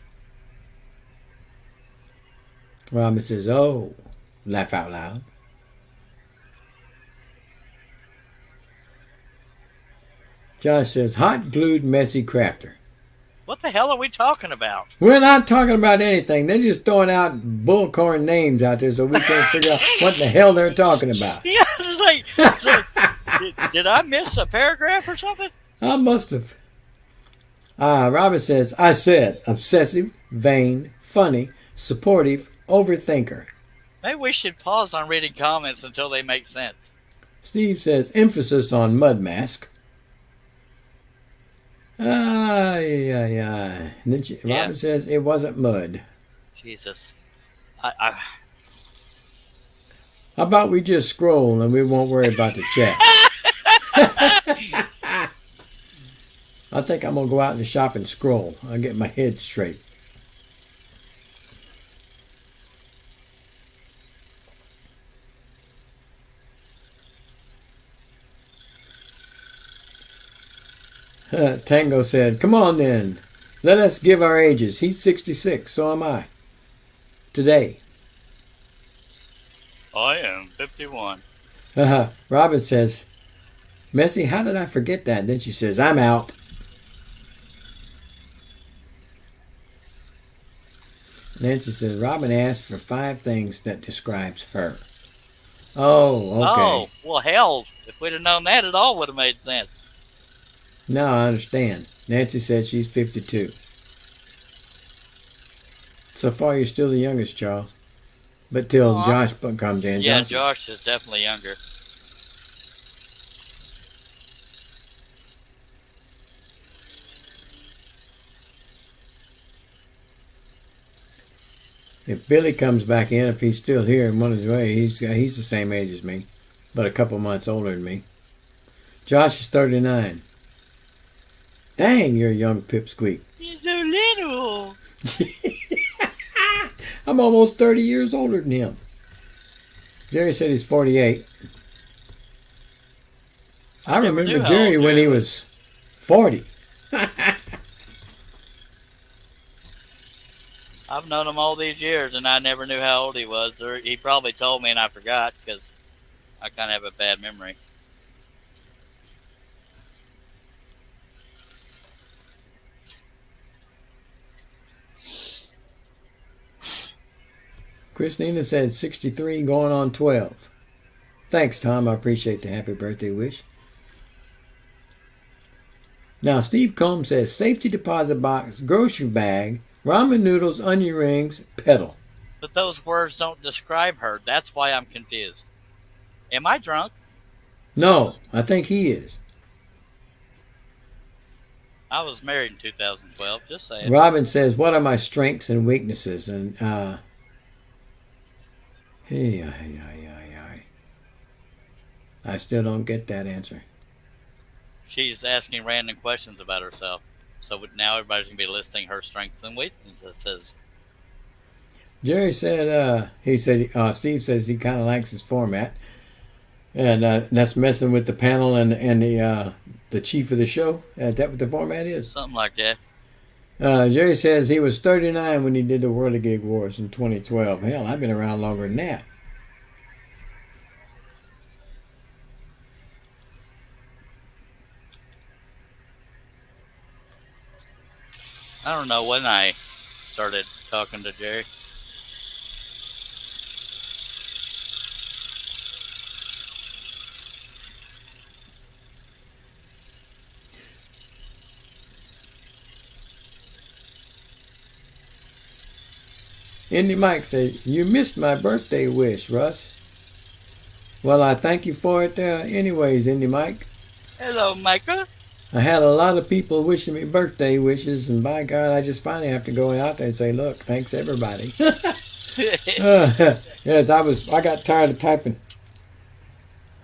Robin says, oh, laugh out loud. Josh says, hot glued messy crafter. What the hell are we talking about? We're not talking about anything. They're just throwing out bullcorn names out there so we can't figure out what the hell they're talking about. Yeah, it's like, did I miss a paragraph or something? I must have. Robin says, I said, obsessive, vain, funny, supportive, overthinker. Maybe we should pause on reading comments until they make sense. Steve says, emphasis on mud mask. Yeah. And then Robin says, it wasn't mud. Jesus. How about we just scroll and we won't worry about the chat? I think I'm going to go out in the shop and scroll. I'll get my head straight. Tango said, come on then. Let us give our ages. He's 66, so am I. Today. I am 51. Robin says, Messy, how did I forget that? And then she says, I'm out. Nancy says, Robin asked for 5 things that describes her. Oh, okay. Oh, well, hell, if we'd have known that, it all would have made sense. Now I understand. Nancy said she's 52. So far, you're still the youngest, Charles. But till Aw. Josh comes in. Yeah, Josh- Josh is definitely younger. If Billy comes back in, if he's still here and on his way, he's the same age as me, but a couple months older than me. Josh is 39. Dang, you're a young pipsqueak. He's so little. I'm almost 30 years older than him. Jerry said he's 48. I never remember knew how Jerry old when Jerry he was 40. I've known him all these years, and I never knew how old he was. Or he probably told me, and I forgot because I kind of have a bad memory. Christina said 63 going on 12. Thanks, Tom. I appreciate the happy birthday wish. Now, Steve Combs says safety deposit box, grocery bag, ramen noodles, onion rings, pedal. But those words don't describe her. That's why I'm confused. Am I drunk? No, I think he is. I was married in 2012. Just saying. Robin says, what are my strengths and weaknesses? And, I still don't get that answer. She's asking random questions about herself. So now everybody's going to be listing her strengths and weaknesses. Jerry said, Steve says he kind of likes his format. And that's messing with the panel and the chief of the show. That's what the format is. Something like that. Jerry says he was 39 when he did the Whirligig Wars in 2012. Hell, I've been around longer than that. I don't know when I started talking to Jerry. Indy Mike says, you missed my birthday wish, Russ. Well, I thank you for it anyways, Indy Mike. Hello, Micah. I had a lot of people wishing me birthday wishes, and by God, I just finally have to go out there and say, look, thanks everybody. Yes, I got tired of typing.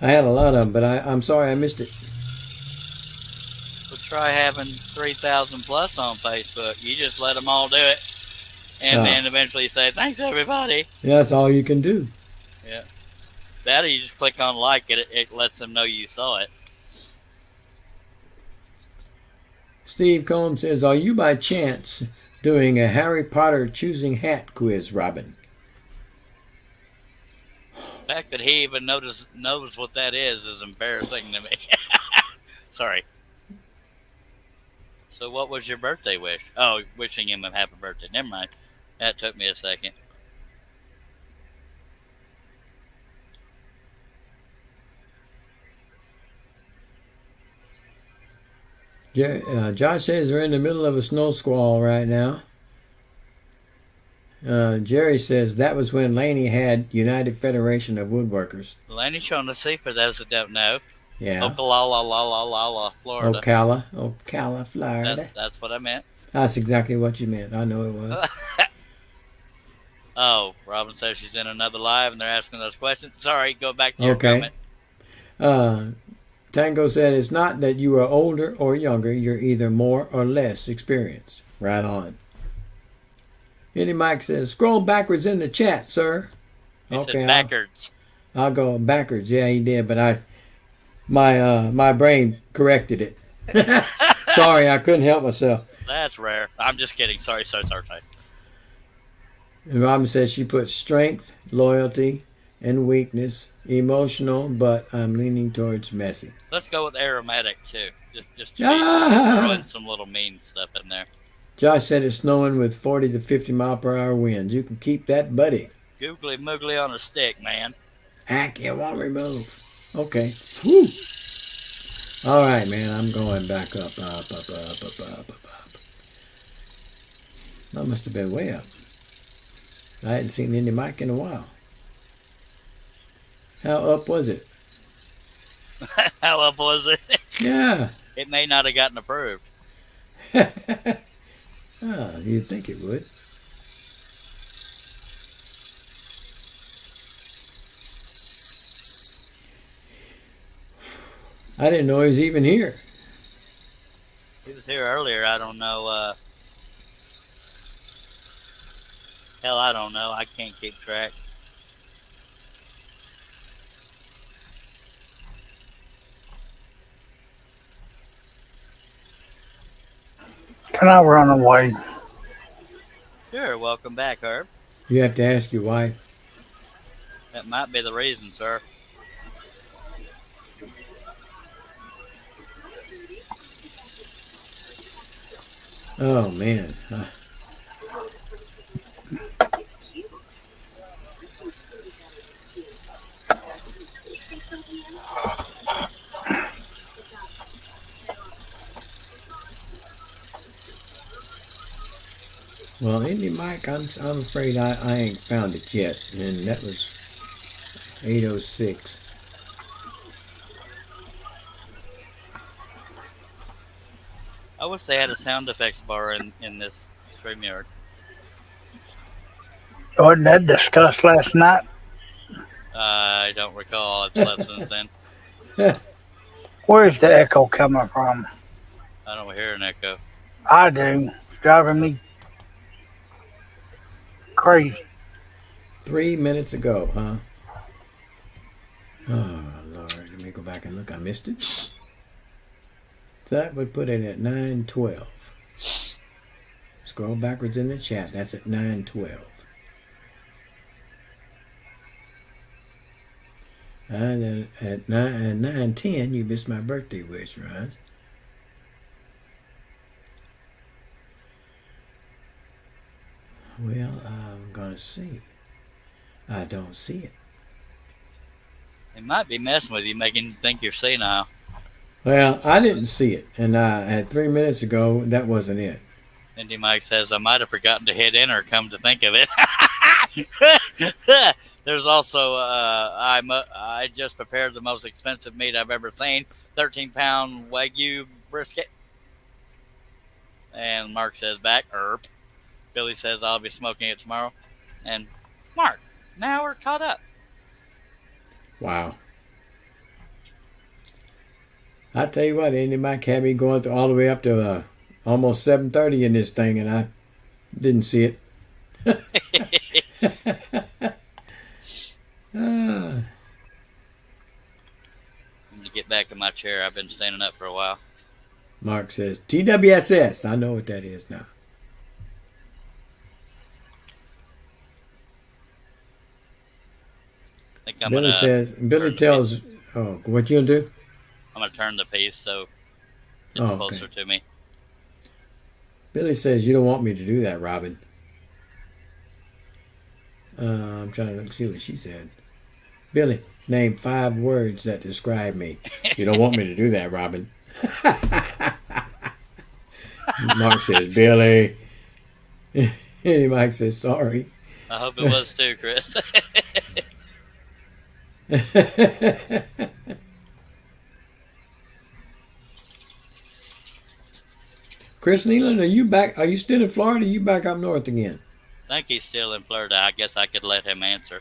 I had a lot of them, but I'm sorry I missed it. We'll try having 3,000 plus on Facebook. You just let them all do it. And then eventually say, thanks, everybody. Yeah, that's all you can do. Yeah. That or you just click on like it. It lets them know you saw it. Steve Combs says, are you by chance doing a Harry Potter choosing hat quiz, Robin? The fact that he even knows what that is embarrassing to me. Sorry. So what was your birthday wish? Oh, wishing him a happy birthday. Never mind. That took me a second. Josh says they're in the middle of a snow squall right now. Jerry says that was when Laney had United Federation of Woodworkers. Laney Shaughnessy, for those that don't know. Yeah. Ocala, Florida. Ocala, Florida. That's what I meant. That's exactly what you meant. I know it was. Oh, Robin says she's in another live and they're asking those questions. Sorry, go back to your Okay. comment. Tango said it's not that you are older or younger. You're either more or less experienced. Right on. Eddie Mike says, scroll backwards in the chat, sir. He said backwards. I'll go backwards. Yeah, he did, but my brain corrected it. Sorry, I couldn't help myself. That's rare. I'm just kidding. Sorry. And Robin says she put strength, loyalty, and weakness, emotional, but I'm leaning towards messy. Let's go with aromatic too. Just throwing some little mean stuff in there. Josh said it's snowing with 40 to 50 mile per hour winds. You can keep that, buddy. Googly moogly on a stick, man. It won't remove. Okay. Whew. All right, man. I'm going back up. Up. I must have been way up. I hadn't seen any mic in a while. How up was it? How up was it? Yeah. It may not have gotten approved. You'd think it would. I didn't know he was even here. He was here earlier. I don't know. Hell, I don't know. I can't keep track. Can I run away? Sure. Welcome back, Herb. You have to ask your wife. That might be the reason, sir. Oh, man. Well, Indy Mike, I'm afraid I ain't found it yet. And that was 8:06. I wish they had a sound effects bar in this StreamYard. Wasn't that discussed last night? I don't recall. I've slept since then. Where's the echo coming from? I don't hear an echo. I do. It's driving me crazy. 3 minutes ago, huh? Oh, Lord. Let me go back and look. I missed it. So that would put it at 9:12. Scroll backwards in the chat. That's at 9:12. And at 9:10, you missed my birthday wish, right? Well, I'm gonna see. I don't see it. They might be messing with you, making you think you're senile. Well, I didn't see it, and at 3 minutes ago, that wasn't it. Indy Mike says, I might have forgotten to hit enter, come to think of it. There's also, I just prepared the most expensive meat I've ever seen, 13-pound Wagyu brisket. And Mark says back, Herb. Billy says, I'll be smoking it tomorrow. And Mark, now we're caught up. Wow. I tell you what, Indy Mike had me going all the way up to almost 7:30 in this thing, and I didn't see it. I'm going to get back in my chair. I've been standing up for a while. Mark says, TWSS. I know what that is now. I think I'm Billy gonna says, Billy tells, oh, what you gonna do? I'm going to turn the piece so it's Oh, okay. closer to me. Billy says, you don't want me to do that, Robin. I'm trying to see what she said. Billy, name 5 words that describe me. You don't want me to do that, Robin. Mark says, Billy. And Mike says, sorry. I hope it was too, Chris. Chris Nealon, are you back? Are you still in Florida? Or are you back up north again? I think he's still in Florida. I guess I could let him answer.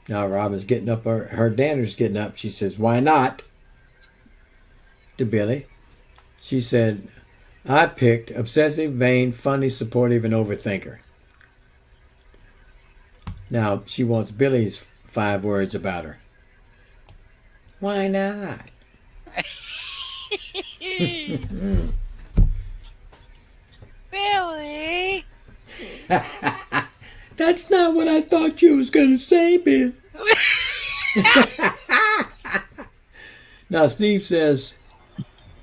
Now Robin's getting up. Her Danner's getting up. She says, why not? To Billy. She said, I picked obsessive, vain, funny, supportive, and overthinker. Now she wants Billy's 5 words about her. Why not? Billy. That's not what I thought you was going to say, Bill. Now Steve says,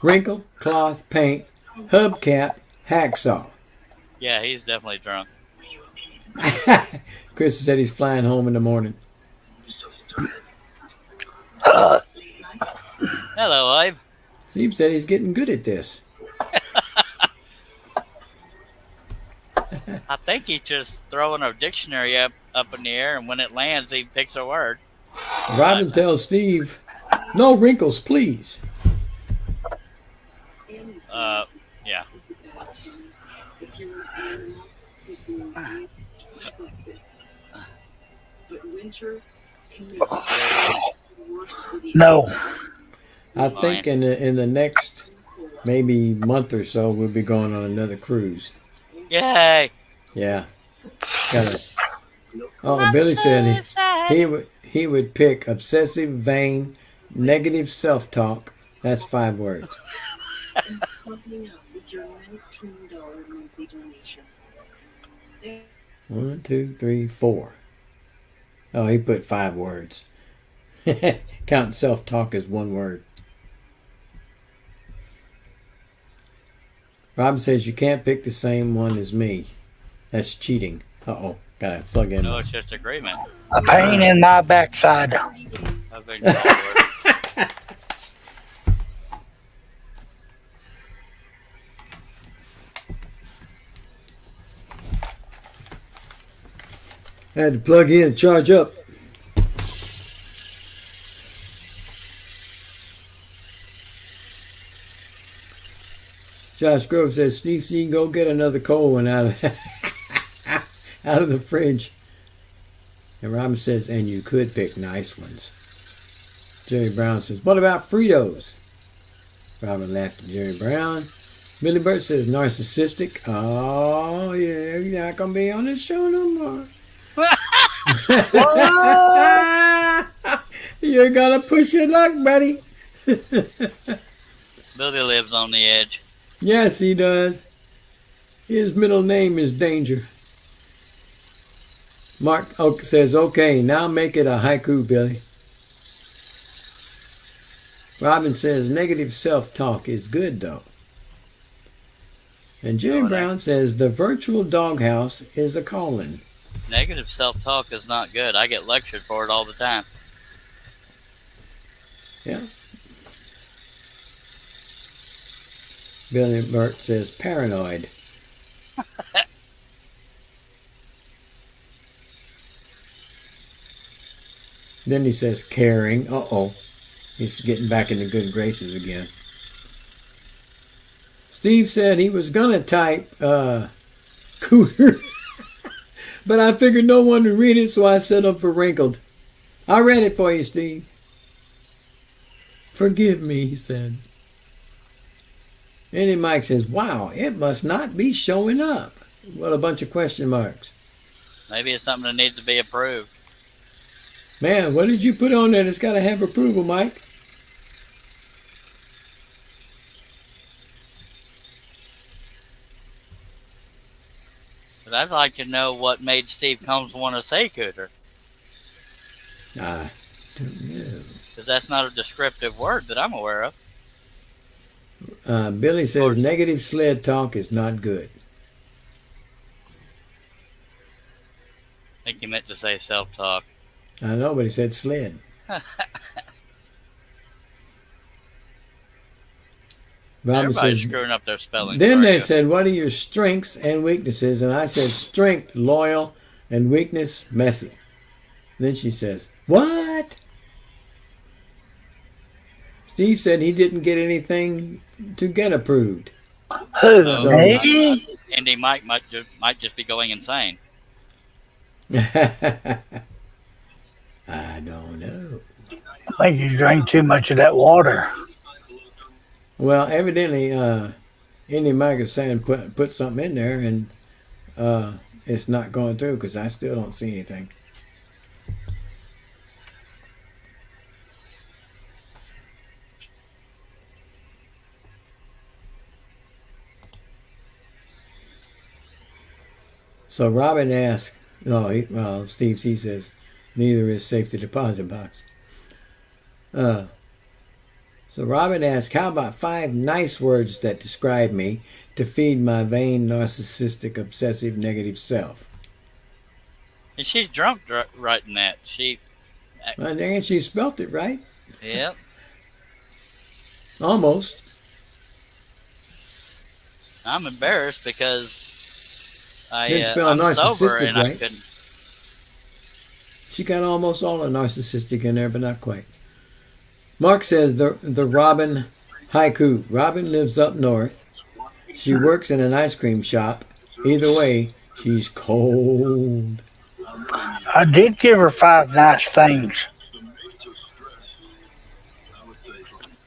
wrinkle, cloth, paint, hubcap, hacksaw. Yeah, he's definitely drunk. Chris said he's flying home in the morning. Hello, Abe. Steve said he's getting good at this. I think he's just throwing a dictionary up in the air, and when it lands, he picks a word. Robin tells Steve, "No wrinkles, please." Yeah. No. I think in the next maybe month or so we'll be going on another cruise. Yay! Yeah. Gotta. Oh, Billy said he would pick obsessive, vain, negative self-talk. That's 5 words. 1, 2, 3, 4. Oh, he put 5 words. Counting self-talk as 1 word. Robin says you can't pick the same one as me. That's cheating. Uh-oh. Gotta plug in. No, it's just agreement. A pain in my backside. I think that word. I had to plug in and charge up. Josh Grove says, Steve C, go get another cold one out of out of the fridge. And Robin says, and you could pick nice ones. Jerry Brown says, what about Fritos? Robin laughed at Jerry Brown. Billy Burt says, narcissistic. Oh, yeah, you're not going to be on the show no more. You're going to push your luck, buddy. Billy lives on the edge. Yes, he does. His middle name is Danger. Mark Oak says, okay, now make it a haiku, Billy. Robin says, negative self-talk is good, though. And Jerry Brown says, the virtual doghouse is a calling. Negative self-talk is not good. I get lectured for it all the time. Yeah. Billy Burt says, paranoid. Then he says, caring. Uh-oh. He's getting back into good graces again. Steve said he was going to type cooter. But I figured no one would read it, so I set up for wrinkled. I read it for you, Steve. Forgive me, he said. And then Mike says, wow, it must not be showing up. Well, a bunch of question marks. Maybe it's something that needs to be approved. Man, what did you put on there that's got to have approval, Mike? But I'd like to know what made Steve Combs want to say cooter. I don't know. Because that's not a descriptive word that I'm aware of. Billy says negative sled talk is not good. I think you meant to say self-talk. I know, but he said sled. Robin Everybody's says, screwing up their spelling. then they said, what are your strengths and weaknesses? And I said, strength, loyal, and weakness, messy. Then she says, what? Steve said he didn't get anything to get approved. Who? So- Me? Andy Mike might just be going insane. I don't know. I think you drank too much of that water. Well, evidently, Andy Mike is saying put something in there, and it's not going through because I still don't see anything. So Robin asked, Steve C says, neither is safety deposit box. So Robin asked, how about 5 nice words that describe me to feed my vain, narcissistic, obsessive, negative self? And she's drunk writing that. And she spelt it right. Yep. Almost. I'm embarrassed because Didn't spell I'm sober narcissistic and I right. couldn't. She got almost all the narcissistic in there, but not quite. Mark says the Robin haiku. Robin lives up north. She works in an ice cream shop. Either way, she's cold. I did give her 5 nice things.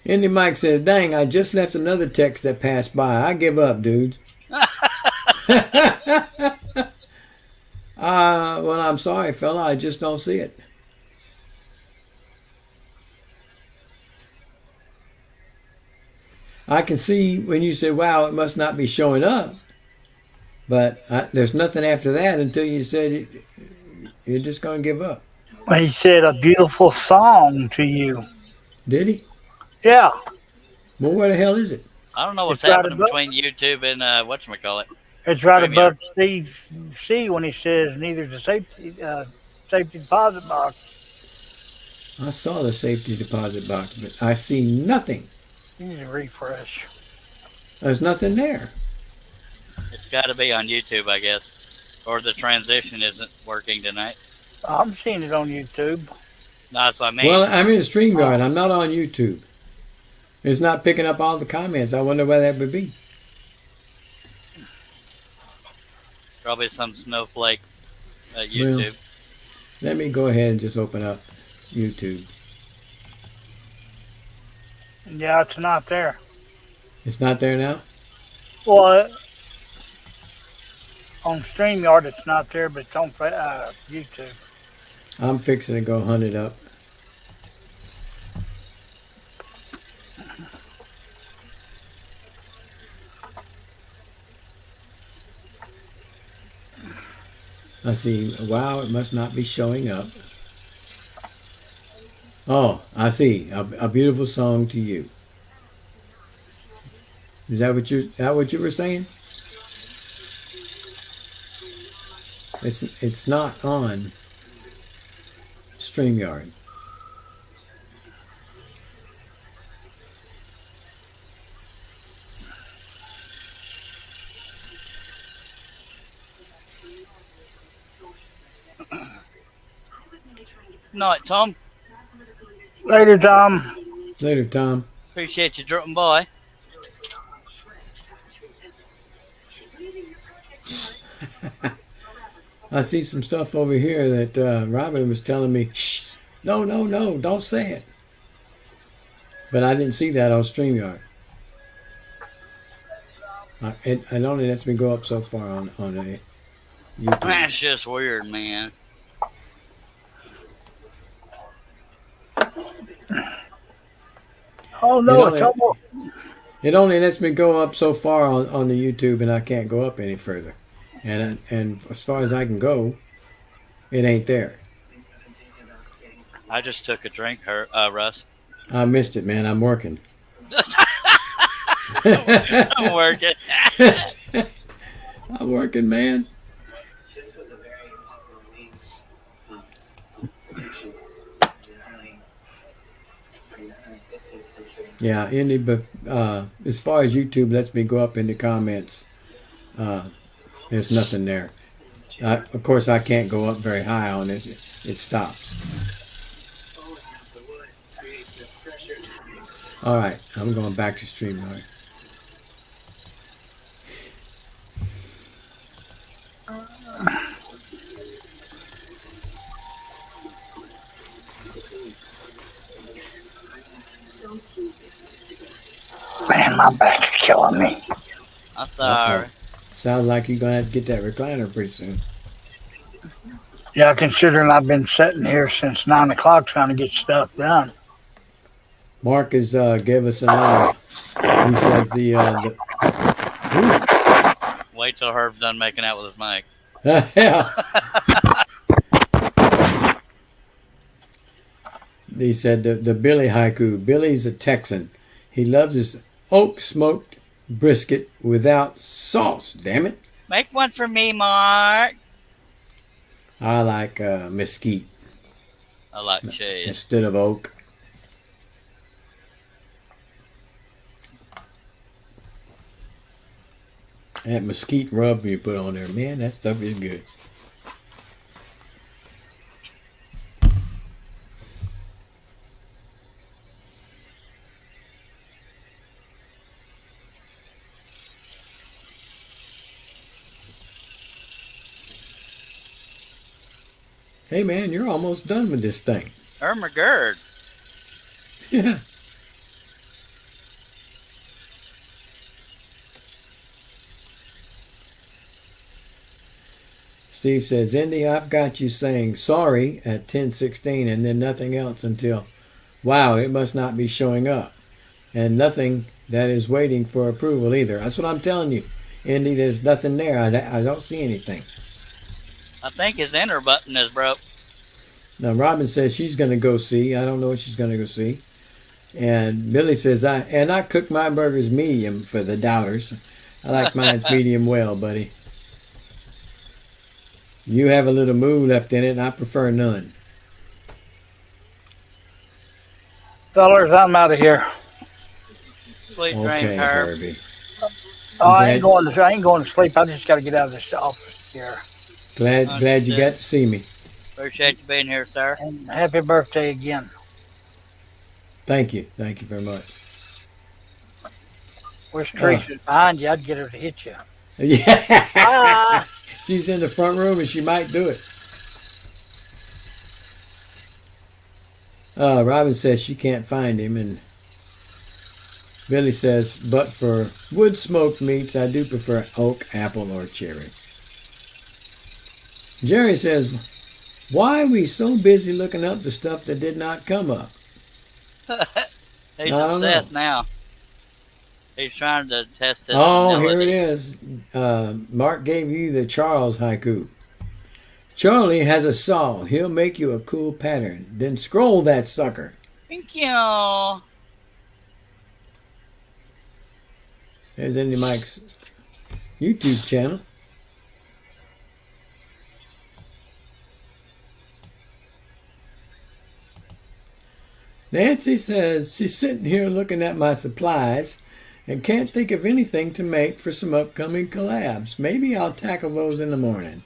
Indy Mike says, dang, I just left another text that passed by. I give up, dudes. Well, I'm sorry, fella. I just don't see it. I can see when you say, wow, it must not be showing up. But there's nothing after that until you said you're just going to give up. He said a beautiful song to you. Did he? Yeah. Well, where the hell is it? I don't know what's It's right happening above- between YouTube and whatchamacallit. It's right Premiere. above Steve C when he says neither the safety deposit box. I saw the safety deposit box, but I see nothing. You need to refresh. There's nothing there. It's got to be on YouTube, I guess. Or the transition isn't working tonight. I'm seeing it on YouTube. No, that's what I mean. Well, I'm in StreamYard. I'm not on YouTube. It's not picking up all the comments. I wonder why that would be. Probably some snowflake at YouTube. Let me go ahead and just open up YouTube. Yeah, it's not there. It's not there now? Well, on StreamYard it's not there, but it's on YouTube. I'm fixing to go hunt it up. I see. Wow, it must not be showing up. Oh, I see. A beautiful song to you. Is that what you were saying? It's not on StreamYard. Night, Tom. Later, Tom. Later, Tom. Appreciate you dropping by. I see some stuff over here that Robin was telling me, shh, no, don't say it. But I didn't see that on StreamYard. It only lets me go up so far on a YouTube. That's just weird, man. Oh no, You it's know, almost. It only lets me go up so far on the YouTube, and I can't go up any further. And as far as I can go, it ain't there. I just took a drink, Russ. I missed it, man. I'm working. I'm working. I'm working, man. Yeah, but as far as YouTube lets me go up in the comments, there's nothing there. Of course, I can't go up very high on this. It stops. All right, I'm going back to StreamYard. Man, my back is killing me. I'm sorry. Sounds like you're going to have to get that recliner pretty soon. Yeah, considering I've been sitting here since 9 o'clock trying to get stuff done. Mark has gave us another. He says Wait till Herb's done making out with his mic. yeah. He said the Billy haiku. Billy's a Texan. He loves his oak smoked brisket without sauce. Damn it! Make one for me, Mark. I like mesquite I like shade. instead of oak. That mesquite rub you put on there, man, that stuff is good. Hey man, you're almost done with this thing. Irma Gerd. Yeah. Steve says, Indy, I've got you saying sorry at 10:16 and then nothing else until, wow, it must not be showing up. And nothing that is waiting for approval either. That's what I'm telling you. Indy, there's nothing there. I don't see anything. I think his enter button is broke. Now, Robin says she's going to go see. I don't know what she's going to go see. And Billy says, I cook my burgers medium for the doubters. I like mine's medium well, buddy. You have a little moo left in it, and I prefer none. Fellers, I'm out of here. Sleep Okay, drain, Herb. Herbie. Oh, I ain't going to sleep. I just got to get out of this office here. Glad you got to see me. Appreciate you being here, sir. And happy birthday again. Thank you very much. Wish Teresa's behind you. I'd get her to hit you. Yeah, Ah, she's in the front room and she might do it. Robin says she can't find him, and Billy says, but for wood smoked meats, I do prefer oak, apple, or cherry. Jerry says, why are we so busy looking up the stuff that did not come up? He's I don't obsessed now. He's trying to test his Oh, here ability. it is. Mark gave you the Charles haiku. Charlie has a saw. He'll make you a cool pattern. Then scroll that sucker. Thank you. There's Indy Mike's YouTube channel. Nancy says she's sitting here looking at my supplies and can't think of anything to make for some upcoming collabs. Maybe I'll tackle those in the morning.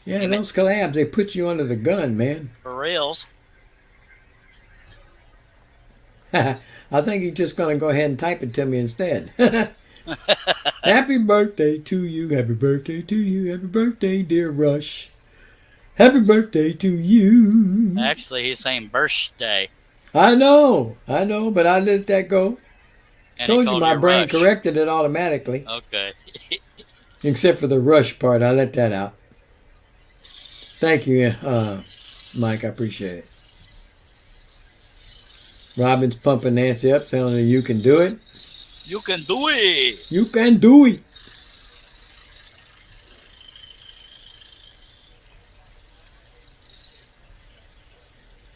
Yeah, those collabs, they put you under the gun, man. For reals. I think you're just going to go ahead and type it to me instead. Happy birthday to you. Happy birthday to you. Happy birthday, dear Rush. Happy birthday to you. Actually, he's saying birthday. I know, but I let that go. And he Told you called my brain Rush. corrected it automatically. Okay. Except for the Rush part, I let that out. Thank you, Mike. I appreciate it. Robin's pumping Nancy up, telling her you can do it. You can do it. You can do it.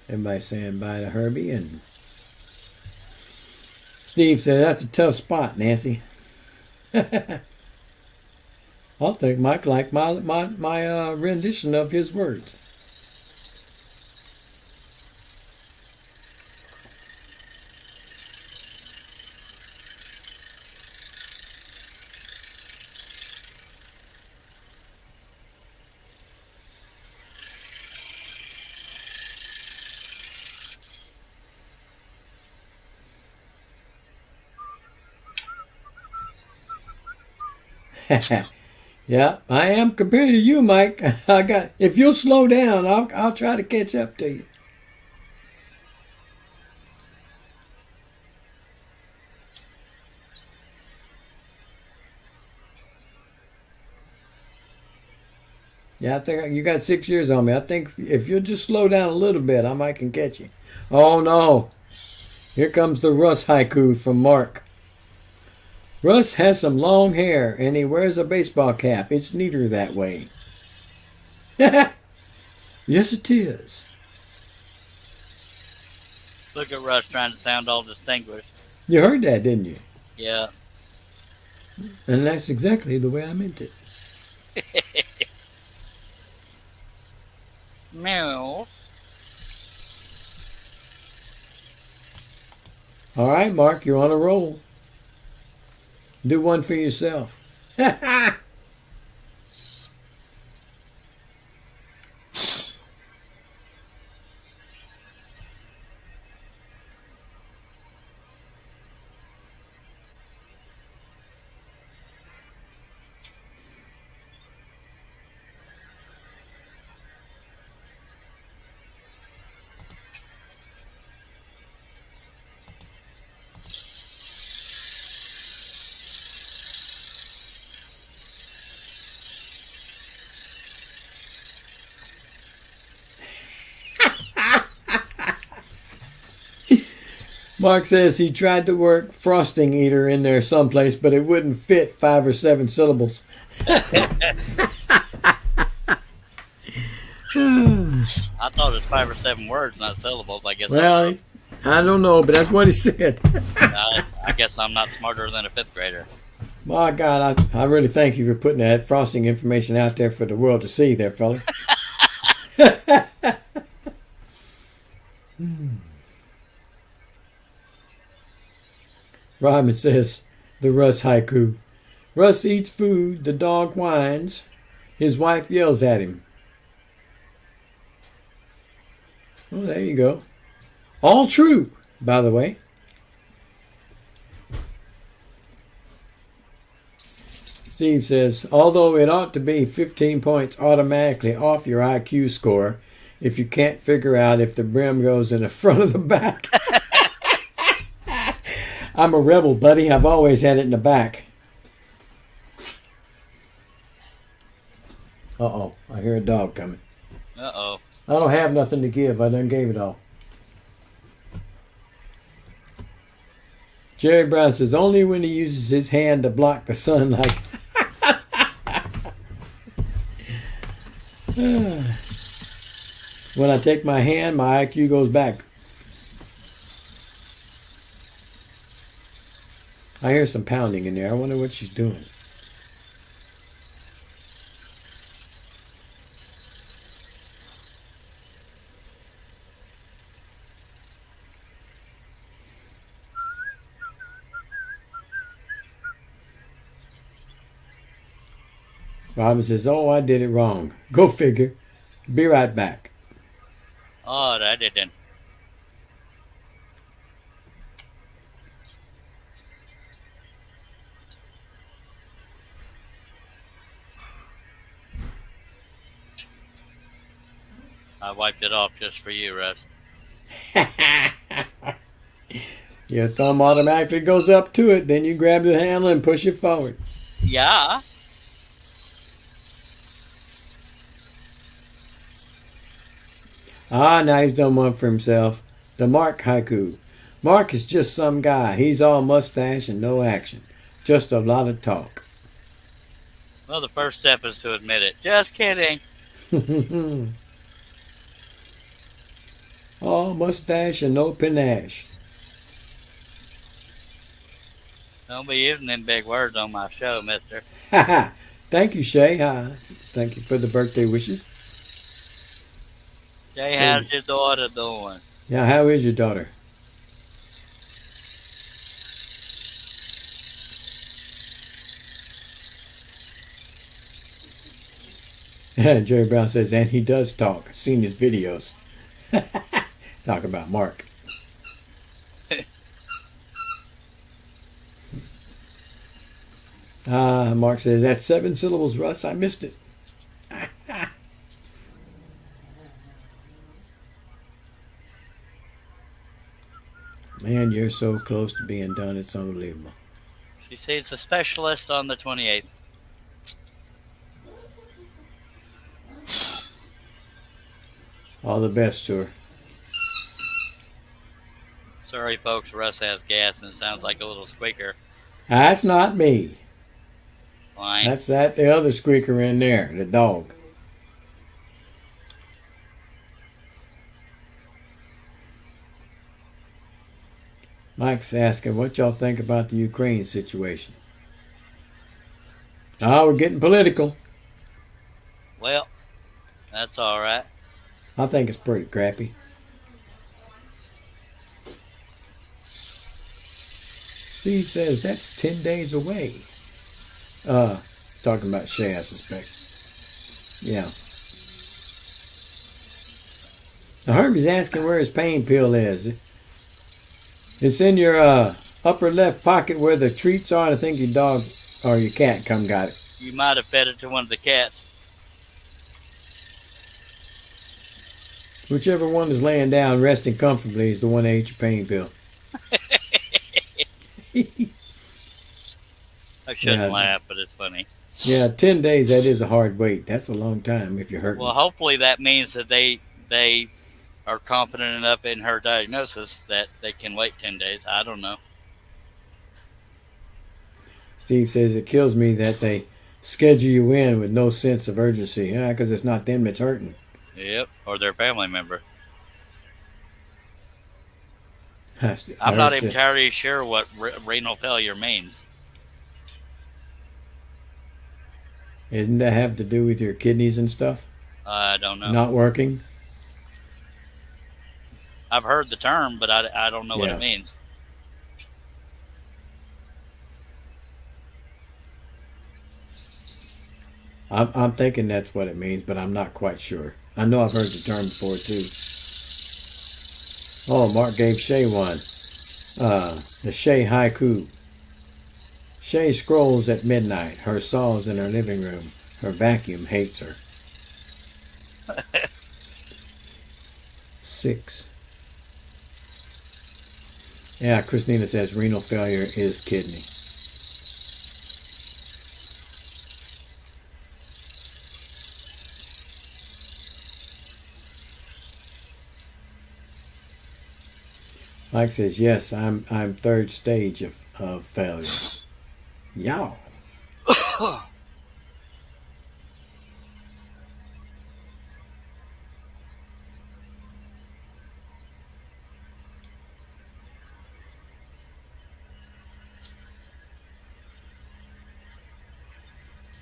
Everybody saying bye to Herbie, and Steve said that's a tough spot, Nancy. I think Mike liked my rendition of his words. Yeah, I am compared to you, Mike. If you'll slow down, I'll try to catch up to you. Yeah, I think you got 6 years on me. I think if you'll just slow down a little bit, I might can catch you. Oh no! Here comes the Russ haiku from Mark. Russ has some long hair and he wears a baseball cap. It's neater that way. Yes, it is. Look at Rush trying to sound all distinguished. You heard that, didn't you? Yeah. And that's exactly the way I meant it. Meow. All right, Mark, you're on a roll. Do one for yourself. Mark says he tried to work frosting eater in there someplace, but it wouldn't fit 5 or 7 syllables. I thought it was 5 or 7 words, not syllables. I guess. Well, I don't know, but that's what he said. I guess I'm not smarter than a 5th grader. My God, I really thank you for putting that frosting information out there for the world to see there, fella. Robin says, the Russ haiku. Russ eats food, the dog whines, his wife yells at him. Well, there you go. All true, by the way. Steve says, although it ought to be 15 points automatically off your IQ score if you can't figure out if the brim goes in the front or the back. I'm a rebel, buddy. I've always had it in the back. Uh-oh. I hear a dog coming. Uh-oh. I don't have nothing to give. I done gave it all. Jerry Brown says, only when he uses his hand to block the sunlight. When I take my hand, my IQ goes back. I hear some pounding in there. I wonder what she's doing. Robin says, oh, I did it wrong. Go figure. Be right back. Oh, I didn't. I wiped it off just for you, Russ. Your thumb automatically goes up to it. Then you grab the handle and push it forward. Yeah. Ah, now he's done one for himself. The Mark haiku. Mark is just some guy. He's all mustache and no action. Just a lot of talk. Well, the first step is to admit it. Just kidding. All mustache and no panache. Don't be using them big words on my show, mister. Thank you, Shay. Thank you for the birthday wishes. Jay, how's your daughter doing? Yeah, how is your daughter? Jerry Brown says, and he does talk. Seen his videos. Talk about Mark. Mark says, that's 7 syllables, Russ. I missed it. Man, you're so close to being done. It's unbelievable. She sees a specialist on the 28th. All the best to her. Sorry, folks. Russ has gas and it sounds like a little squeaker. That's not me. Fine. That's the other squeaker in there, the dog. Mike's asking, what y'all think about the Ukraine situation? We're getting political. Well, that's all right. I think it's pretty crappy. Steve says that's 10 days away. Talking about Shay, I suspect. Yeah. Now Herbie's asking where his pain pill is. It's in your upper left pocket where the treats are. I think your dog or your cat come got it. You might have fed it to one of the cats. Whichever one is laying down, resting comfortably, is the one that ate your pain pill. I shouldn't Yeah. laugh, but it's funny. Yeah, 10 days, that is a hard wait. That's a long time if you're hurting. Well, hopefully that means that they are confident enough in her diagnosis that they can wait 10 days. I don't know. Steve says it kills me that they schedule you in with no sense of urgency. Yeah, because it's not them that's hurting. Yep, or their family member. I I'm not heard it. entirely sure what renal failure means. Isn't that have to do with your kidneys and stuff? I don't know. Not working? I've heard the term, but I don't know what Yeah. it means. I'm thinking that's what it means, but I'm not quite sure. I know I've heard the term before too. Oh, Mark gave Shay one. The Shay haiku. Shay scrolls at midnight. Her saw's in her living room. Her vacuum hates her. 6. Yeah, Christina says renal failure is kidney. Mike says, yes, I'm third stage of failure. Yow.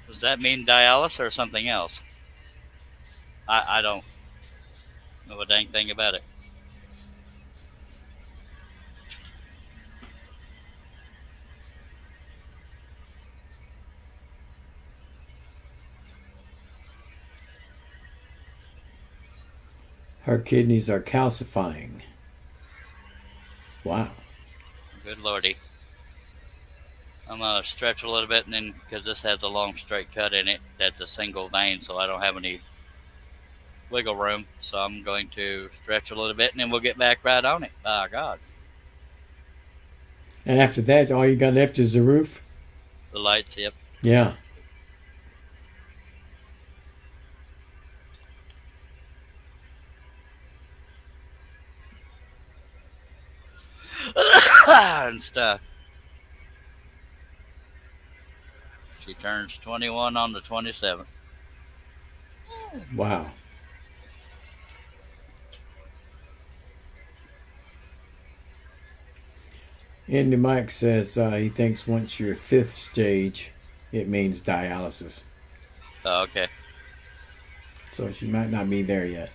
Does that mean dialysis or something else? I don't know a dang thing about it. Her kidneys are calcifying. Wow. Good lordy. I'm going to stretch a little bit, and then, because this has a long straight cut in it, that's a single vein, so I don't have any wiggle room. So I'm going to stretch a little bit, and then we'll get back right on it. By God. And after that, all you got left is the roof? The lights, yep. Yeah. And stuff. She turns 21 on the 27th. Wow. Andy Mike says he thinks once you're 5th stage, it means dialysis. Oh, okay. So she might not be there yet.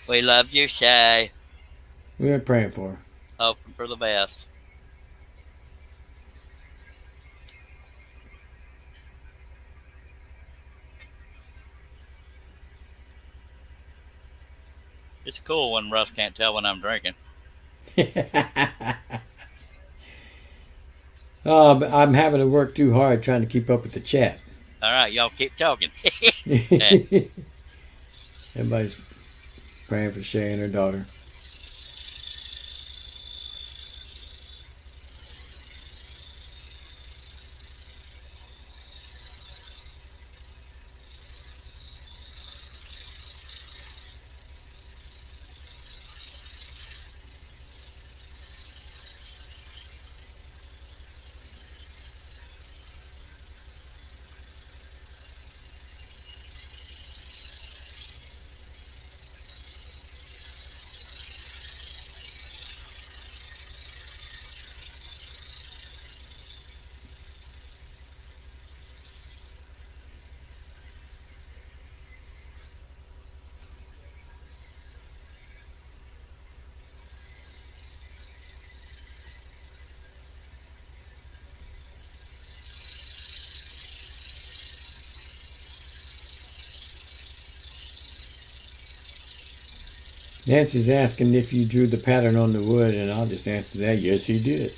We love you, Shay. We're praying for her. Hoping for the best. It's cool when Russ can't tell when I'm drinking. Oh, but I'm having to work too hard trying to keep up with the chat. All right, y'all keep talking. Everybody's praying for Shay and her daughter. Nancy's asking if you drew the pattern on the wood, and I'll just answer that. Yes, he did.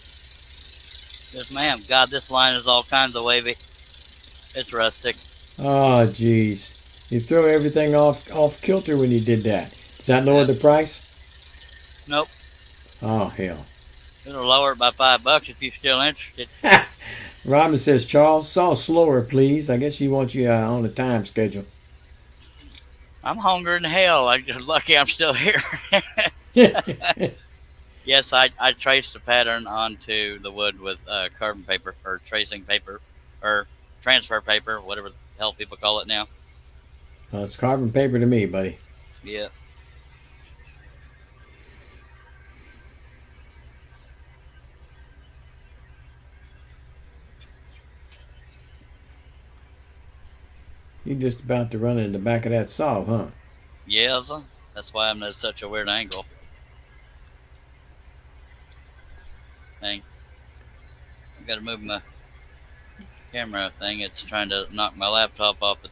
Yes, ma'am. God, this line is all kinds of wavy. It's rustic. Oh, jeez. You throw everything off kilter when you did that. Does that lower the price? Nope. Oh, hell. It'll lower it by $5 if you're still interested. Robin says, Charles, saw slower, please. I guess she wants you on a time schedule. I'm hungry in hell. I'm just lucky I'm still here. Yes, I traced the pattern onto the wood with carbon paper or tracing paper or transfer paper, whatever the hell people call it now. Well, it's carbon paper to me, buddy. Yeah. You're just about to run in the back of that saw, huh? Yes. That's why I'm at such a weird angle. Thing. I've got to move my camera thing. It's trying to knock my laptop off the.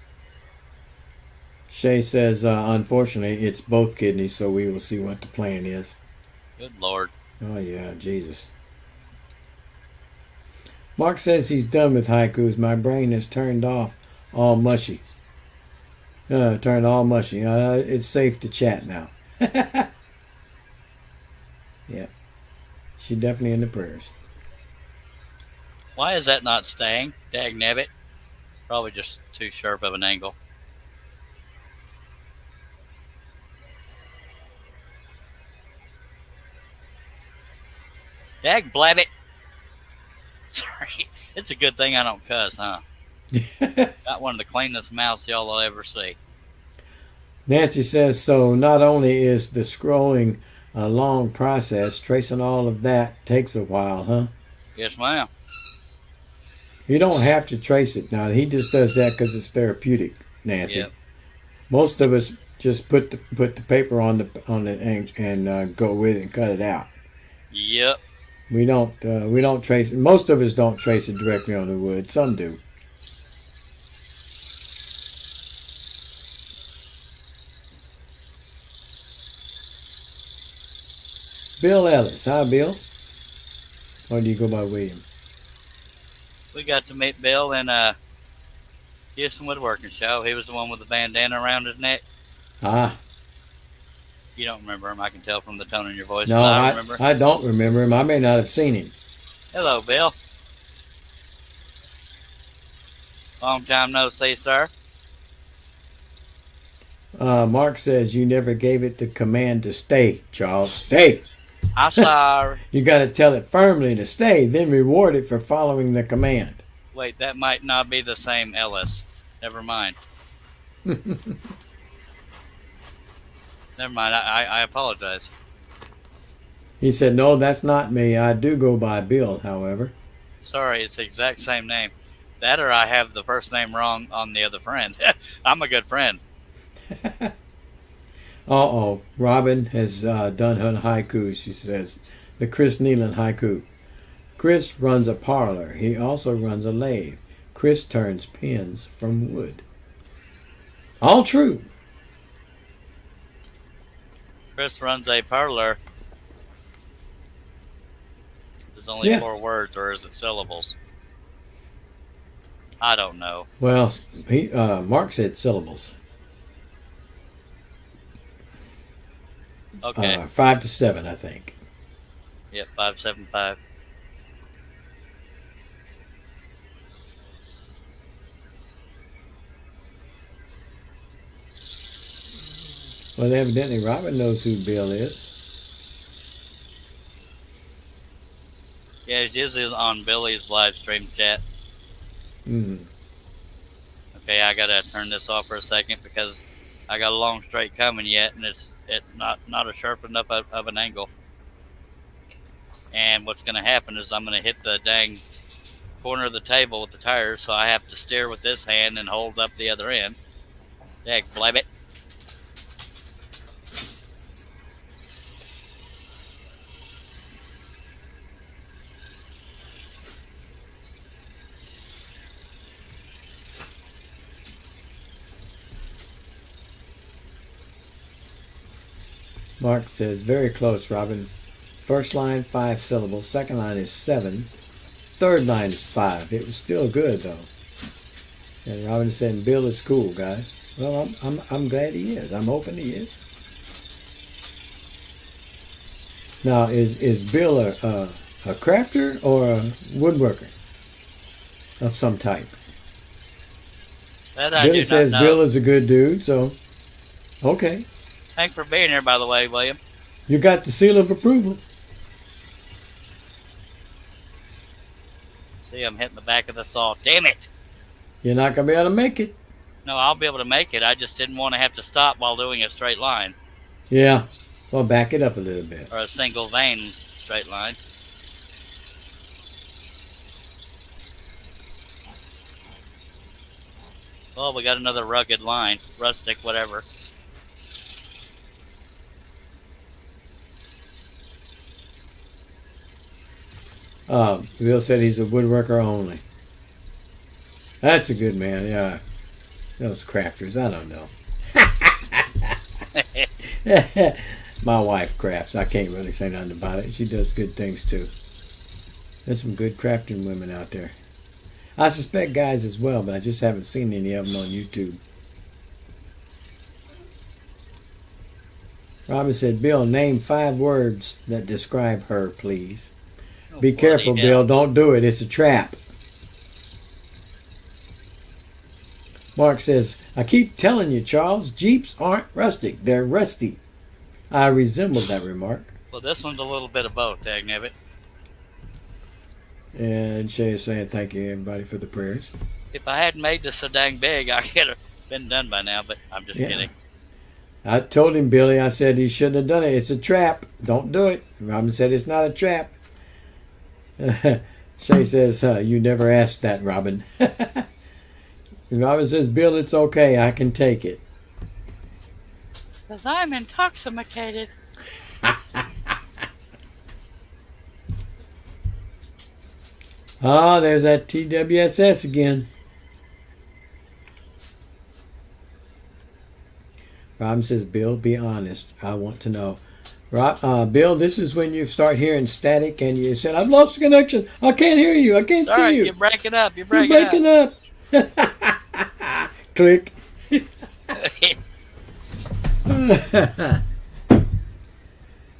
Shay says, unfortunately, it's both kidneys, so we will see what the plan is. Good Lord. Oh, yeah, Jesus. Mark says he's done with haikus. My brain is turned off, all mushy. Turned all mushy. It's safe to chat now. Yeah. She definitely in the prayers. Why is that not staying? Dag nabbit. Probably just too sharp of an angle. Dag blabbit. Sorry. It's a good thing I don't cuss, huh? Got one of the cleanest mouths y'all will ever see. Nancy says, so not only is the scrolling a long process, tracing all of that takes a while, huh? Yes, ma'am. You don't have to trace it. Now, he just does that because it's therapeutic, Nancy. Yep. Most of us just put the paper on the and go with it and cut it out. Yep. We don't trace it. Most of us don't trace it directly on the wood. Some do. Bill Ellis. Hi, Bill. Or do you go by William? We got to meet Bill in Houston Woodworking Show. He was the one with the bandana around his neck. Ah. You don't remember him. I can tell from the tone in your voice. No, I remember. I don't remember him. I may not have seen him. Hello, Bill. Long time no see, sir. Mark says you never gave it the command to stay, Charles. Stay. I'm sorry. You got to tell it firmly to stay, then reward it for following the command. Wait, that might not be the same Ellis. Never mind. Never mind. I apologize. He said, no, that's not me. I do go by Bill, however. Sorry, it's the exact same name. That or I have the first name wrong on the other friend. I'm a good friend. Uh-oh. Robin has done her haiku, she says. The Chris Nealon haiku. Chris runs a parlor. He also runs a lathe. Chris turns pins from wood. All true. Chris runs a parlor. There's only 4 words, or is it syllables? I don't know. Well, Mark said syllables. Okay. 5 to 7, I think. Yep, 575. Well, evidently Robin knows who Bill is. Yeah, it's usually on Billy's live stream chat. Mm. Okay, I gotta turn this off for a second because I got a long straight coming yet, and it's not a sharp enough of an angle. And what's gonna happen is I'm gonna hit the dang corner of the table with the tires, so I have to steer with this hand and hold up the other end. Dag blabbit. Mark says, very close, Robin. First line, 5 syllables. Second line is 7. Third line is 5. It was still good, though. And Robin said, Bill is cool, guys. Well, I'm glad he is. I'm hoping he is. Now, is Bill a crafter or a woodworker of some type? That I Billy do says not know. Bill is a good dude, so okay. Thanks for being here, by the way, William. You got the seal of approval. See, I'm hitting the back of the saw. Damn it! You're not going to be able to make it. No, I'll be able to make it. I just didn't want to have to stop while doing a straight line Yeah. Well, back it up a little bit. or a single vein straight line. Well, we got another rugged line, rustic, whatever. Bill said he's a woodworker only. That's a good man, yeah. Those crafters, I don't know. My wife crafts. I can't really say nothing about it. She does good things too. There's some good crafting women out there. I suspect guys as well, but I just haven't seen any of them on YouTube. Robin said, Bill, name 5 words that describe her, please. Oh, Be careful, bloody Bill. hell. Don't do it. It's a trap. Mark says, I keep telling you, Charles, Jeeps aren't rustic. They're rusty. I resembled that remark. Well, this one's a little bit of both, dagnabbit. And Shay is saying, thank you, everybody, for the prayers. If I hadn't made this so dang big, I could have been done by now, but I'm just Yeah. kidding. I told him, Billy, I said he shouldn't have done it. It's a trap. Don't do it. Robin said it's not a trap. Shay says, you never asked that, Robin. And Robin says, Bill, it's okay. I can take it. Because I'm intoxicated. Ah, there's that TWSS again. Robin says, Bill, be honest. I want to know. Bill, this is when you start hearing static and you said, I've lost the connection. I can't hear you. I can't Sorry, see you. you're breaking up. You're You're breaking, breaking up. Click. up.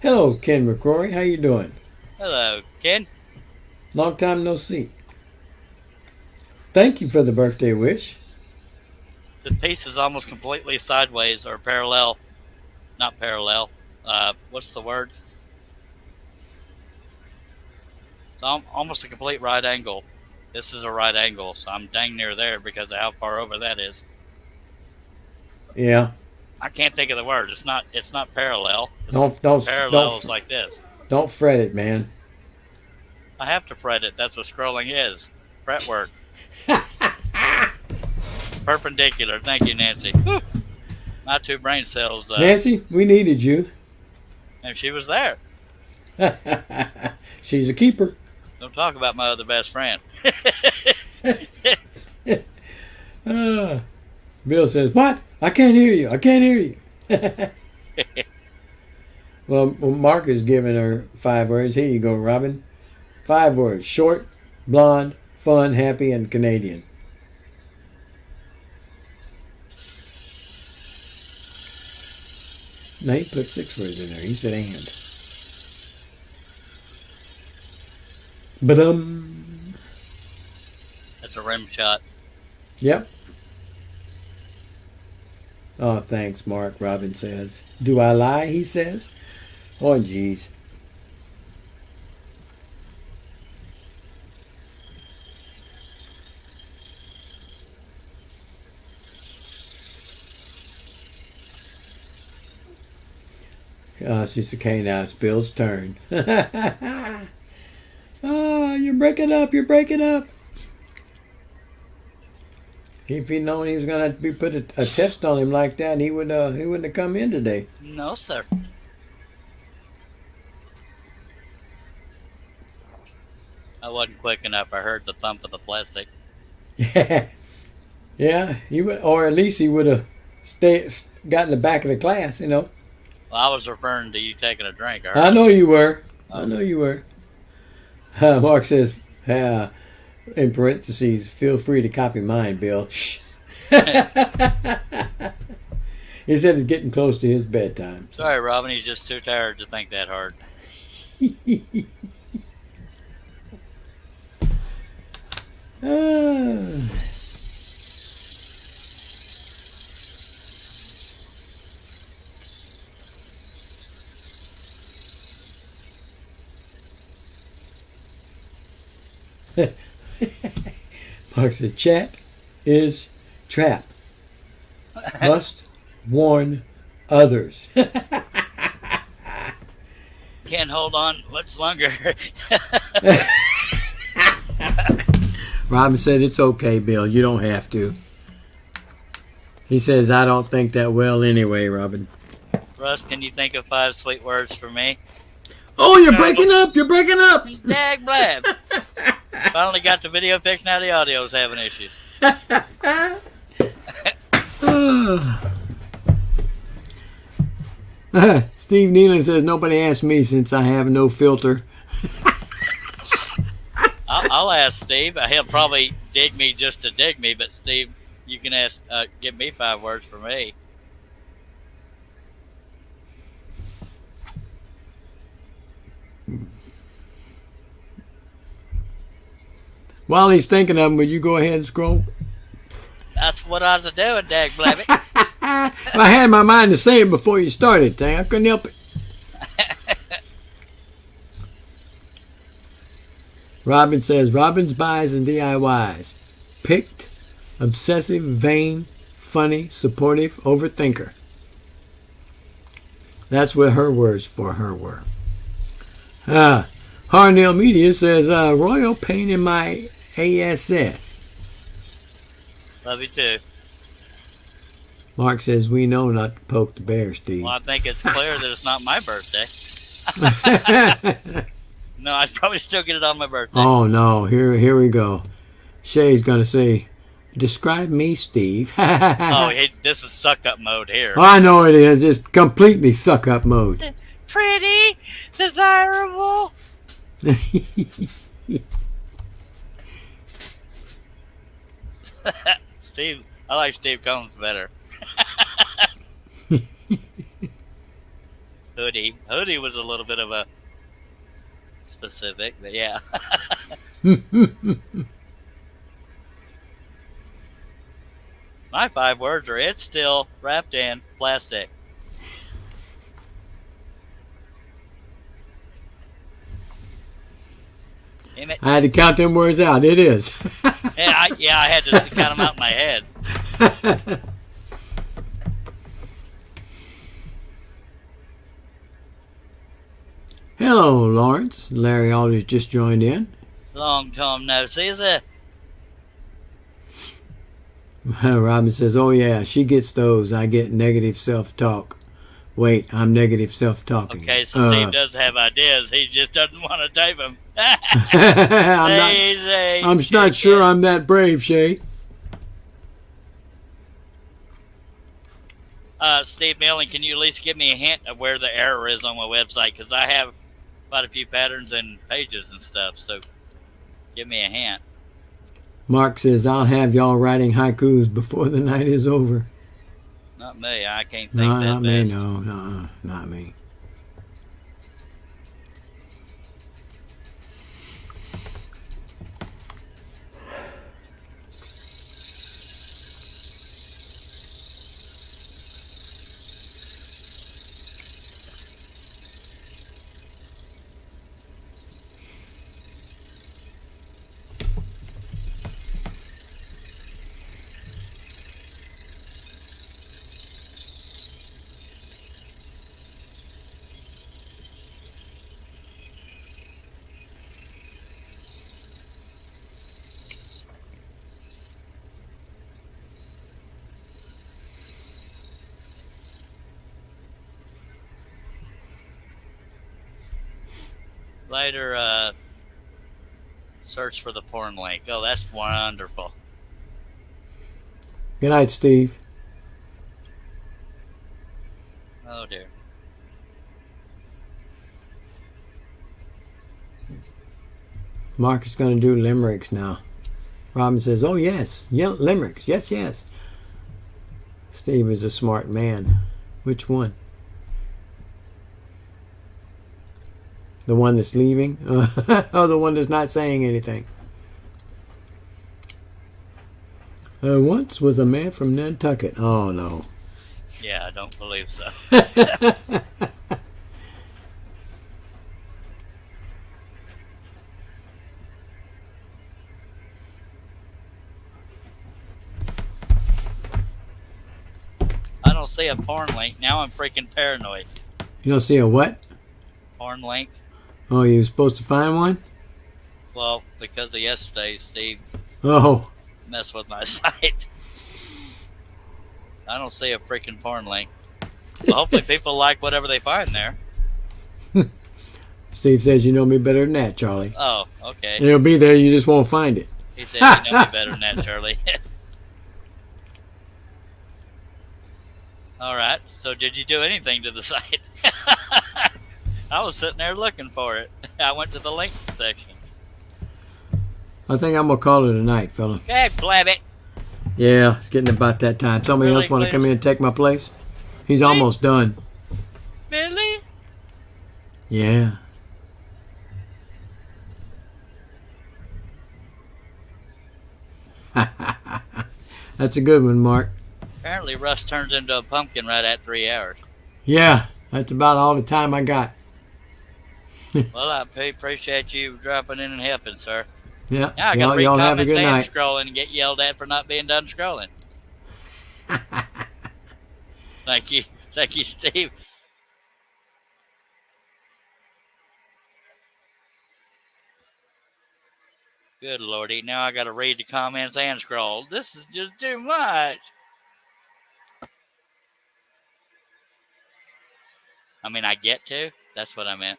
Hello, Ken McCrory. How you doing? Hello, Ken. Long time no see. Thank you for the birthday wish. The piece is almost completely sideways or parallel. Not parallel. What's the word? It's almost a complete right angle. This is a right angle, so I'm dang near there because of how far over that is. Yeah. I can't think of the word. It's not parallel. Don't Parallel is like this. fret it, man. I have to fret it. That's what scrolling is. Fret work. Perpendicular. Thank you, Nancy. Whew. My 2 brain cells. Nancy, we needed you. And she was there. She's a keeper. Don't talk about my other best friend. Bill says, what? I can't hear you. I can't hear you. Well, Mark is giving her 5 words. Here you go, Robin. 5 words. Short, blonde, fun, happy, and Canadian. No, he put 6 words in there. He said and. Ba-dum. That's a rim shot. Yep. Oh, thanks, Mark, Robin says. Do I lie, he says. Oh, geez. She's okay now. It's Bill's turn. Oh, you're breaking up. You're breaking up. If he'd known he was going to be put a test on him like that, he wouldn't have come in today. No, sir. I wasn't quick enough. I heard the thump of the plastic. Yeah, yeah. He would, or at least he would have got in the back of the class. You know. Well, I was referring to you taking a drink. All I right. know you were. I know you were. Mark says, in parentheses, feel free to copy mine, Bill. Shh. He said it's getting close to his bedtime. Sorry, Robin. He's just too tired to think that hard. Ah. Mark said, chat is trap. Must warn others. Can't hold on much longer. Robin said, it's okay, Bill. You don't have to. He says, I don't think that well anyway, Robin. Russ, can you think of 5 sweet words for me? Oh, you're breaking up. You're breaking up. Dag blab. Finally got the video fixed. Now the audio's having issues. Steve Nealon says, nobody asked me since I have no filter. I'll ask Steve. He'll probably dig me just to dig me. But Steve, you can ask. Give me 5 words for me. While he's thinking of them, will you go ahead and scroll? That's what I was doing, dag blabbit. I had in my mind to say it before you started, dang. I couldn't help it. Robin says, Robin's buys and DIYs. Picked, obsessive, vain, funny, supportive, overthinker. That's what her words for her were. Harnell Media says, royal pain in my ASS. Love you too. Mark says, we know not to poke the bear, Steve. Well, I think it's clear that it's not my birthday. No, I'd probably still get it on my birthday. Oh, no. Here we go. Shay's going to say, describe me, Steve. This is suck up mode here. I know it is. It's completely suck-up mode. Pretty, desirable. Steve, I like Steve Combs better. Hoodie was a little bit of a specific, but yeah. My 5 words are, it's still wrapped in plastic. Damn it. I had to count them words out. It is. I had to count them out in my head. Hello, Lawrence. Larry Aldridge just joined in. Long time no see, is it? Robin says, oh, yeah, she gets those. I get negative self-talk. Wait, I'm negative self-talking. Okay, so Steve does have ideas. He just doesn't want to type them. I'm not sure I'm that brave, Shay. Steve Milling, can you at least give me a hint of where the error is on my website? Because I have quite a few patterns and pages and stuff, so give me a hint. Mark says, I'll have y'all writing haikus before the night is over. Not me. I can't think No, that not me, fast. no, not me. Later, search for the porn link. Oh, that's wonderful. Good night, Steve. Oh, dear. Mark is going to do limericks now. Robin says, oh, yes. Yeah, limericks. Yes, yes. Steve is a smart man. Which one? The one that's leaving? Or the one that's not saying anything? Once was a man from Nantucket. Oh, no. Yeah, I don't believe so. I don't see a porn link. Now I'm freaking paranoid. You don't see a what? Porn link? Oh, you were supposed to find one? Well, because of yesterday, Steve Oh, messed with my site. I don't see a freaking porn link. Well, hopefully people like whatever they find there. Steve says you know me better than that, Charlie. Oh, okay. It'll be there, you just won't find it. He said you know me better than that, Charlie. All right. So did you do anything to the site? I was sitting there looking for it. I went to the link section. I think I'm going to call it a night, fella. Okay, blab it. Yeah, it's getting about that time. Somebody Really, else want to please? come in and take my place? He's almost done. Billy? Yeah. That's a good one, Mark. Apparently Russ turns into a pumpkin right at 3 hours. Yeah, that's about all the time I got. Well, I appreciate you dropping in and helping, sir. Yeah, Now I got to read y'all have a comments good and night. scrolling and get yelled at for not being done scrolling. Thank you, Steve. Good lordy, now I got to read the comments and scroll. This is just too much. I mean, I get to. That's what I meant.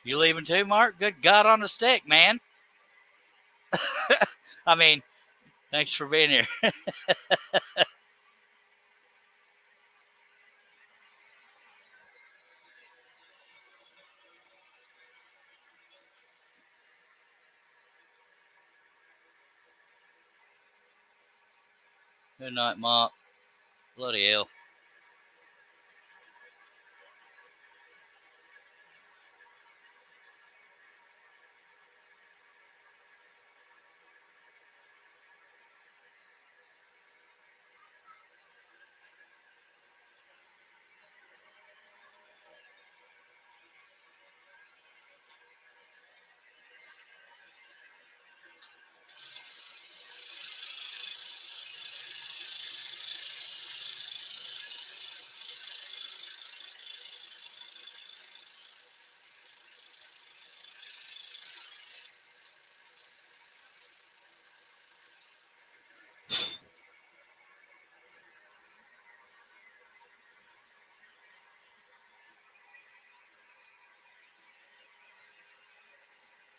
You leaving too, Mark? Good God on a stick, man. I mean, thanks for being here. Good night, Mark. Bloody hell.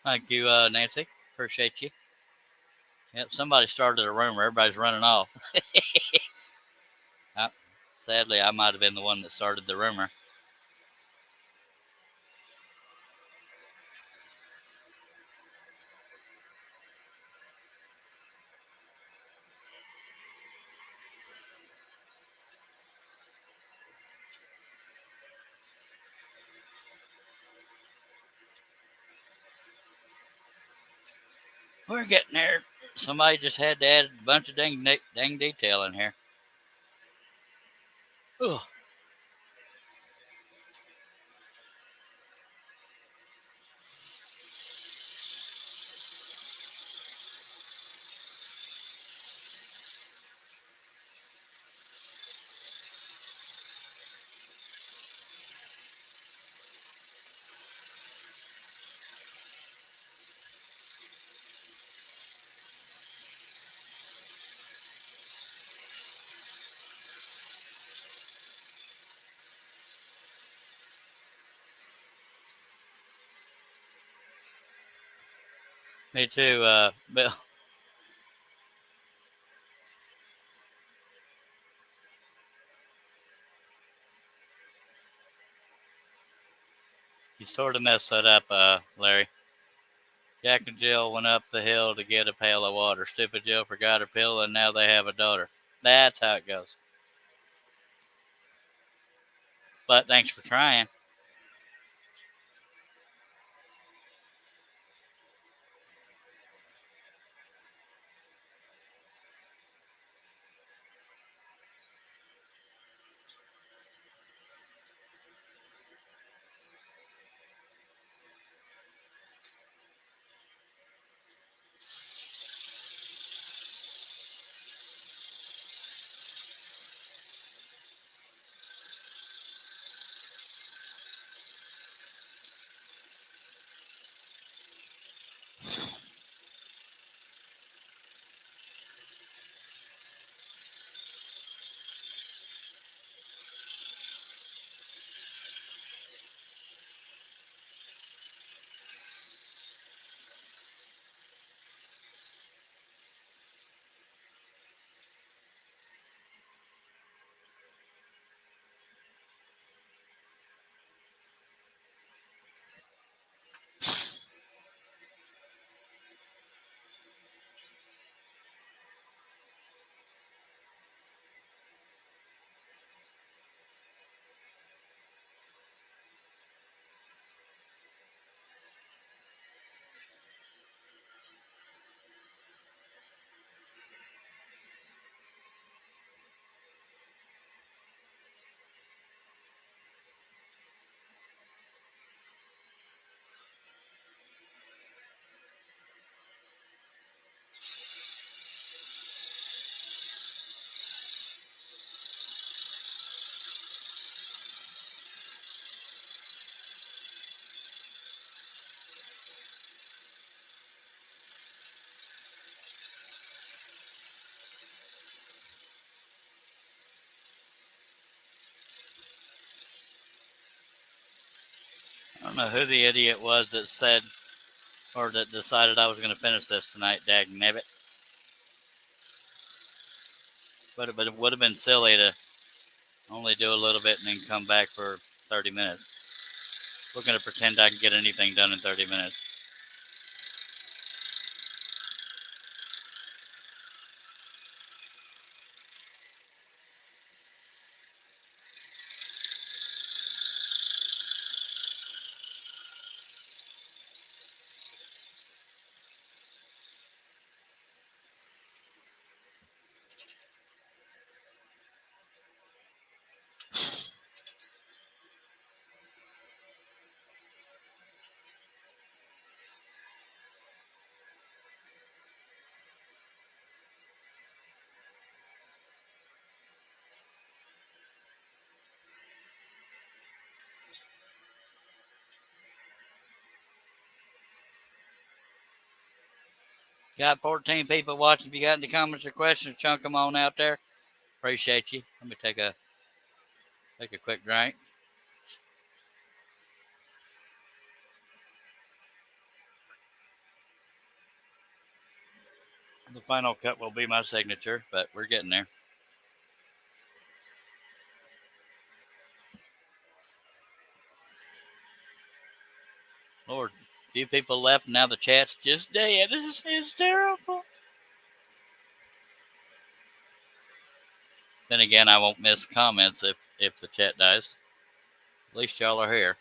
Thank you, Nancy. Appreciate you. Yep, somebody started a rumor. Everybody's running off. Sadly, I might have been the one that started the rumor. We're getting there. Somebody just had to add a bunch of dang detail in here. Ugh. Me too, Bill. You sort of messed that up, Larry. Jack and Jill went up the hill to get a pail of water. Stupid Jill forgot her pill, and now they have a daughter. That's how it goes. But thanks for trying. I don't know who the idiot was that said or that decided I was going to finish this tonight, dag nabbit. But it would have been silly to only do a little bit and then come back for 30 minutes. We're going to pretend I can get anything done in 30 minutes. Got 14 people watching. If you got any comments or questions, chunk them on out there. Appreciate you. Let me take a quick drink. The final cut will be my signature, but we're getting there. Lord, few people left. Now the chat's just dead. It's terrible. Then again, I won't miss comments if the chat dies. At least y'all are here.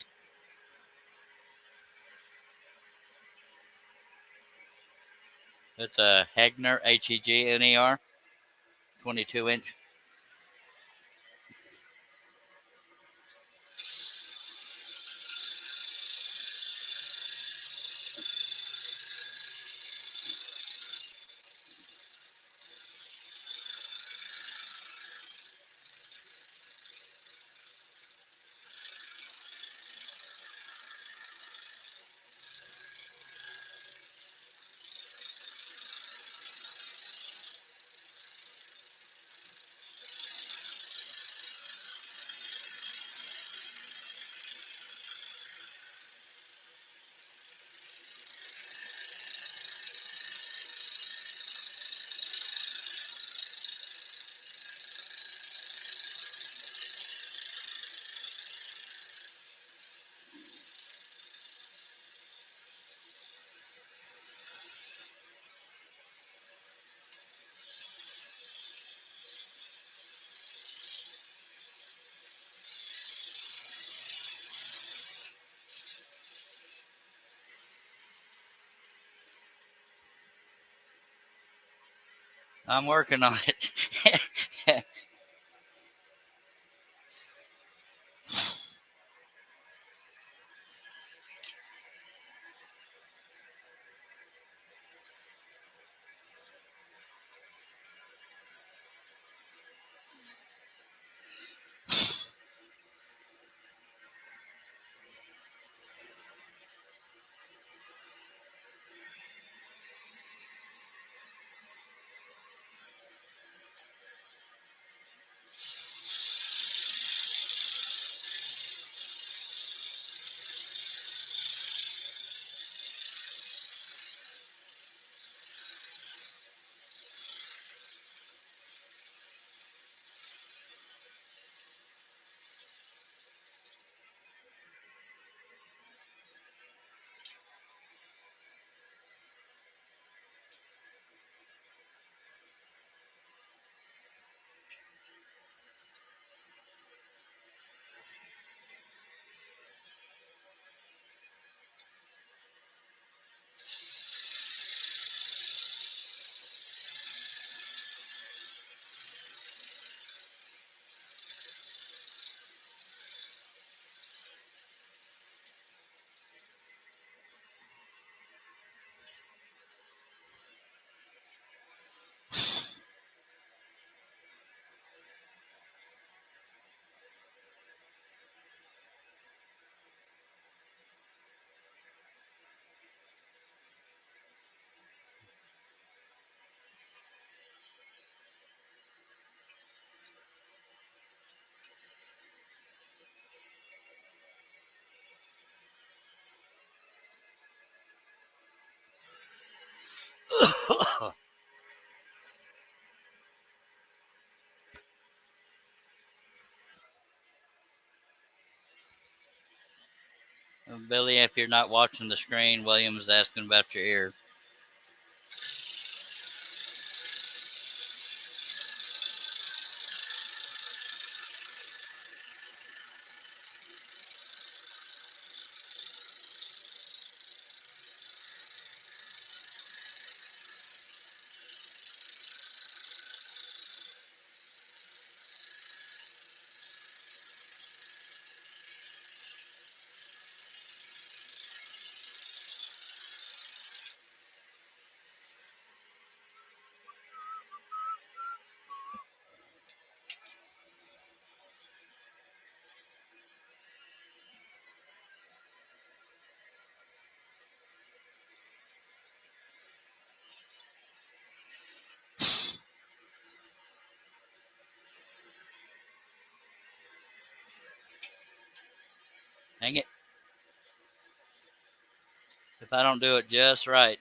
It's a Hegner, Hegner, 22-inch. I'm working on it. Billy, if you're not watching the screen, William is asking about your ear. Dang it. If I don't do it just right,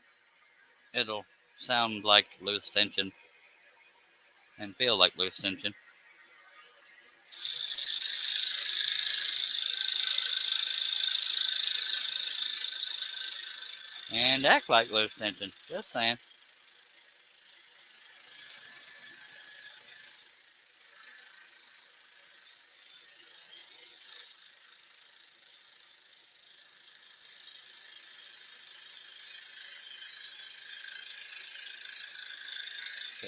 it'll sound like loose tension and feel like loose tension. And act like loose tension. Just saying.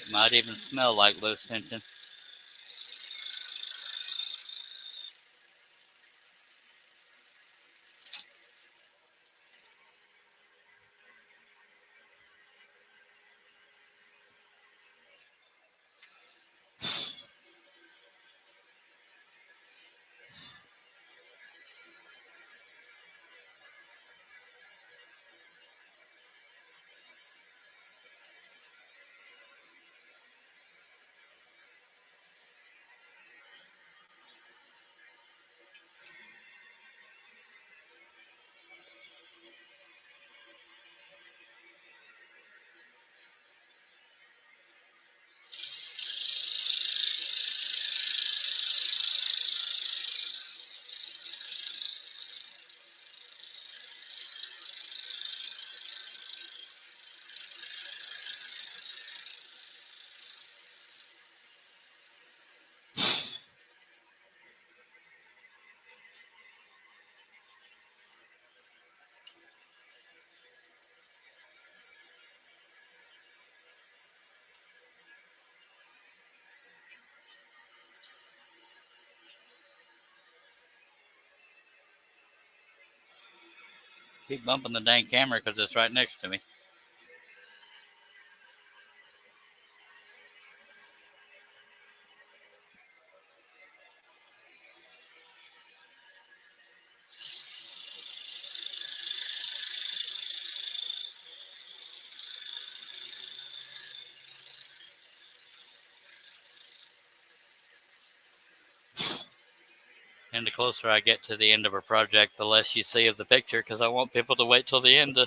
It might even smell like loose tension. Keep bumping the dang camera because it's right next to me. And the closer I get to the end of a project, the less you see of the picture because I want people to wait till the end to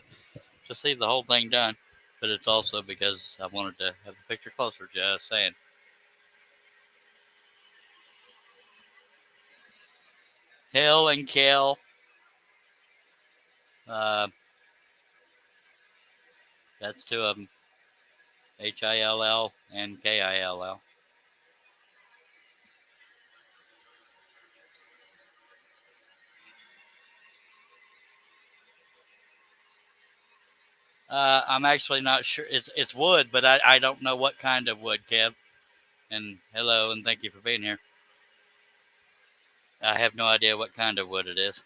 see the whole thing done. But it's also because I wanted to have the picture closer, just saying. Hill and Kill. That's two of them. Hill and Kill. I'm actually not sure. It's wood, but I don't know what kind of wood, Kev. And hello, and thank you for being here. I have no idea what kind of wood it is.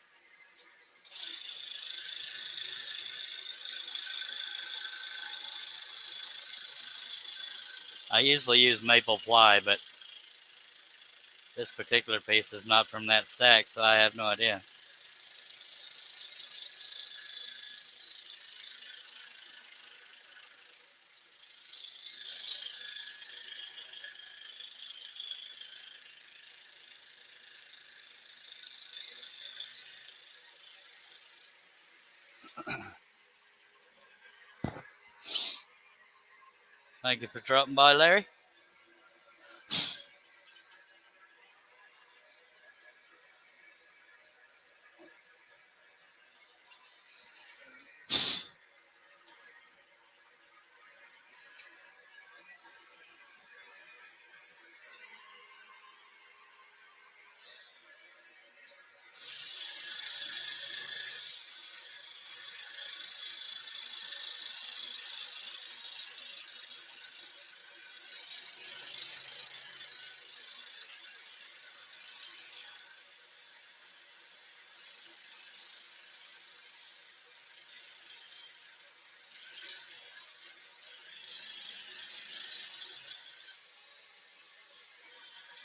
I usually use maple ply, but this particular piece is not from that stack, so I have no idea. Thank you for dropping by, Larry.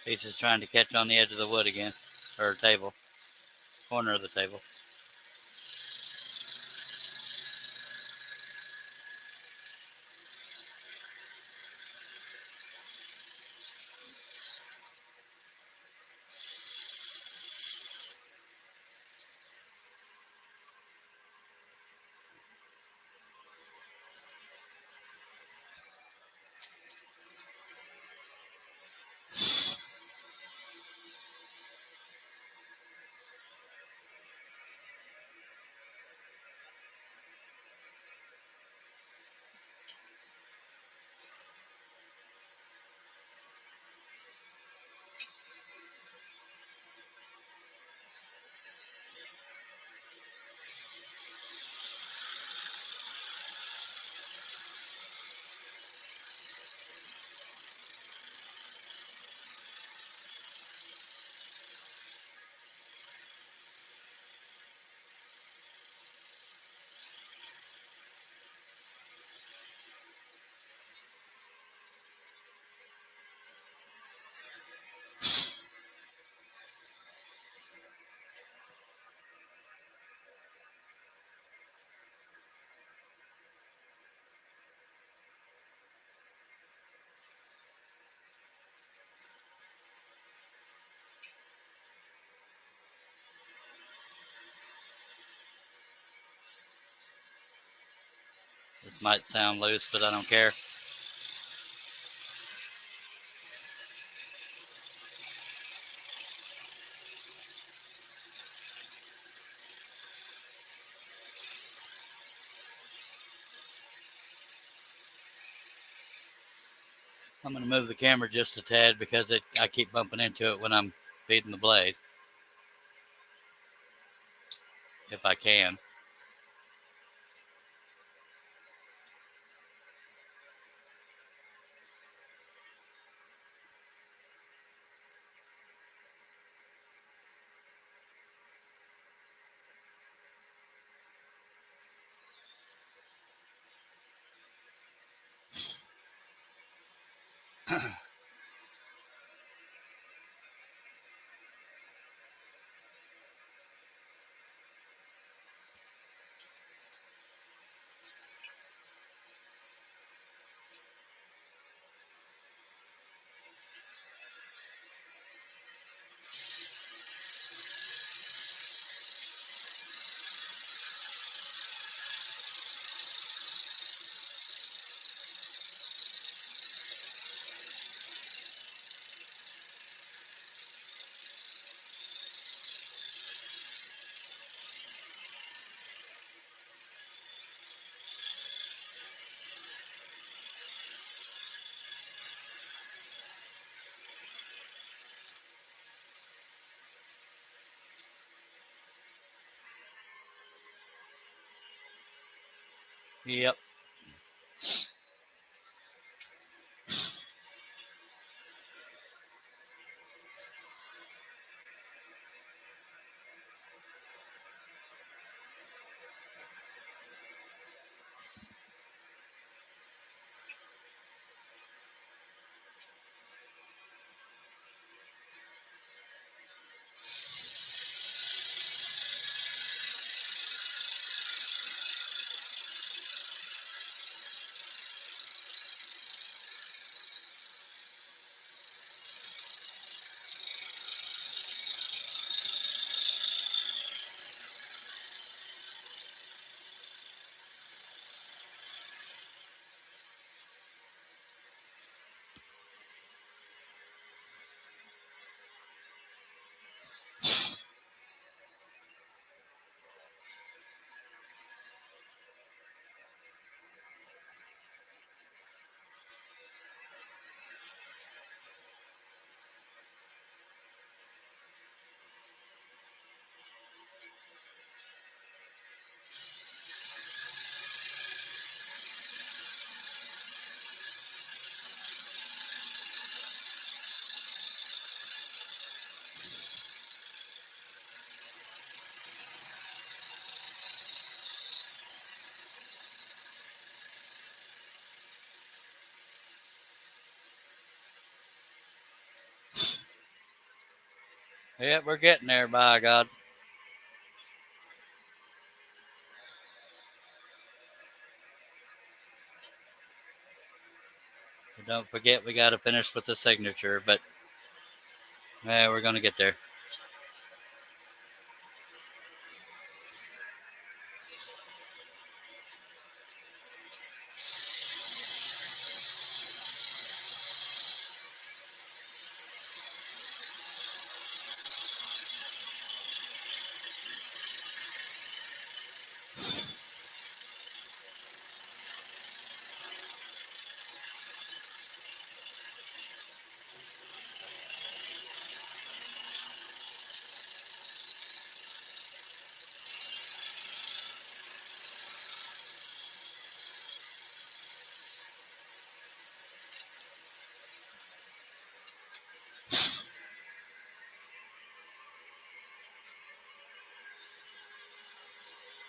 He's just trying to catch on the edge of the wood again, or table, corner of the table. This might sound loose, but I don't care. I'm going to move the camera just a tad because I keep bumping into it when I'm feeding the blade, if I can. Yep. Yep, we're getting there, by God. But don't forget, we got to finish with the signature, but we're going to get there.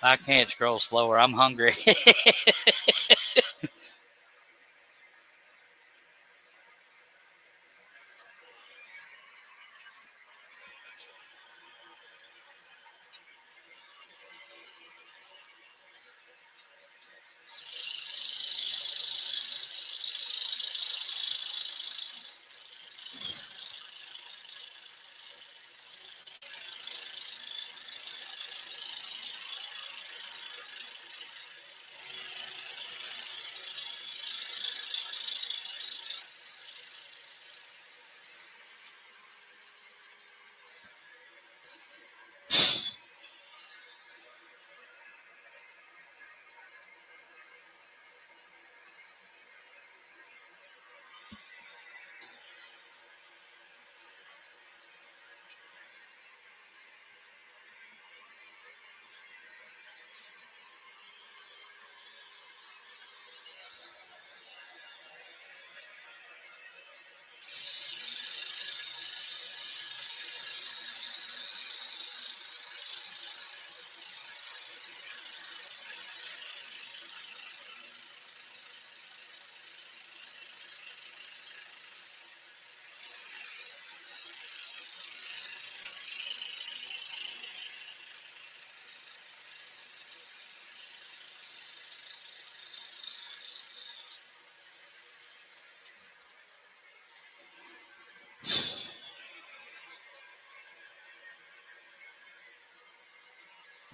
I can't scroll slower. I'm hungry.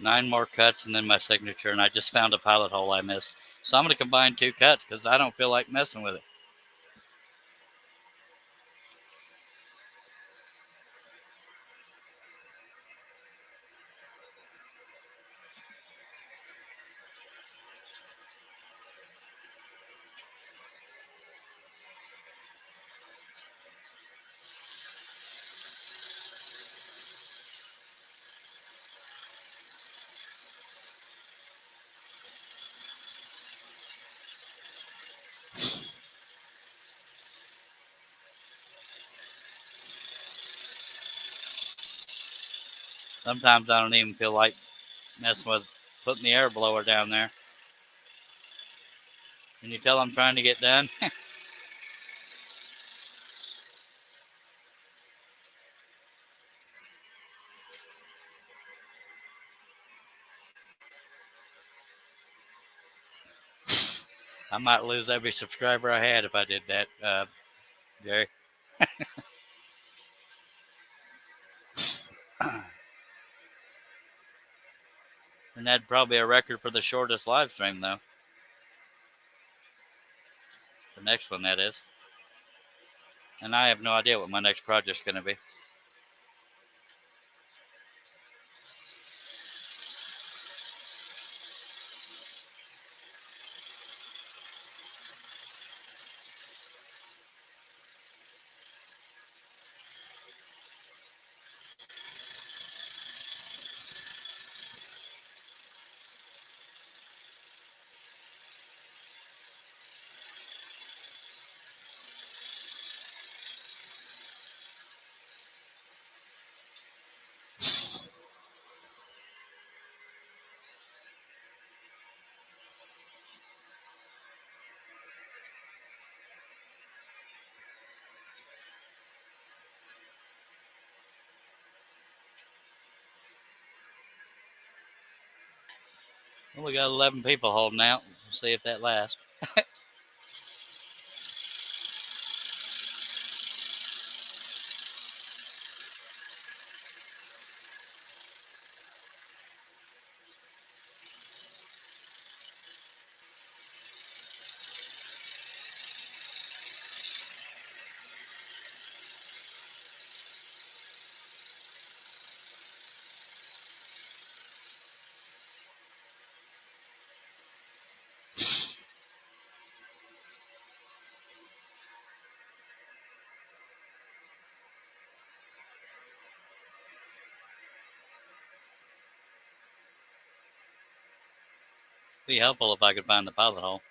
9 more cuts and then my signature, and I just found a pilot hole I missed. So I'm going to combine 2 cuts because I don't feel like messing with it. Sometimes I don't even feel like messing with putting the air blower down there. Can you tell I'm trying to get done? I might lose every subscriber I had if I did that, Jerry. And that'd probably be a record for the shortest live stream, though. The next one, that is. And I have no idea what my next project's going to be. Well, we got 11 people holding out. We'll see if that lasts. Be helpful if I could find the pilot hole.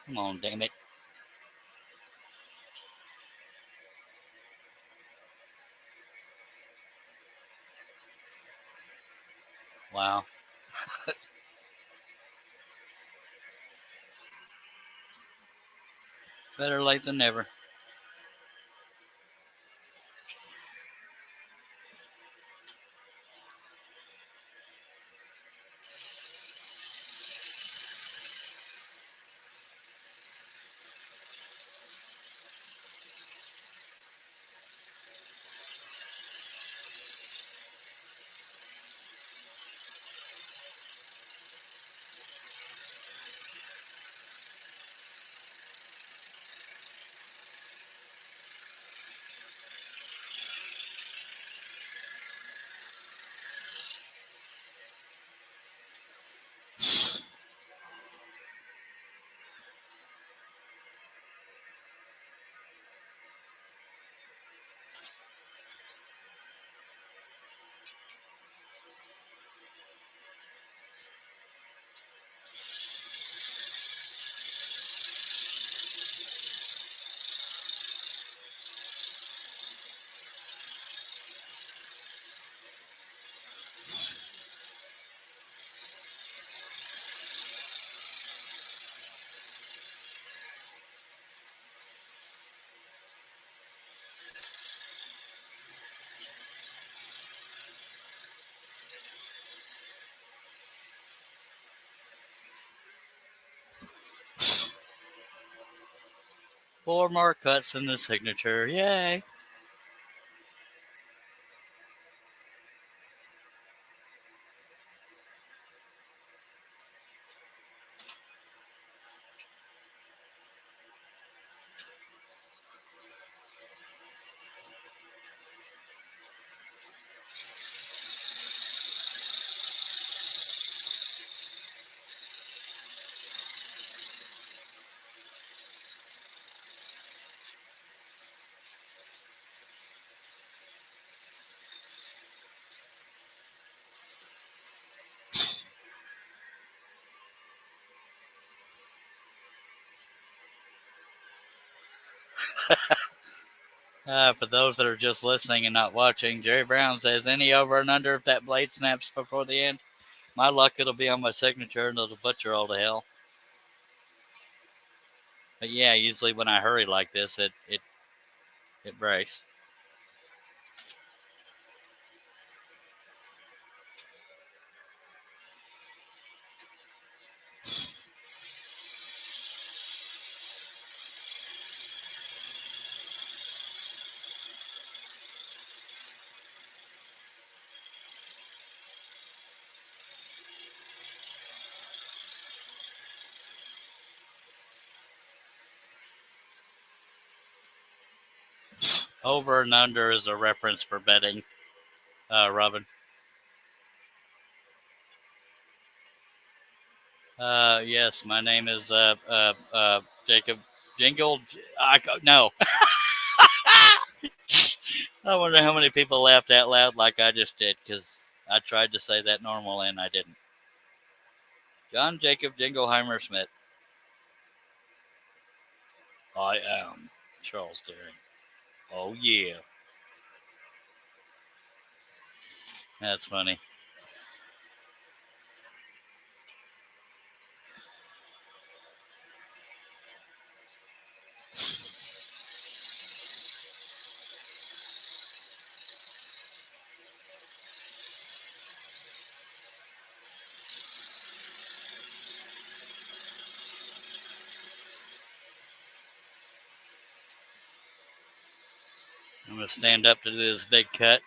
Come on, damn it. Wow. Better late than never. Four more cuts in the signature. Yay. For those that are just listening and not watching, Jerry Brown says, any over and under if that blade snaps before the end. My luck, it'll be on my signature and it'll butcher all to hell. But yeah, usually when I hurry like this, it breaks. Over and under is a reference for betting, Robin. Yes, my name is Jacob Jingle. No. I wonder how many people laughed out loud like I just did because I tried to say that normal and I didn't. John Jacob Jingleheimer Smith. I am Charles Deering. Oh, yeah. That's funny. I'm going to stand up to do this big cut.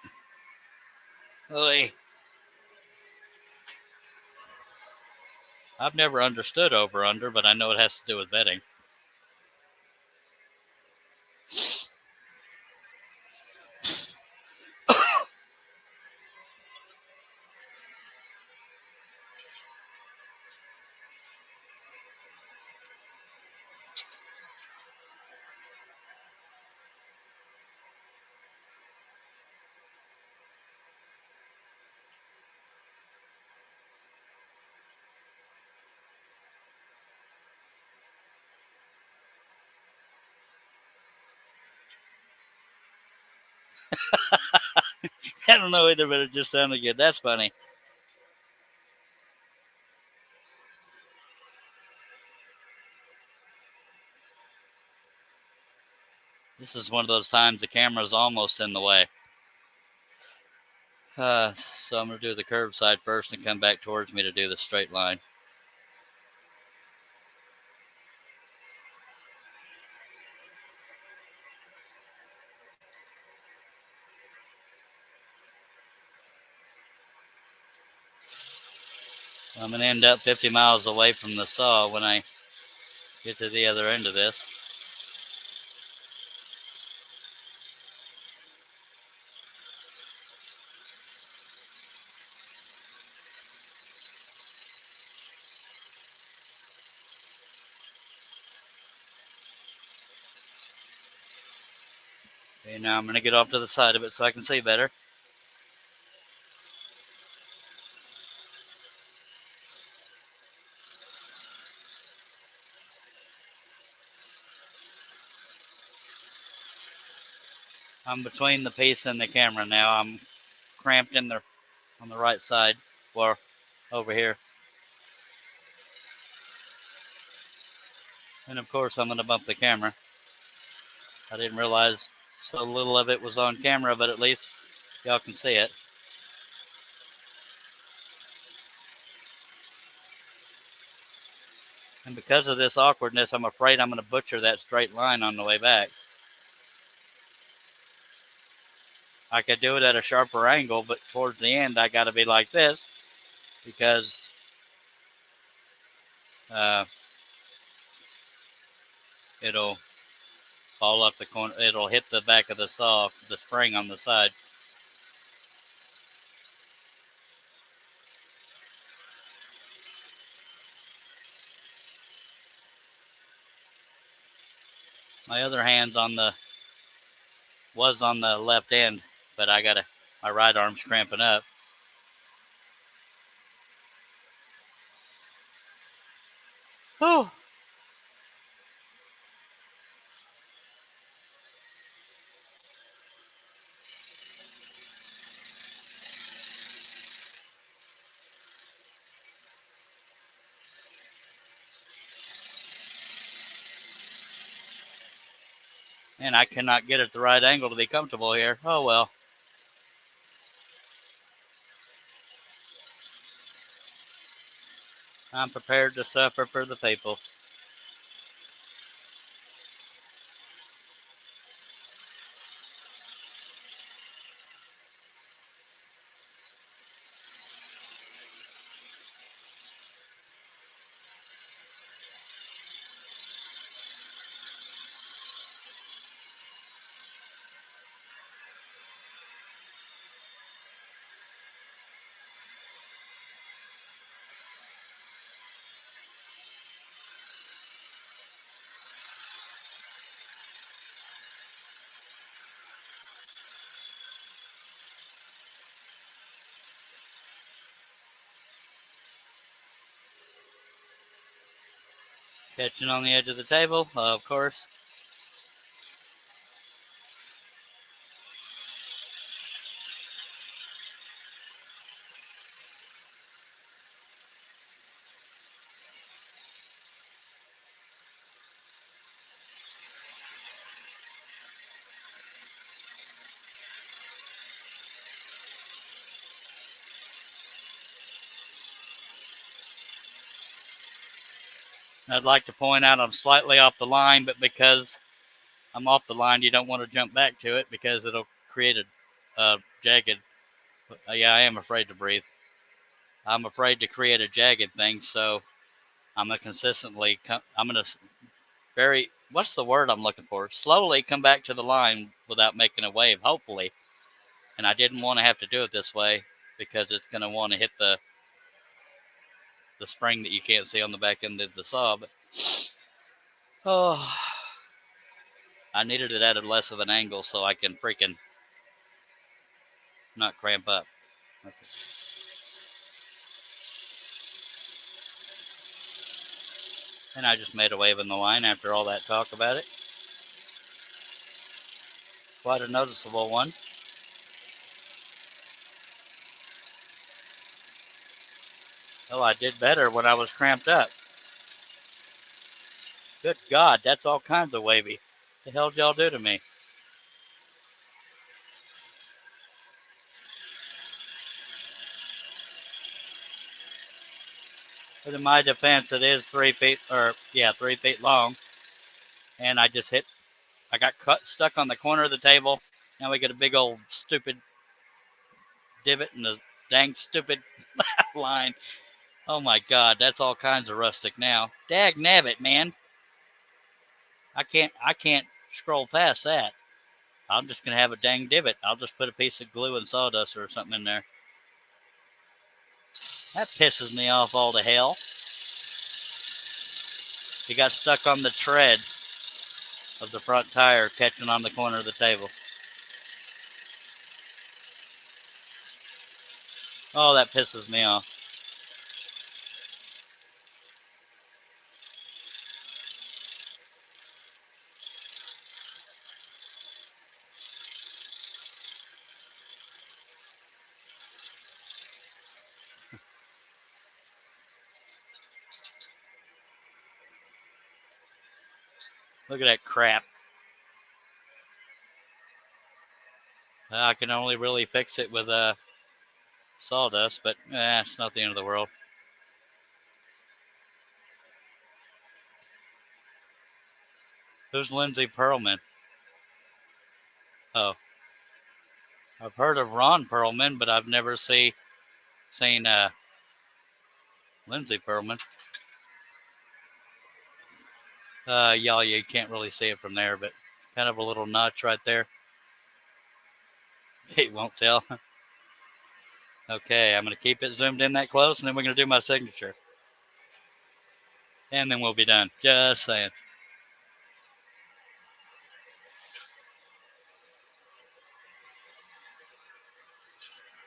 Oy. I've never understood over-under, but I know it has to do with betting. I don't know either, but it just sounded good. That's funny. This is one of those times the camera's almost in the way. So I'm going to do the curved side first and come back towards me to do the straight line. I'm going to end up 50 miles away from the saw when I get to the other end of this. Okay, now I'm going to get off to the side of it so I can see better. I'm between the piece and the camera now. I'm cramped on the right side, or over here. And of course I'm going to bump the camera. I didn't realize so little of it was on camera, but at least y'all can see it. And because of this awkwardness, I'm afraid I'm going to butcher that straight line on the way back. I could do it at a sharper angle, but towards the end, I got to be like this because it'll fall off the corner. It'll hit the back of the saw, the spring on the side. My other hand's was on the left end, but my right arm's cramping up. Oh. And I cannot get at the right angle to be comfortable here. Oh well. I'm prepared to suffer for the people. Catching on the edge of the table, of course. I'd like to point out I'm slightly off the line, but because I'm off the line, you don't want to jump back to it because it'll create a jagged. Yeah, I am afraid to breathe. I'm afraid to create a jagged thing, so I'm gonna consistently. I'm gonna very. What's the word I'm looking for? Slowly come back to the line without making a wave, hopefully. And I didn't want to have to do it this way because it's gonna want to hit the spring that you can't see on the back end of the saw. But oh, I needed it at a less of an angle so I can freaking not cramp up. Okay. And I just made a wave in the line after all that talk about it. Quite a noticeable one. Oh, I did better when I was cramped up. Good God, that's all kinds of wavy. What the hell did y'all do to me? But in my defense, it is 3 feet, 3 feet long. And I got stuck on the corner of the table. Now we got a big old stupid divot in the dang stupid line. Oh my God, that's all kinds of rustic now. Dag nabbit, man. I can't scroll past that. I'm just gonna have a dang divot. I'll just put a piece of glue and sawdust or something in there. That pisses me off all to hell. He got stuck on the tread of the front tire catching on the corner of the table. Oh, that pisses me off. Look at that crap. I can only really fix it with sawdust, but it's not the end of the world. Who's Lindsay Perlman? Oh, I've heard of Ron Perlman, but I've never seen Lindsay Perlman. Y'all, you can't really see it from there, but kind of a little notch right there. It won't tell. Okay, I'm going to keep it zoomed in that close, and then we're going to do my signature. And then we'll be done. Just saying.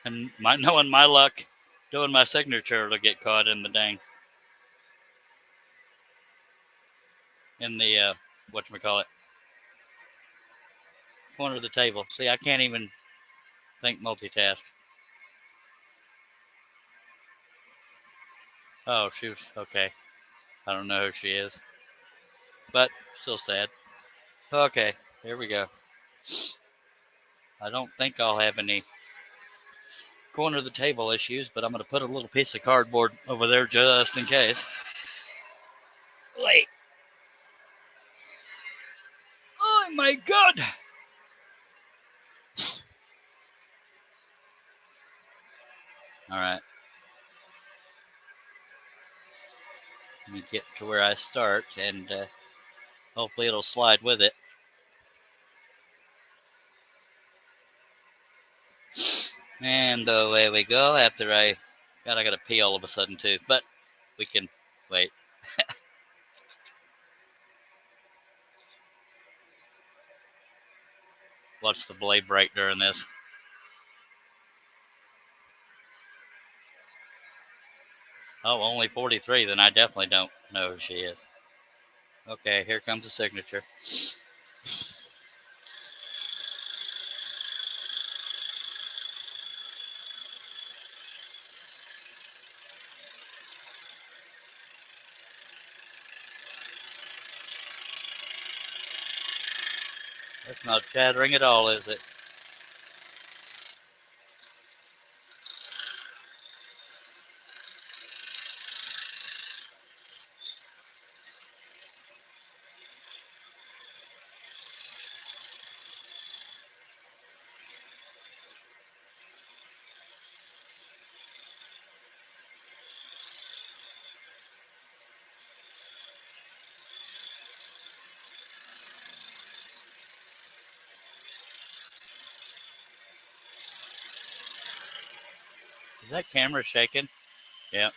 And knowing my luck, doing my signature will get caught in the dang. In the, whatchamacallit, corner of the table. See, I can't even think multitask. Oh, she was, okay. I don't know who she is. But still sad. Okay. Here we go. I don't think I'll have any corner of the table issues, but I'm going to put a little piece of cardboard over there just in case. Wait. Oh my God. All right. Let me get to where I start, and hopefully it'll slide with it. And away we go. After I got to pee all of a sudden too, but we can wait. Watch the blade break during this. Oh, only 43. Then I definitely don't know who she is. Okay, here comes the signature. That's not chattering at all, is it? Is that camera shaking? Yeah.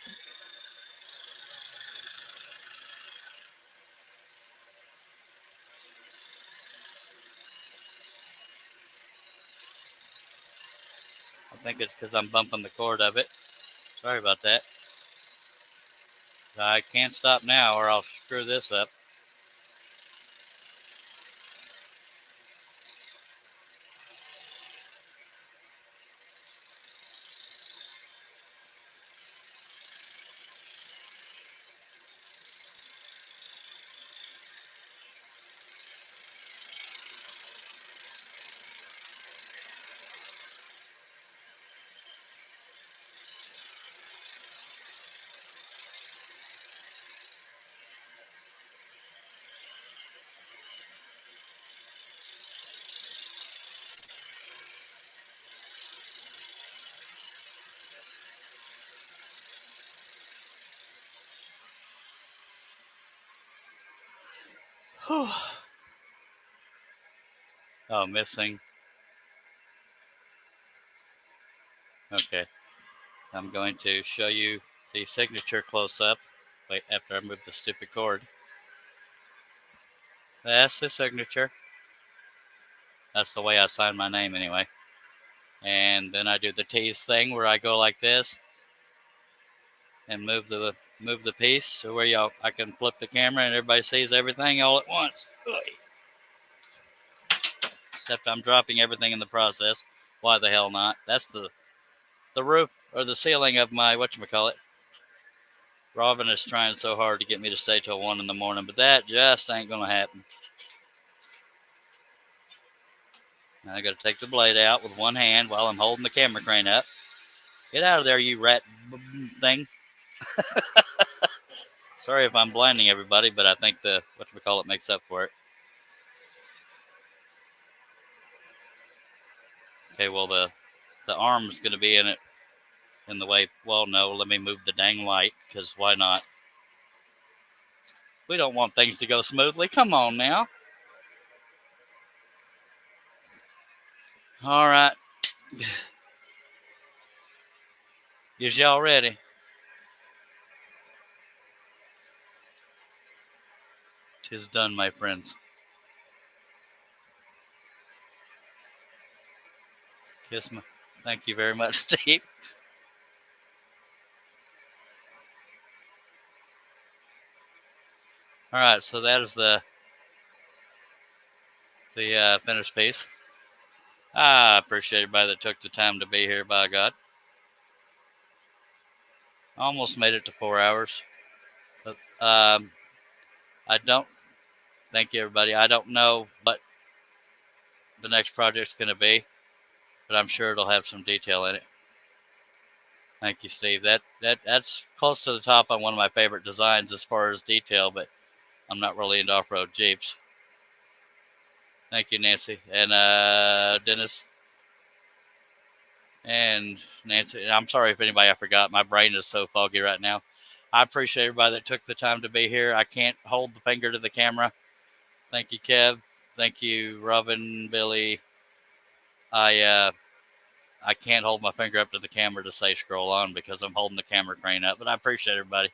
I think it's because I'm bumping the cord of it. Sorry about that. I can't stop now or I'll screw this up. Whew. Oh, missing. Okay. I'm going to show you the signature close up. Wait, after I move the stupid cord. That's the signature. That's the way I sign my name anyway. And then I do the tease thing where I go like this and move the piece so where I can flip the camera and everybody sees everything all at once. Except I'm dropping everything in the process. Why the hell not? That's the roof or the ceiling of my whatchamacallit. Robin is trying so hard to get me to stay till 1 in the morning, but that just ain't gonna happen. Now I gotta take the blade out with one hand while I'm holding the camera crane up. Get out of there, you rat thing. Sorry if I'm blinding everybody, but I think the whatchamacallit makes up for it. Okay, well the arm's gonna be in the way. Well, no, let me move the dang light, because why not? We don't want things to go smoothly. Come on now. All right. Is y'all ready? Tis done, my friends. Kiss me. Thank you very much, Steve. All right, so that is the finished piece. I appreciate everybody that took the time to be here, by God. Almost made it to 4 hours. But I don't, thank you everybody. I don't know, but the next project's going to be, but I'm sure it'll have some detail in it. Thank you, Steve. That's close to the top on one of my favorite designs as far as detail, but I'm not really into off-road Jeeps. Thank you, Nancy. And Dennis. And Nancy. I'm sorry if anybody I forgot. My brain is so foggy right now. I appreciate everybody that took the time to be here. I can't hold the finger to the camera. Thank you, Kev. Thank you, Robin, Billy. I can't hold my finger up to the camera to say scroll on because I'm holding the camera crane up, but I appreciate everybody.